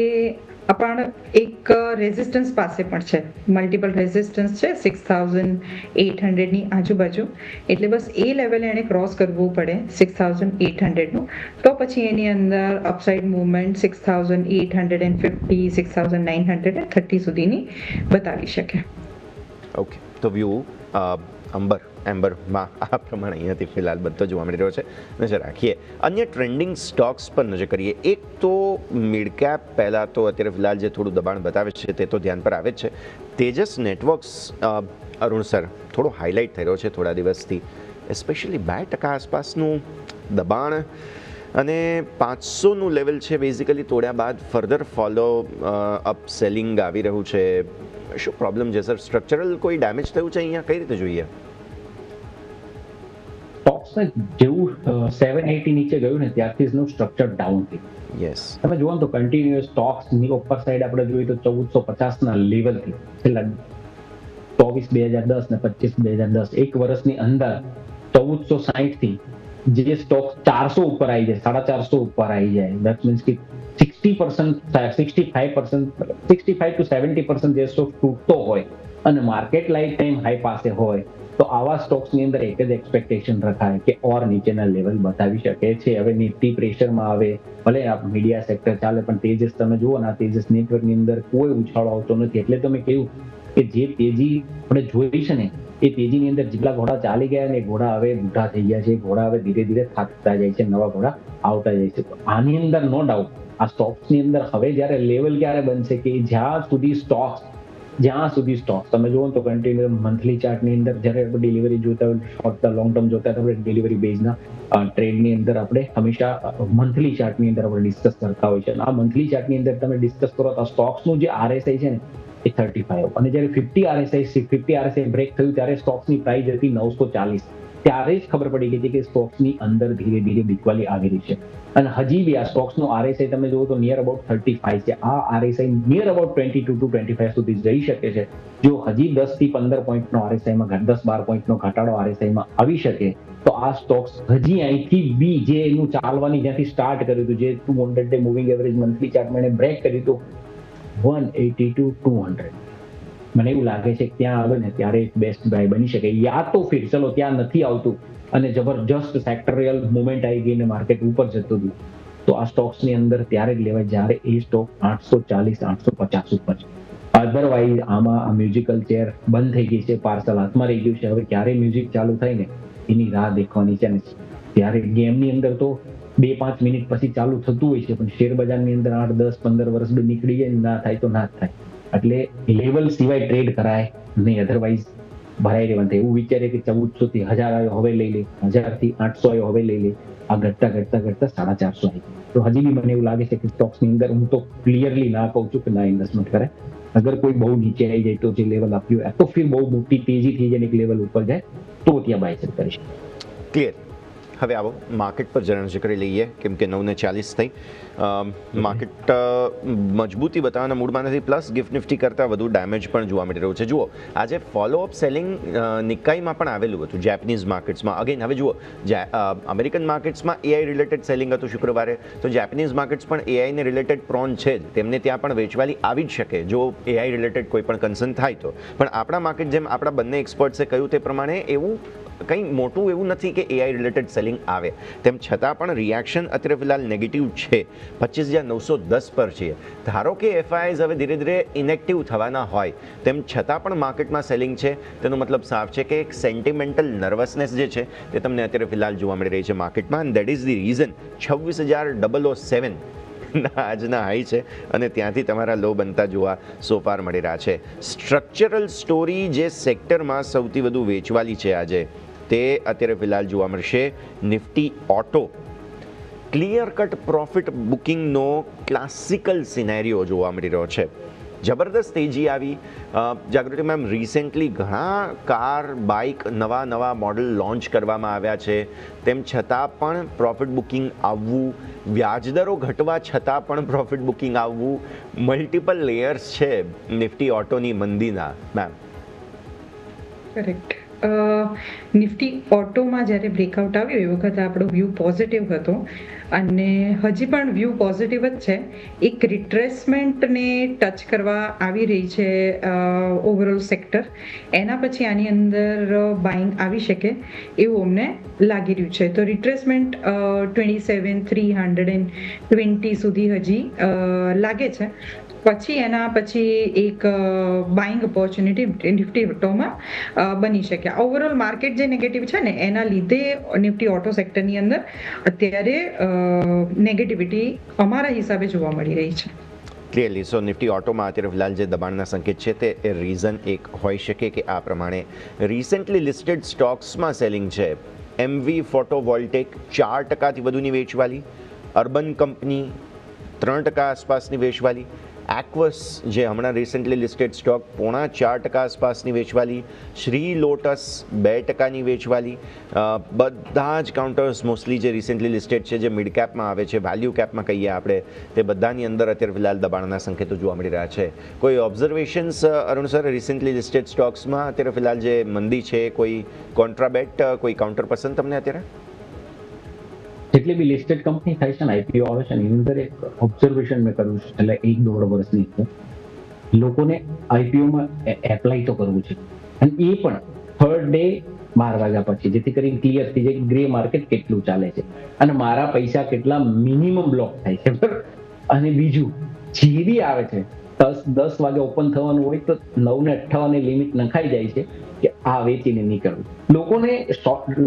F: પણ એક રેઝિસ્ટન્સ પાસે પણ છે, મલ્ટિપલ રેઝિસ્ટન્સ છે 6,800ની આજુબાજુ, એટલે બસ એ લેવલે એણે ક્રોસ કરવું પડે 6,800નું, તો પછી એની અંદર અપસાઇડ મૂવમેન્ટ 6,850 6,930 સુધીની બતાવી શકે.
C: ઓકે, તો વ્યૂ એમ્બરમાં આ પ્રમાણે અહીંયાથી ફિલહાલ બધો જોવા મળી રહ્યો છે. નજર રાખીએ અન્ય ટ્રેન્ડિંગ સ્ટોક્સ પર નજર કરીએ. એક તો મિડ કેપ, પહેલાં તો અત્યારે ફિલહાલ જે થોડું દબાણ બતાવે છે તે તો ધ્યાન પર આવે જ છે. તેજસ નેટવર્ક્સ, અરુણ સર, થોડો હાઇલાઇટ થઈ રહ્યો છે થોડા દિવસથી, એસ્પેશિયલી 2% આસપાસનું દબાણ અને 500નું લેવલ છે બેઝિકલી તોડ્યા બાદ ફર્ધર ફોલો અપ સેલિંગ આવી રહ્યું છે. શું પ્રોબ્લેમ છે સર? સ્ટ્રક્ચરલ કોઈ ડેમેજ થયું છે અહીંયા? કઈ રીતે જોઈએ?
I: સ્ટોક્સને જેવું 780 નીચે ગયું ને ત્યારથી એનું સ્ટ્રક્ચર ડાઉન થયું.
C: યસ,
I: તમે જુઓ તો કન્ટિન્યુઅસ સ્ટોક્સની ઉપર સાઈડ આપણે જોઈએ તો 1450ના લેવલથી છેલ્લા 24 2010 ને 25 2010 એક વર્ષની અંદર 1460 થી જે સ્ટોક 400 ઉપર આવી જાય, 450 ઉપર આવી જાય, દેટ મીન્સ કે 65% to 70% જે સ્ટોક તૂટતો હોય અને માર્કેટ લાઈફ ટાઈમ હાઈ પાસે હોય, તો આવા સ્ટોક્સની અંદર એક જ એક્સપેક્ટેશન રખાય કે ઓર નીચેના લેવલ બતાવી શકે છે. હવે નિફ્ટી પ્રેશરમાં આવે, ભલે આ મીડિયા સેક્ટર ચાલે, પણ તેજસ તમે જુઓ ને, તેજસ નેટવર્કની અંદર કોઈ ઉછાળો આવતો નથી. એટલે તમે કહ્યું કે જે તેજી આપણે જોઈ છે ને, એ તેજીની અંદર જેટલા ઘોડા ચાલી ગયા ને, એ ઘોડા હવે બુઢા થઈ ગયા છે, ઘોડા હવે ધીરે ધીરે થાકતા જાય છે, નવા ઘોડા આવતા જાય છે. આની અંદર નો ડાઉટ આ સ્ટોક્સની અંદર હવે જ્યારે લેવલ ક્યારે બનશે કે જ્યાં સુધી સ્ટોક્સ તમે જુઓ તો કન્ટિન્યુ મંથલી ચાર્ટની અંદર જ્યારે આપણે ડિલિવરી જોતા હોય, શોર્ટ ટર્મ લોંગ ટર્મ જોતા હોય, આપણે ડિલિવરી બેઝના ટ્રેડની અંદર આપણે હંમેશા મંથલી ચાર્ટની અંદર આપણે ડિસ્કસ કરતા હોય છે. આ મંથલી ચાર્ટની અંદર તમે ડિસ્કસ કરો તો સ્ટોક્સનું જે RSI છે ને એ 35, અને જ્યારે 50 RSI બ્રેક થયું ત્યારે સ્ટોક્સની પ્રાઇસ હતી 940. ત્યારે જ ખબર પડી ગઈ કે સ્ટોક્સની અંદર ધીરે ધીરે બીકવાલી આવી રહી છે. અને હજી બી આ સ્ટોક્સનો RSI તમે જુઓ તો નિયર અબાઉટ 35 છે. આ RSI નિયર અબાઉટ 22 to 25 સુધી જઈ શકે છે. જો હજી 10 થી 15 પોઈન્ટનો RSIમાં 10-12 પોઈન્ટનો ઘટાડો RSIમાં આવી શકે તો આ સ્ટોક્સ હજી અહીંથી બી જે એનું ચાલવાની જ્યાંથી સ્ટાર્ટ કર્યું હતું, જે 200 ડે મૂવિંગ એવરેજ મંથલી ચાર્ટમાં એને બ્રેક કર્યું હતું 180 to 200, મને એવું લાગે છે કે ત્યાં આવે ને ત્યારે એક બેસ્ટ બાય બની શકે. યા તો ફિર ચલો ત્યાં નથી આવતું અને જબરજસ્ત સેક્ટરિયલ મુવમેન્ટ આવી ગઈ ને માર્કેટ ઉપર જતું હતું, તો આ સ્ટોક્સની અંદર ત્યારે જ લેવાય જ્યારે એ સ્ટોક 840-850 ઉપર છે. અધરવાઇઝ આમાં આ મ્યુઝિકલ ચેર બંધ થઈ ગઈ છે, પાર્સલ હાથમાં રહી ગયું છે. હવે ક્યારે મ્યુઝિક ચાલુ થાય ને એની રાહ દેખવાની છે. ત્યારે ગેમની અંદર તો 2-5 મિનિટ પછી ચાલુ થતું હોય છે, પણ શેર બજારની અંદર 8-10-15 વર્ષ નીકળી જાય, ના થાય તો ના જ થાય. એટલે લેવલ સિવાય ટ્રેડ કરાય નહીં, અધરવાઇઝ ભરાઈ રહેવાનું થાય. એવું વિચારે કે 1400 થી 1000 આવ્યો હવે લઈ લે, 1000 થી 800 આવ્યો હવે લઈ લે, આ ઘટતા 450 આવી. તો હજી બી મને એવું લાગે છે કે સ્ટોક્સની અંદર હું તો ક્લિયરલી ના કહું છું કે ના ઇન્વેસ્ટમેન્ટ કરે. અગર કોઈ બહુ નીચે આવી જાય તો જે લેવલ આપ્યું તો ફિર બહુ મોટી તેજી થઈ જાય, એક લેવલ ઉપર જાય તો ત્યાં બાય સેલ કરી શકે.
C: ક્લિયર. હવે આવો માર્કેટ પર જરા નજર કરી લઈએ, કેમ કે 9:40 થઈ. માર્કેટ મજબૂતી બતાવવાના મૂડમાં નથી, પ્લસ ગિફ્ટ નિફ્ટી કરતાં વધુ ડેમેજ પણ જોવા મળી રહ્યું છે. જુઓ, આજે ફોલોઅપ સેલિંગ નિકાઈમાં પણ આવેલું હતું, જેપનીઝ માર્કેટ્સમાં. અગેન હવે જુઓ, અમેરિકન માર્કેટ્સમાં AI રિલેટેડ સેલિંગ હતું શુક્રવારે, તો જેપનીઝ માર્કેટ્સ પણ AI ને રિલેટેડ પ્રોન છે જ, તેમને ત્યાં પણ વેચવાલી આવી જ શકે જો AI રિલેટેડ કોઈ પણ કન્સર્ન થાય તો. પણ આપણા માર્કેટ, જેમ આપણા બંને એક્સપર્ટ્સે કહ્યું તે પ્રમાણે, એવું કંઈ મોટું એવું નથી કે AI રિલેટેડ સેલિંગ આવે. તેમ છતાં પણ રિએક્શન અત્યારે ફિલહાલ નેગેટિવ છે, 25,910 પર છે. ધારો કે FIs હવે ધીરે ધીરે ઇનેક્ટિવ થવાના હોય, તેમ છતાં પણ માર્કેટમાં સેલિંગ છે, તેનો મતલબ સાફ છે કે એક સેન્ટિમેન્ટલ નર્વસનેસ જે છે તે તમને અત્યારે ફિલહાલ જોવા મળી રહી છે માર્કેટમાં. And that is the reason 26,007 આજના હાઈ છે અને ત્યાંથી તમારા લો બનતા જોવા સોપાર મળી રહ્યા છે. સ્ટ્રક્ચરલ સ્ટોરી જે સેક્ટરમાં સૌથી વધુ વેચવાલી છે આજે, તે અત્યારે ફિલહાલ જોવા મળશે Nifty auto. Clear cut profit બુકિંગનો ક્લાસિકલ સિનેરિયો જોવા મળી રહ્યો છે. જબરદસ્ત તેજી આવી. જાગૃતિ મેમ, રિસેન્ટલી ઘણા કાર, બાઇક, નવા મોડલ લોન્ચ કરવામાં આવ્યા છે, તેમ છતાં પણ પ્રોફિટ બુકિંગ આવવું, વ્યાજદરો ઘટવા છતાં પણ પ્રોફિટ બુકિંગ આવવું, મલ્ટિપલ લેયર્સ છે નિફ્ટી ઓટોની મંદીના. Ma'am,
F: correct. નિફ્ટી ઓટોમાં જ્યારે બ્રેકઆઉટ આવ્યું એ વખતે આપણો વ્યૂ પોઝિટિવ હતો અને હજી પણ વ્યૂ પોઝિટિવ જ છે. એક રિટ્રેસમેન્ટને ટચ કરવા આવી રહી છે ઓવરઓલ સેક્ટર. એના પછી આની અંદર બાઇંગ આવી શકે એવું અમને લાગી રહ્યું છે. તો રિટ્રેસમેન્ટ 27,320 સુધી હજી લાગે છે. પછી એના પછી એક બાઇંગ ઓપોર્ચ્યુનિટી નિફ્ટી ઓટોમાં બની શકે. ઓવરઓલ માર્કેટ જે નેગેટિવ છે ને એના લીધે નિફ્ટી ઓટો સેક્ટરની અંદર અત્યારે નેગેટિવિટી અમારા હિસાબે જોવા મળી રહી છે.
C: ક્લિયરલી. સો નિફ્ટી ઓટોમાં અત્યારે ફિલહાલ જે દબાણના સંકેત છે તે રીઝન એક હોઈ શકે કે આ પ્રમાણે રિસેન્ટલી લિસ્ટેડ સ્ટોક્સમાં સેલિંગ છે. MV ફોટોવોલ્ટેક 4%થી વધુની વેચવાલી, અર્બન કંપની 3% આસપાસની વેચવાલી, એક્વસ જે હમણાં રિસેન્ટલી લિસ્ટેડ સ્ટોક 4.5% આસપાસની વેચવાલી, શ્રી લોટસ 2%ની વેચવાલી. બધા જ કાઉન્ટર્સ મોસ્ટલી જે રિસેન્ટલી લિસ્ટેડ છે, જે મિડ કેપમાં આવે છે, વેલ્યુ કેપમાં કહીએ આપણે, તે બધાની અંદર અત્યારે ફિલહાલ દબાણના સંકેતો જોવા મળી રહ્યા છે. કોઈ observations Arun sir, recently listed સ્ટોક્સમાં અત્યારે ફિલહાલ જે મંદી છે, કોઈ કોન્ટ્રાબેટ, કોઈ કાઉન્ટર પસંદ તમને અત્યારે?
I: જેટલી બી લિસ્ટેડ કંપની થાય છે ને, આઈપીઓ આવે છે ને, એની અંદર એક ઓબ્ઝર્વેશન મેં કર્યું છે એટલે 1-1.5 વર્ષની છે, લોકોને આઈપીઓમાં એપ્લાય તો કરવું છે અને એ પણ થર્ડ ડે 12 વાગ્યા પછી, જેથી કરીને ક્લિયર થઈ જાય ગ્રે માર્કેટ કેટલું ચાલે છે અને મારા પૈસા કેટલા મિનિમમ બ્લોક થાય છે. અને બીજું જે બી આવે છે 10 વાગે ઓપન થવાનું હોય તો 9:58 લિમિટ નખાઈ જાય છે કે આ વેચીને નીકળવું. લોકોને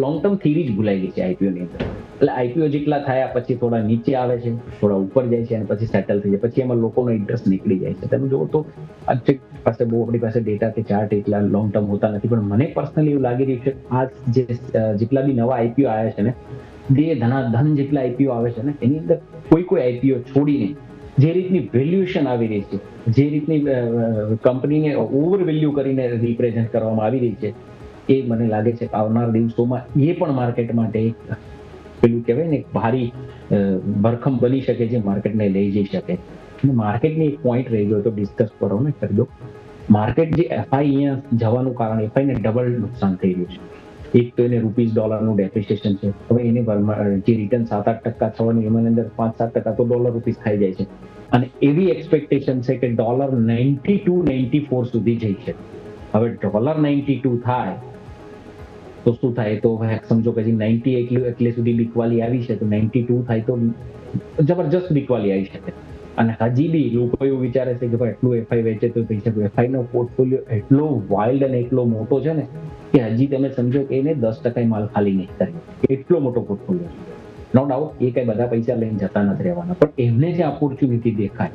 I: લોંગ ટર્મ થિયરી જ ભૂલાઈ ગઈ છે આઈપીઓ ની અંદર. એટલે આઈપીઓ જેટલા થયા પછી થોડા નીચે આવે છે, થોડા ઉપર જાય છે અને પછી સેટલ થઈ જાય, પછી એમાં લોકોનો ઇન્ટરેસ્ટ નીકળી જાય છે. તમે જુઓ તો આપણી પાસે ડેટા કે ચાર્ટ એટલા લોંગ ટર્મ હોતા નથી, પણ મને પર્સનલી એવું લાગી રહ્યું છે આ જેટલા બી નવા આઈપીઓ આવ્યા છે ને, ધન જેટલા આઈપીઓ આવે છે ને, એની અંદર કોઈ આઈપીઓ છોડીને જે રીતની વેલ્યુએશન આવી રહી છે, જે રીતની કંપનીને ઓવર વેલ્યુ કરીને રિપ્રેઝન્ટ કરવામાં આવી રહી છે, એ મને લાગે છે કે આવનાર દિવસોમાં એ પણ માર્કેટ માટે એક પેલું કહેવાય ને ભારી ભરખમ બની શકે, જે માર્કેટને લઈ જઈ શકે. અને માર્કેટની એક પોઈન્ટ રહી ગયો તો ડિસ્કસ કરો ને કરી દો. માર્કેટ જે એફઆઈ અહીંયા જવાનું કારણ એફઆઈને ડબલ નુકસાન થઈ રહ્યું છે. એક તો એને રૂપીસ-ડોલરનું ડેપ્રિસિએશન છે. હવે એને જે રિટર્ન 7-8% થવાનું એમાં અંદર 5-7% તો ડોલર રૂપીસ ખાઈ જાય છે અને એવી એક્સપેક્ટેશન છે કે ડોલર 92-94 સુધી જઈ છે. હવે ડોલર 92 થાય તો શું થાય? તો સમજો કે 90 એટલે સુધી બીકવાલી આવી છે, તો 92 થાય તો જબરજસ્ત બીકવાલી આવી શકે. અને હજી બી લોકો એવું વિચારે છે કે ભાઈ એટલું એફઆઈ વેચે તો પૈસા, એફઆઈ નો પોર્ટફોલિયો એટલો વાઇલ્ડ અને એટલો મોટો છે ને કે હજી તમે સમજો કે એને 10% માલ ખાલી નહીં કર્યો, એટલો મોટો પોર્ટફોલિયો છે. નો ડાઉટ એ કઈ બધા પૈસા લઈને જતા નથી રહેવાના, પણ એમને જે ઓપોર્ચ્યુનિટી દેખાય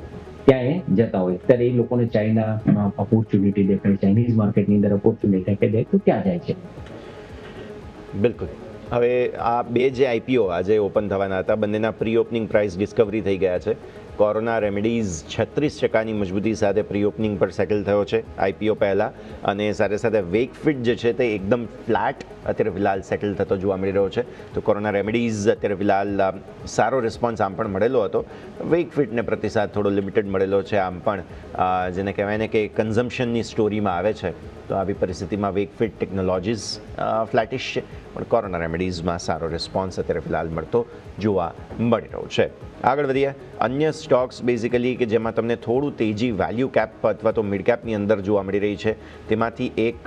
I: ત્યાં એ જતા હોય. ત્યારે એ લોકોને ચાઇનામાં ઓપોર્ચ્યુનિટી દેખાય, ચાઇનીઝ માર્કેટની અંદર ઓપોર્ચ્યુનિટી દેખાય તો ત્યાં જાય છે.
C: બિલકુલ. હવે આ બે જે આઈપીઓ આજે ઓપન થવાના હતા, બંનેના પ્રી ઓપનિંગ પ્રાઇસ ડિસ્કવરી થઈ ગયા છે. કોરોના રેમેડીઝ 36%ની મજબૂતી સાથે પ્રી ઓપનિંગ પર સેટલ થયો છે આઈપીઓ પહેલાં, અને સાથે સાથે વેકફિટ જે છે તે એકદમ ફ્લેટ અત્યારે ફિલહાલ સેટલ થતો જોવા મળી રહ્યો છે. તો કોરોના રેમેડીઝ અત્યારે ફિલહાલ સારો રિસ્પોન્સ આમ પણ મળેલો હતો, વેકફિટને પ્રતિસાદ થોડો લિમિટેડ મળેલો છે. આમ પણ જેને કહેવાય ને કે કન્ઝમ્પશનની સ્ટોરીમાં આવે છે, તો આવી પરિસ્થિતિમાં વેકફિટ ટેકનોલોજીસ ફ્લેટિશ છે, પણ કોરોના રેમેડીઝમાં સારો રિસ્પોન્સ અત્યારે ફિલહાલ મળતો જોવા મળી રહ્યો છે. આગળ વધીએ. અન્ય સ્ટોક્સ બેઝિકલી કે જેમાં તમને થોડું તેજી વેલ્યુ કેપ અથવા તો મિડ કેપની અંદર જોવા મળી રહી છે, તેમાંથી એક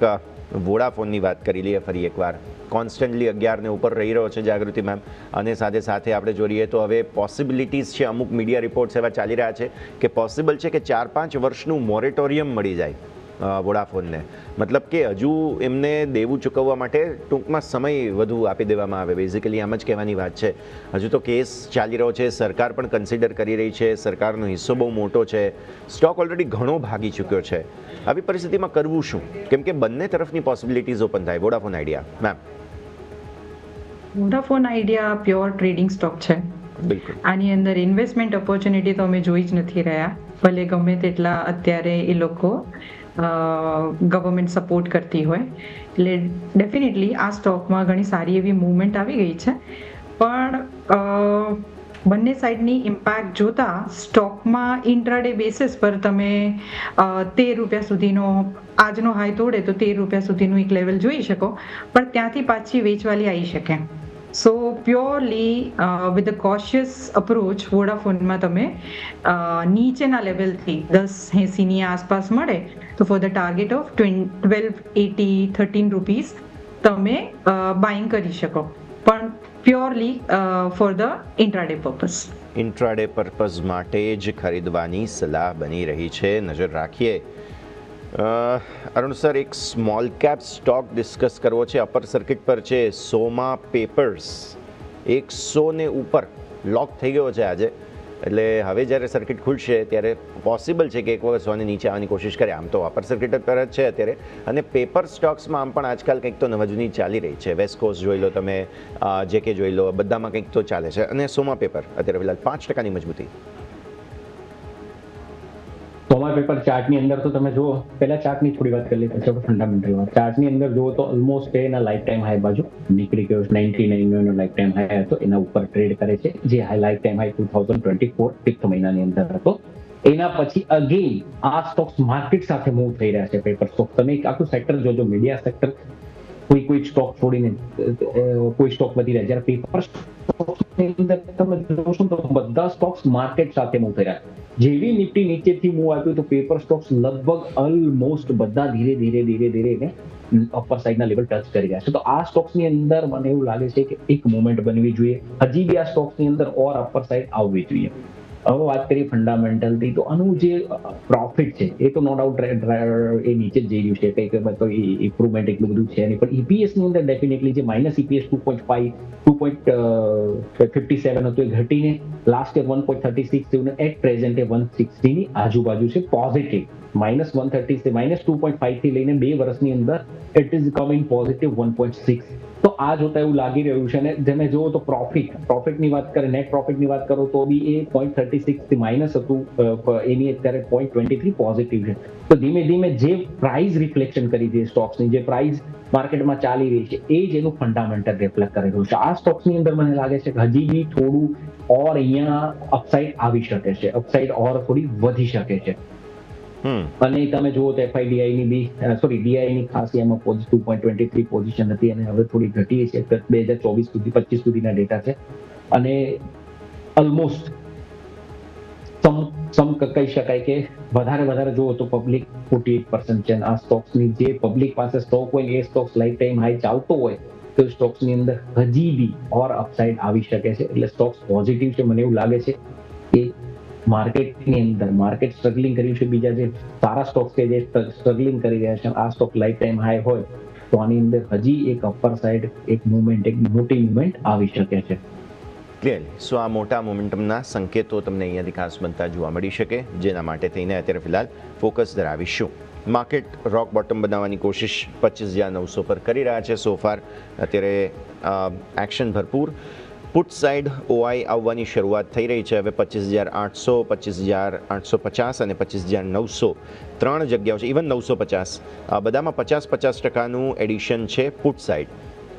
C: વોડાફોનની વાત કરી લઈએ ફરી એકવાર. કોન્સ્ટન્ટલી 11 ઉપર રહી રહ્યો છે જાગૃતિ મેમ, અને સાથે સાથે આપણે જોઈએ તો હવે પોસિબિલિટીઝ છે, અમુક મીડિયા રિપોર્ટ્સ એવા ચાલી રહ્યા છે કે પોસિબલ છે કે 4-5 વર્ષનું મોરેટોરિયમ મળી જાય વોડાફોનને. મતલબ કે હજુ એમને દેવું ચૂકવવા માટે ટૂંકમાં સમય વધુ આપી દેવામાં આવે. બેઝિકલી આમ જ કહેવાની વાત છે. હજુ તો કેસ ચાલી રહ્યો છે, સરકાર પણ કન્સિડર કરી રહી છે, સરકારનો હિસ્સો બહુ મોટો છે, સ્ટોક ઓલરેડી ઘણો ભાગી ચૂક્યો છે. આવી પરિસ્થિતિમાં કરવું શું? કેમ કે બંને તરફની પોસિબિલિટીઝ ઓપન થાય. Vodafone idea ma'am.
F: Vodafone idea pure trading stock છે
C: બિલકુલ.
F: આની અંદર ઇન્વેસ્ટમેન્ટ ઓપોર્ચ્યુનિટી તો અમે જોઈ જ નથી રહ્યા, ભલે ગમે તેટલા અત્યારે એ લોકો ગવર્મેન્ટ સપોર્ટ કરતી હોય. એટલે ડેફિનેટલી આ સ્ટોકમાં ઘણી સારી એવી મૂવમેન્ટ આવી ગઈ છે, પણ બંને સાઈડની ઇમ્પેક્ટ જોતા સ્ટોકમાં ઇન્ટ્રાડે બેસિસ પર તમે 13 રૂપિયા સુધીનો આજનો હાઈ તોડે તો 13 રૂપિયા સુધીનું એક લેવલ જોઈ શકો, પણ ત્યાંથી પાછી વેચવાલી આવી શકે. So purely with the cautious approach વોડાફોનમાં તમે નીચેના લેવલથી 10.80ની આસપાસ મળે તો for the target of 1280 13 rupees તમે બાઇંગ કરી શકો, પણ purely for the intraday purpose.
C: Intraday purpose માટે જ ખરીદવાની સલાહ બની રહી છે. નજર રાખીએ. અરુણ સર, એક સ્મોલ કેપ સ્ટોક ડિસ્કસ કરવો છે, અપર સર્કિટ પર છે, સોમા પેપર્સ 100 ને ઉપર લોક થઈ ગયો છે આજે. એટલે હવે જ્યારે સર્કિટ ખુલશે ત્યારે પોસિબલ છે કે એક વખત 100 નીચે આવવાની કોશિશ કરે. આમ તો અપર સર્કિટ પર જ છે અત્યારે, અને પેપર સ્ટોક્સમાં આમ પણ આજકાલ કંઈક તો નવજૂની ચાલી રહી છે. વેસ્ટ કોસ્ટ જોઈ લો તમે, જેકે જોઈ લો, બધામાં કંઈક તો ચાલે છે. અને સોમા પેપર અત્યારે ફિલહાલ 5%ની મજબૂતી.
I: સોમા પેપર ચાર્ટની અંદર તો તમે જુઓ, પહેલા ચાર્ટની થોડી વાત કરી લઈએ, પછી ફંડામેન્ટલ વાત. ચાર્ટની અંદર જુઓ તો ઓલમોસ્ટ એના લાઈફ ટાઈમ હાઈ બાજુ નીકળી ગયો. 99 નો લાઈફ ટાઈમ હાઈ હતો, એના ઉપર ટ્રેડ કરે છે, જે લાઈફ ટાઈમ હાઈ 2024 5th મહિનાની અંદર હતો. એના પછી અગેન આ સ્ટોક્સ માર્કેટ સાથે મૂવ થઈ રહ્યા છે. પેપર સ્ટોક તમે એક આખું સેક્ટર જોજો, મીડિયા સેક્ટર કોઈ સ્ટોક છોડીને કોઈ સ્ટોક વધી રહ્યા, જ્યારે પેપર સ્ટોક્સની અંદર તમે જોશો તો બધા સ્ટોક્સ માર્કેટ સાથે મૂવ થઈ રહ્યા. જેવી નિફ્ટી નીચેથી મૂવ આપ્યું તો પેપર સ્ટોક્સ લગભગ ઓલમોસ્ટ બધા ધીરે ધીરે અપર સાઈડના લેવલ ટચ કરી રહ્યા છે. તો આ સ્ટોક્સની અંદર મને એવું લાગે છે કે એક મુવમેન્ટ બનવી જોઈએ. હજી બી આ સ્ટોક્સની અંદર ઓર અપર સાઈડ આવવી જોઈએ. હવે વાત કરીએ ફંડામેન્ટલથી, તો આનું જે પ્રોફિટ છે એ તો નો ડાઉટ એ નીચે જ જઈ રહ્યું છે, કંઈક તો ઇમ્પ્રુવમેન્ટ એટલું બધું છે નહીં. પણ ઈપીએસ ની અંદર ડેફિનેટલી જે માઇનસ ઈપીએસ 2.5 2.57 હતું, એ ઘટીને લાસ્ટ યર 1.36 થયું, એટ પ્રેઝન્ટ 160 ની આજુબાજુ છે. પોઝિટિવ -130 થી -2.5 થી લઈને 2 વર્ષની અંદર ઇટ ઇઝ કમિંગ પોઝિટિવ 1.6. તો આ જોતા એવું લાગી રહ્યું છે. અને તમે જુઓ તો પ્રોફિટની વાત કરે, નેટ પ્રોફિટની વાત કરો તો બી એ 0.36 થી માઇનસ હતું, એની અત્યારે 0.23 પોઝિટિવ છે. તો ધીમે ધીમે જે પ્રાઇસ રિફ્લેક્શન કરી છે સ્ટોક્સની, જે પ્રાઇસ માર્કેટમાં ચાલી રહી છે, એ જ એનું ફંડામેન્ટલ રિફ્લેક્ટ કરી રહ્યું છે. આ સ્ટોક્સની અંદર મને લાગે છે કે હજી બી થોડું ઓર અહીંયા અપસાઇડ આવી શકે છે, અપસાઇડ ઓર થોડી વધી શકે છે. અને તમે જુઓ તો ડીઆઈની ખાસ એમાં 2.23 પોઝિશન હતી, અને હવે થોડી ઘટી છે. 2024 સુધી 25 સુધીના ડેટા છે, અને ઓલમોસ્ટ કહી શકાય કે વધારે જુઓ તો પબ્લિક 48% છે. આ સ્ટોક્સની જે પબ્લિક પાસે સ્ટોક હોય એ સ્ટોક્સ લાઈફ ટાઈમ હાઈ ચાલતો હોય તો સ્ટોક્સની અંદર હજી બી ઓર અપસાઇડ આવી શકે છે. એટલે સ્ટોક્સ પોઝિટિવ છે. મને એવું લાગે છે કે માર્કેટની અંદર માર્કેટ સ્ટ્રગલિંગ કર્યું છે, બીજા જે સારા સ્ટોક્સ છે જે સ્ટ્રગલિંગ કરી રહ્યા છે, આ સ્ટોક લાઈફ ટાઈમ હાઈ હોય તો આની અંદર હજી એક અપર સાઈડ એક મોટી મુવમેન્ટ આવી શકે છે.
C: ક્લિયરલી. સો આ મોટા મોમેન્ટમના સંકેતો તમને અહીંયાથી ખાસ બનતા જોવા મળી શકે, જેના માટે થઈને અત્યારે ફિલહાલ ફોકસ ધરાવીશું. માર્કેટ રોક બોટમ બનાવવાની કોશિશ 25,900 પર કરી રહ્યા છે. સોફાર અત્યારે એક્શન ભરપૂર. પુટ સાઇડ ઓઆઈ આવવાની શરૂઆત થઈ રહી છે. હવે 25,800, 25,850 અને 25,900 ત્રણ જગ્યાઓ છે. ઇવન 950 બધામાં 50% એડિશન છે પુટ સાઇડ.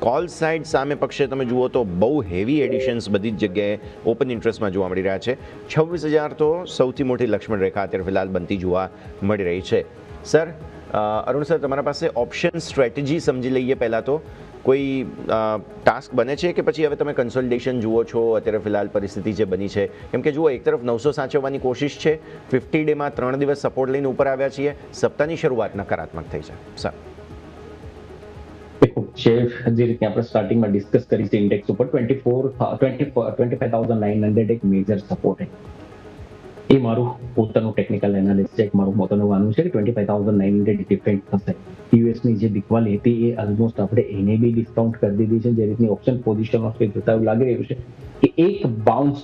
C: કોલ સાઇડ સામે પક્ષે તમે જુઓ તો બહુ હેવી એડિશન્સ બધી જ જગ્યાએ ઓપન ઇન્ટરેસ્ટમાં જોવા મળી રહ્યા છે. 26,000 તો સૌથી મોટી લક્ષ્મણ રેખા અત્યારે ફિલહાલ બનતી જોવા મળી રહી છે. સર, અરુણ સર, તમારા પાસે ઓપ્શન સ્ટ્રેટેજી સમજી લઈએ. પહેલાં તો કોઈ ટાસ્ક બને છે કે પછી હવે તમે કન્સોલિડેશન જુઓ છો? અત્યારે ફિલહાલ પરિસ્થિતિ જે બની છે, કેમ કે જુઓ એક તરફ 900 સાચવવાની કોશિશ છે, 50 ડેમાં 3 દિવસ સપોર્ટ લઈને ઉપર આવ્યા છીએ, સપ્તાહની શરૂઆત નકારાત્મક થઈ છે. સર,
I: જે રીતે આપણે સ્ટાર્ટિંગમાં ડિસ્કસ કરી છે, ઇન્ડેક્સ ઉપર 25,900 એક મેજર સપોર્ટ છે. એ મારું પોતાનું ટેકનિકલ એનાલિસિસ છે. મારું પોતાનું માનવું છે કે 25,900 ડિફેન્ડ થશે. યુએસની જે બીકવાલી હતી એ ઓલમોસ્ટ આપણે એને બી ડિસ્કાઉન્ટ કરી દીધી છે. જે રીતની ઓપ્શન પોઝિશનો જોતા એવું લાગી રહ્યું છે કે એક બાઉન્સ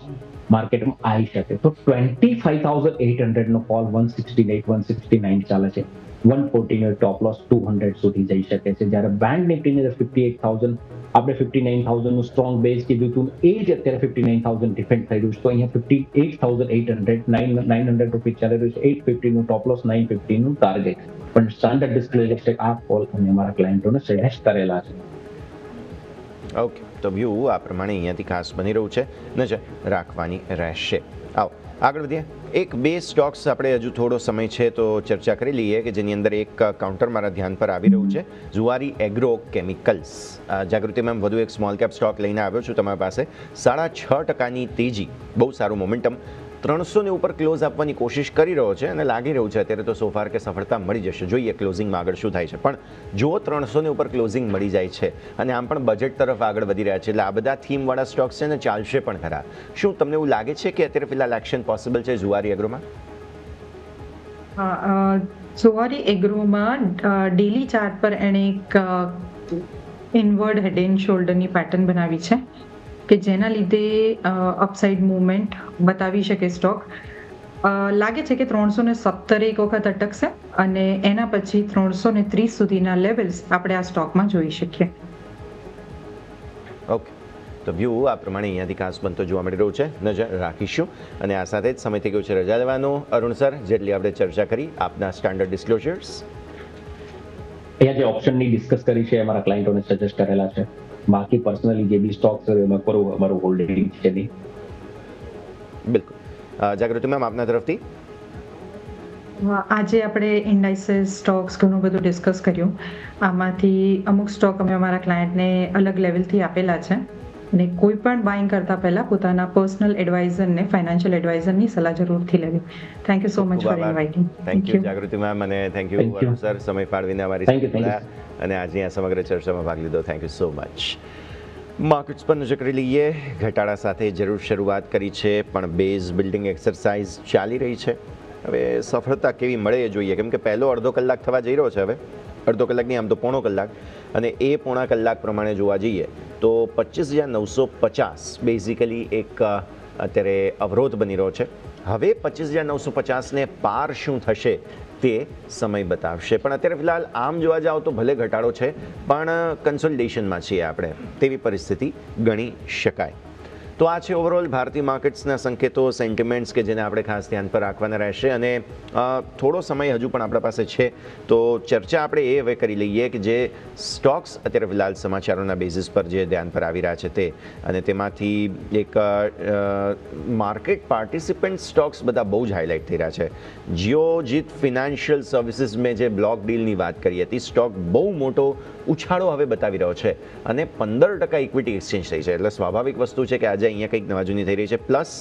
I: માર્કેટમાં આવી શકે. તો 25,800 નો કોલ 168 169 ચાલે છે. 140 નો ટોપ લોસ 200 સુધી જઈ શકે છે. જ્યારે બેંક નિફ્ટીની 58,000 આપણે 59,000 નું સ્ટ્રોંગ બેઝ કીધું હતું, એ જ અત્યારે 59,000 ડિફેન્ડ થઈ રહ્યું છે. તો અહીંયા 58,800 900 રૂપીસ ચાલી રહ્યું છે. 850 નું ટોપ લોસ, 950 નું ટાર્ગેટ. પણ સ્ટાન્ડર્ડ ડિસ્ક્લોઝર છે આ કોલ અમે અમારા ક્લાયન્ટોને સજેસ્ટ કરેલા છે.
C: ઓકે, તો વ્યૂ આ પ્રમાણે અહીંયાથી ખાસ બની રહ્યું છે, નજર રાખવાની રહેશે. આવો આગળ વધીએ. એક બે સ્ટોક્સ આપણે હજુ થોડો સમય છે તો ચર્ચા કરી લઈએ કે જેની અંદર એક કાઉન્ટર મારા ધ્યાન પર આવી રહ્યું છે, ઝુવારી એગ્રો કેમિકલ્સ. જાગૃતિ મેમ, વધુ એક સ્મોલ કેપ સ્ટોક લઈને આવ્યો છું તમારી પાસે. 6.5% તેજી, બહુ સારું મોમેન્ટમ. 300 ઉપર ક્લોઝ આપવાની કોશિશ કરી રહ્યો છે અને લાગી રહ્યું છે અત્યારે તો સોફાર કે સફળતા મળી જશે. જોઈએ ક્લોઝિંગમાં આગળ શું થાય છે. પણ જો 300 ઉપર ક્લોઝિંગ મળી જાય છે અને આમ પણ બજેટ તરફ આગળ વધી રહ્યા છે, એટલે આ બધા થીમવાળા સ્ટોક્સ છે ને ચાલશે પણ ખરા. શું તમને એવું લાગે છે કે અત્યારે ફિલહાલ એક્શન પોસિબલ છે ઝુવારી એગ્રોમાં?
F: ઝુવારી એગ્રોમાં ડેલી ચાર્ટ પર એણે એક ઇનવર્ડ હેડ એન્ડ શોલ્ડરની પેટર્ન બનાવી છે કે જેના લીધે અપસાઇડ મૂવમેન્ટ બતાવી શકે સ્ટોક. લાગે છે કે 317 એક વખત અટકશે અને એના પછી 330 સુધીના લેવલ્સ આપણે આ સ્ટોકમાં જોઈ શકીએ.
C: ઓકે, તો વ્યૂ આ પ્રમાણે અહીંયાથી ખાસ બનતો જોવા મળી રહ્યું છે, નજર રાખીશું. અને આ સાથે જ સમય થઈ ગયો છે રજા લેવાનો. અરુણ સર, જેટલી આપણે ચર્ચા કરી આપના સ્ટાન્ડર્ડ ડિસ્ક્લોઝર્સ,
I: અહીંયા જે ઓપ્શનની ડિસ્કસ કરી છે અમારા ક્લાયન્ટોને સજેસ્ટ કરેલા છે. બાકી પર્સનલી જે બી સ્ટોક્સ છે એમાં અમારું હોલ્ડિંગ છે નહીં.
C: બિલકુલ. જાગૃતિ મેમ, આપના તરફથી.
F: આજે આપણે ઇન્ડાઇસીસ સ્ટોક્સ ઘણું બધું ડિસ્કસ કર્યું. આમાંથી અમુક સ્ટોક અમે અમારા ક્લાયન્ટને અલગ લેવલથી આપેલા છે અને કોઈ પણ બાઇંગ કરતા પહેલા પોતાના પર્સનલ એડવાઇઝરને, ફાઇનાન્શિયલ એડવાઇઝરની સલાહ જરૂરથી લેવી. Thank you so much for inviting.
C: Thank you Jagruti ma'am અને થેન્ક યુ અરુણ સર, સમય ફાળવીને અમારી સાથે અને આજની આ સમગ્ર ચર્ચામાં ભાગ લીધો. Thank you so much. Markets પર નજર કરી લઈએ. ઘટાડા સાથે જરૂર શરૂઆત કરી છે પણ બેઝ બિલ્ડિંગ એક્સરસાઇઝ ચાલી રહી છે. હવે સફળતા કેવી મળે એ જોઈએ, કેમ કે પહેલો અડધો કલાક થવા જઈ રહ્યો છે. હવે અડધો કલાકની આમ તો પોણો કલાક, અને એ પોણા કલાક પ્રમાણે જોવા જઈએ તો 25,950 બેઝિકલી એક અત્યારે અવરોધ બની રહ્યો છે. હવે 25,950ને પાર શું થશે તે સમય બતાવશે. પણ અત્યારે ફિલહાલ આમ જોવા જાઓ તો ભલે ઘટાડો છે પણ કન્સોલિડેશનમાં છીએ આપણે, તેવી પરિસ્થિતિ ગણી શકાય. તો આ છે ઓવરઓલ ભારતીય માર્કેટ્સના સંકેતો, સેન્ટિમેન્ટ્સ કે જેને આપણે ખાસ ધ્યાન પર રાખવાના રહેશે. અને થોડો સમય હજુ પણ આપણા પાસે છે તો ચર્ચા આપણે એ હવે કરી લઈએ કે જે સ્ટોક્સ અત્યારે ફિલહાલ સમાચારોના બેઝિસ પર જે ધ્યાન પર આવી રહ્યા છે તે, અને તેમાંથી એક માર્કેટ પાર્ટિસિપન્ટ સ્ટોક્સ બધા બહુ જ હાઇલાઇટ થઈ રહ્યા છે. જિયોજીત ફિનાન્શિયલ સર્વિસીસ મેં જે બ્લોક ડીલની વાત કરી હતી, સ્ટોક બહુ મોટો ઉછાળો હવે બતાવી રહ્યો છે અને 15% ઇક્વિટી એક્સચેન્જ થઈ છે. એટલે સ્વાભાવિક વસ્તુ છે કે આજે અહીંયા કંઈક નવા જૂની થઈ રહી છે. પ્લસ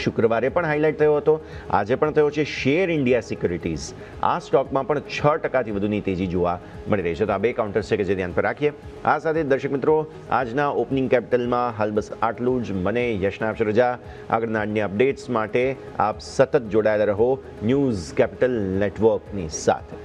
C: શુક્રવારે પણ હાઇલાઇટ થયો હતો, આજે પણ થયો છે શેર ઇન્ડિયા સિક્યુરિટીઝ. આ સ્ટોકમાં પણ 6%થી વધુની તેજી જોવા મળી રહી છે. તો આ બે કાઉન્ટર્સ છે કે જે ધ્યાન પર રાખીએ. આ સાથે દર્શક મિત્રો, આજના ઓપનિંગ કેપિટલમાં હાલ બસ આટલું જ. મને યશના આપશે રજા. આગળના આજની અપડેટ્સ માટે આપ સતત જોડાયેલા રહો ન્યૂઝ કેપિટલ નેટવર્કની સાથે.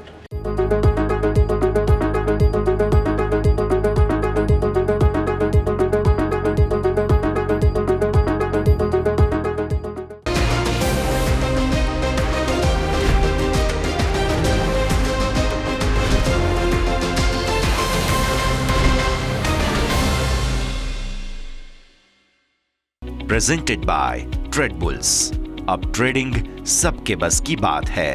B: Presented by trade bulls. अब ट्रेडिंग सबके बस की बात है.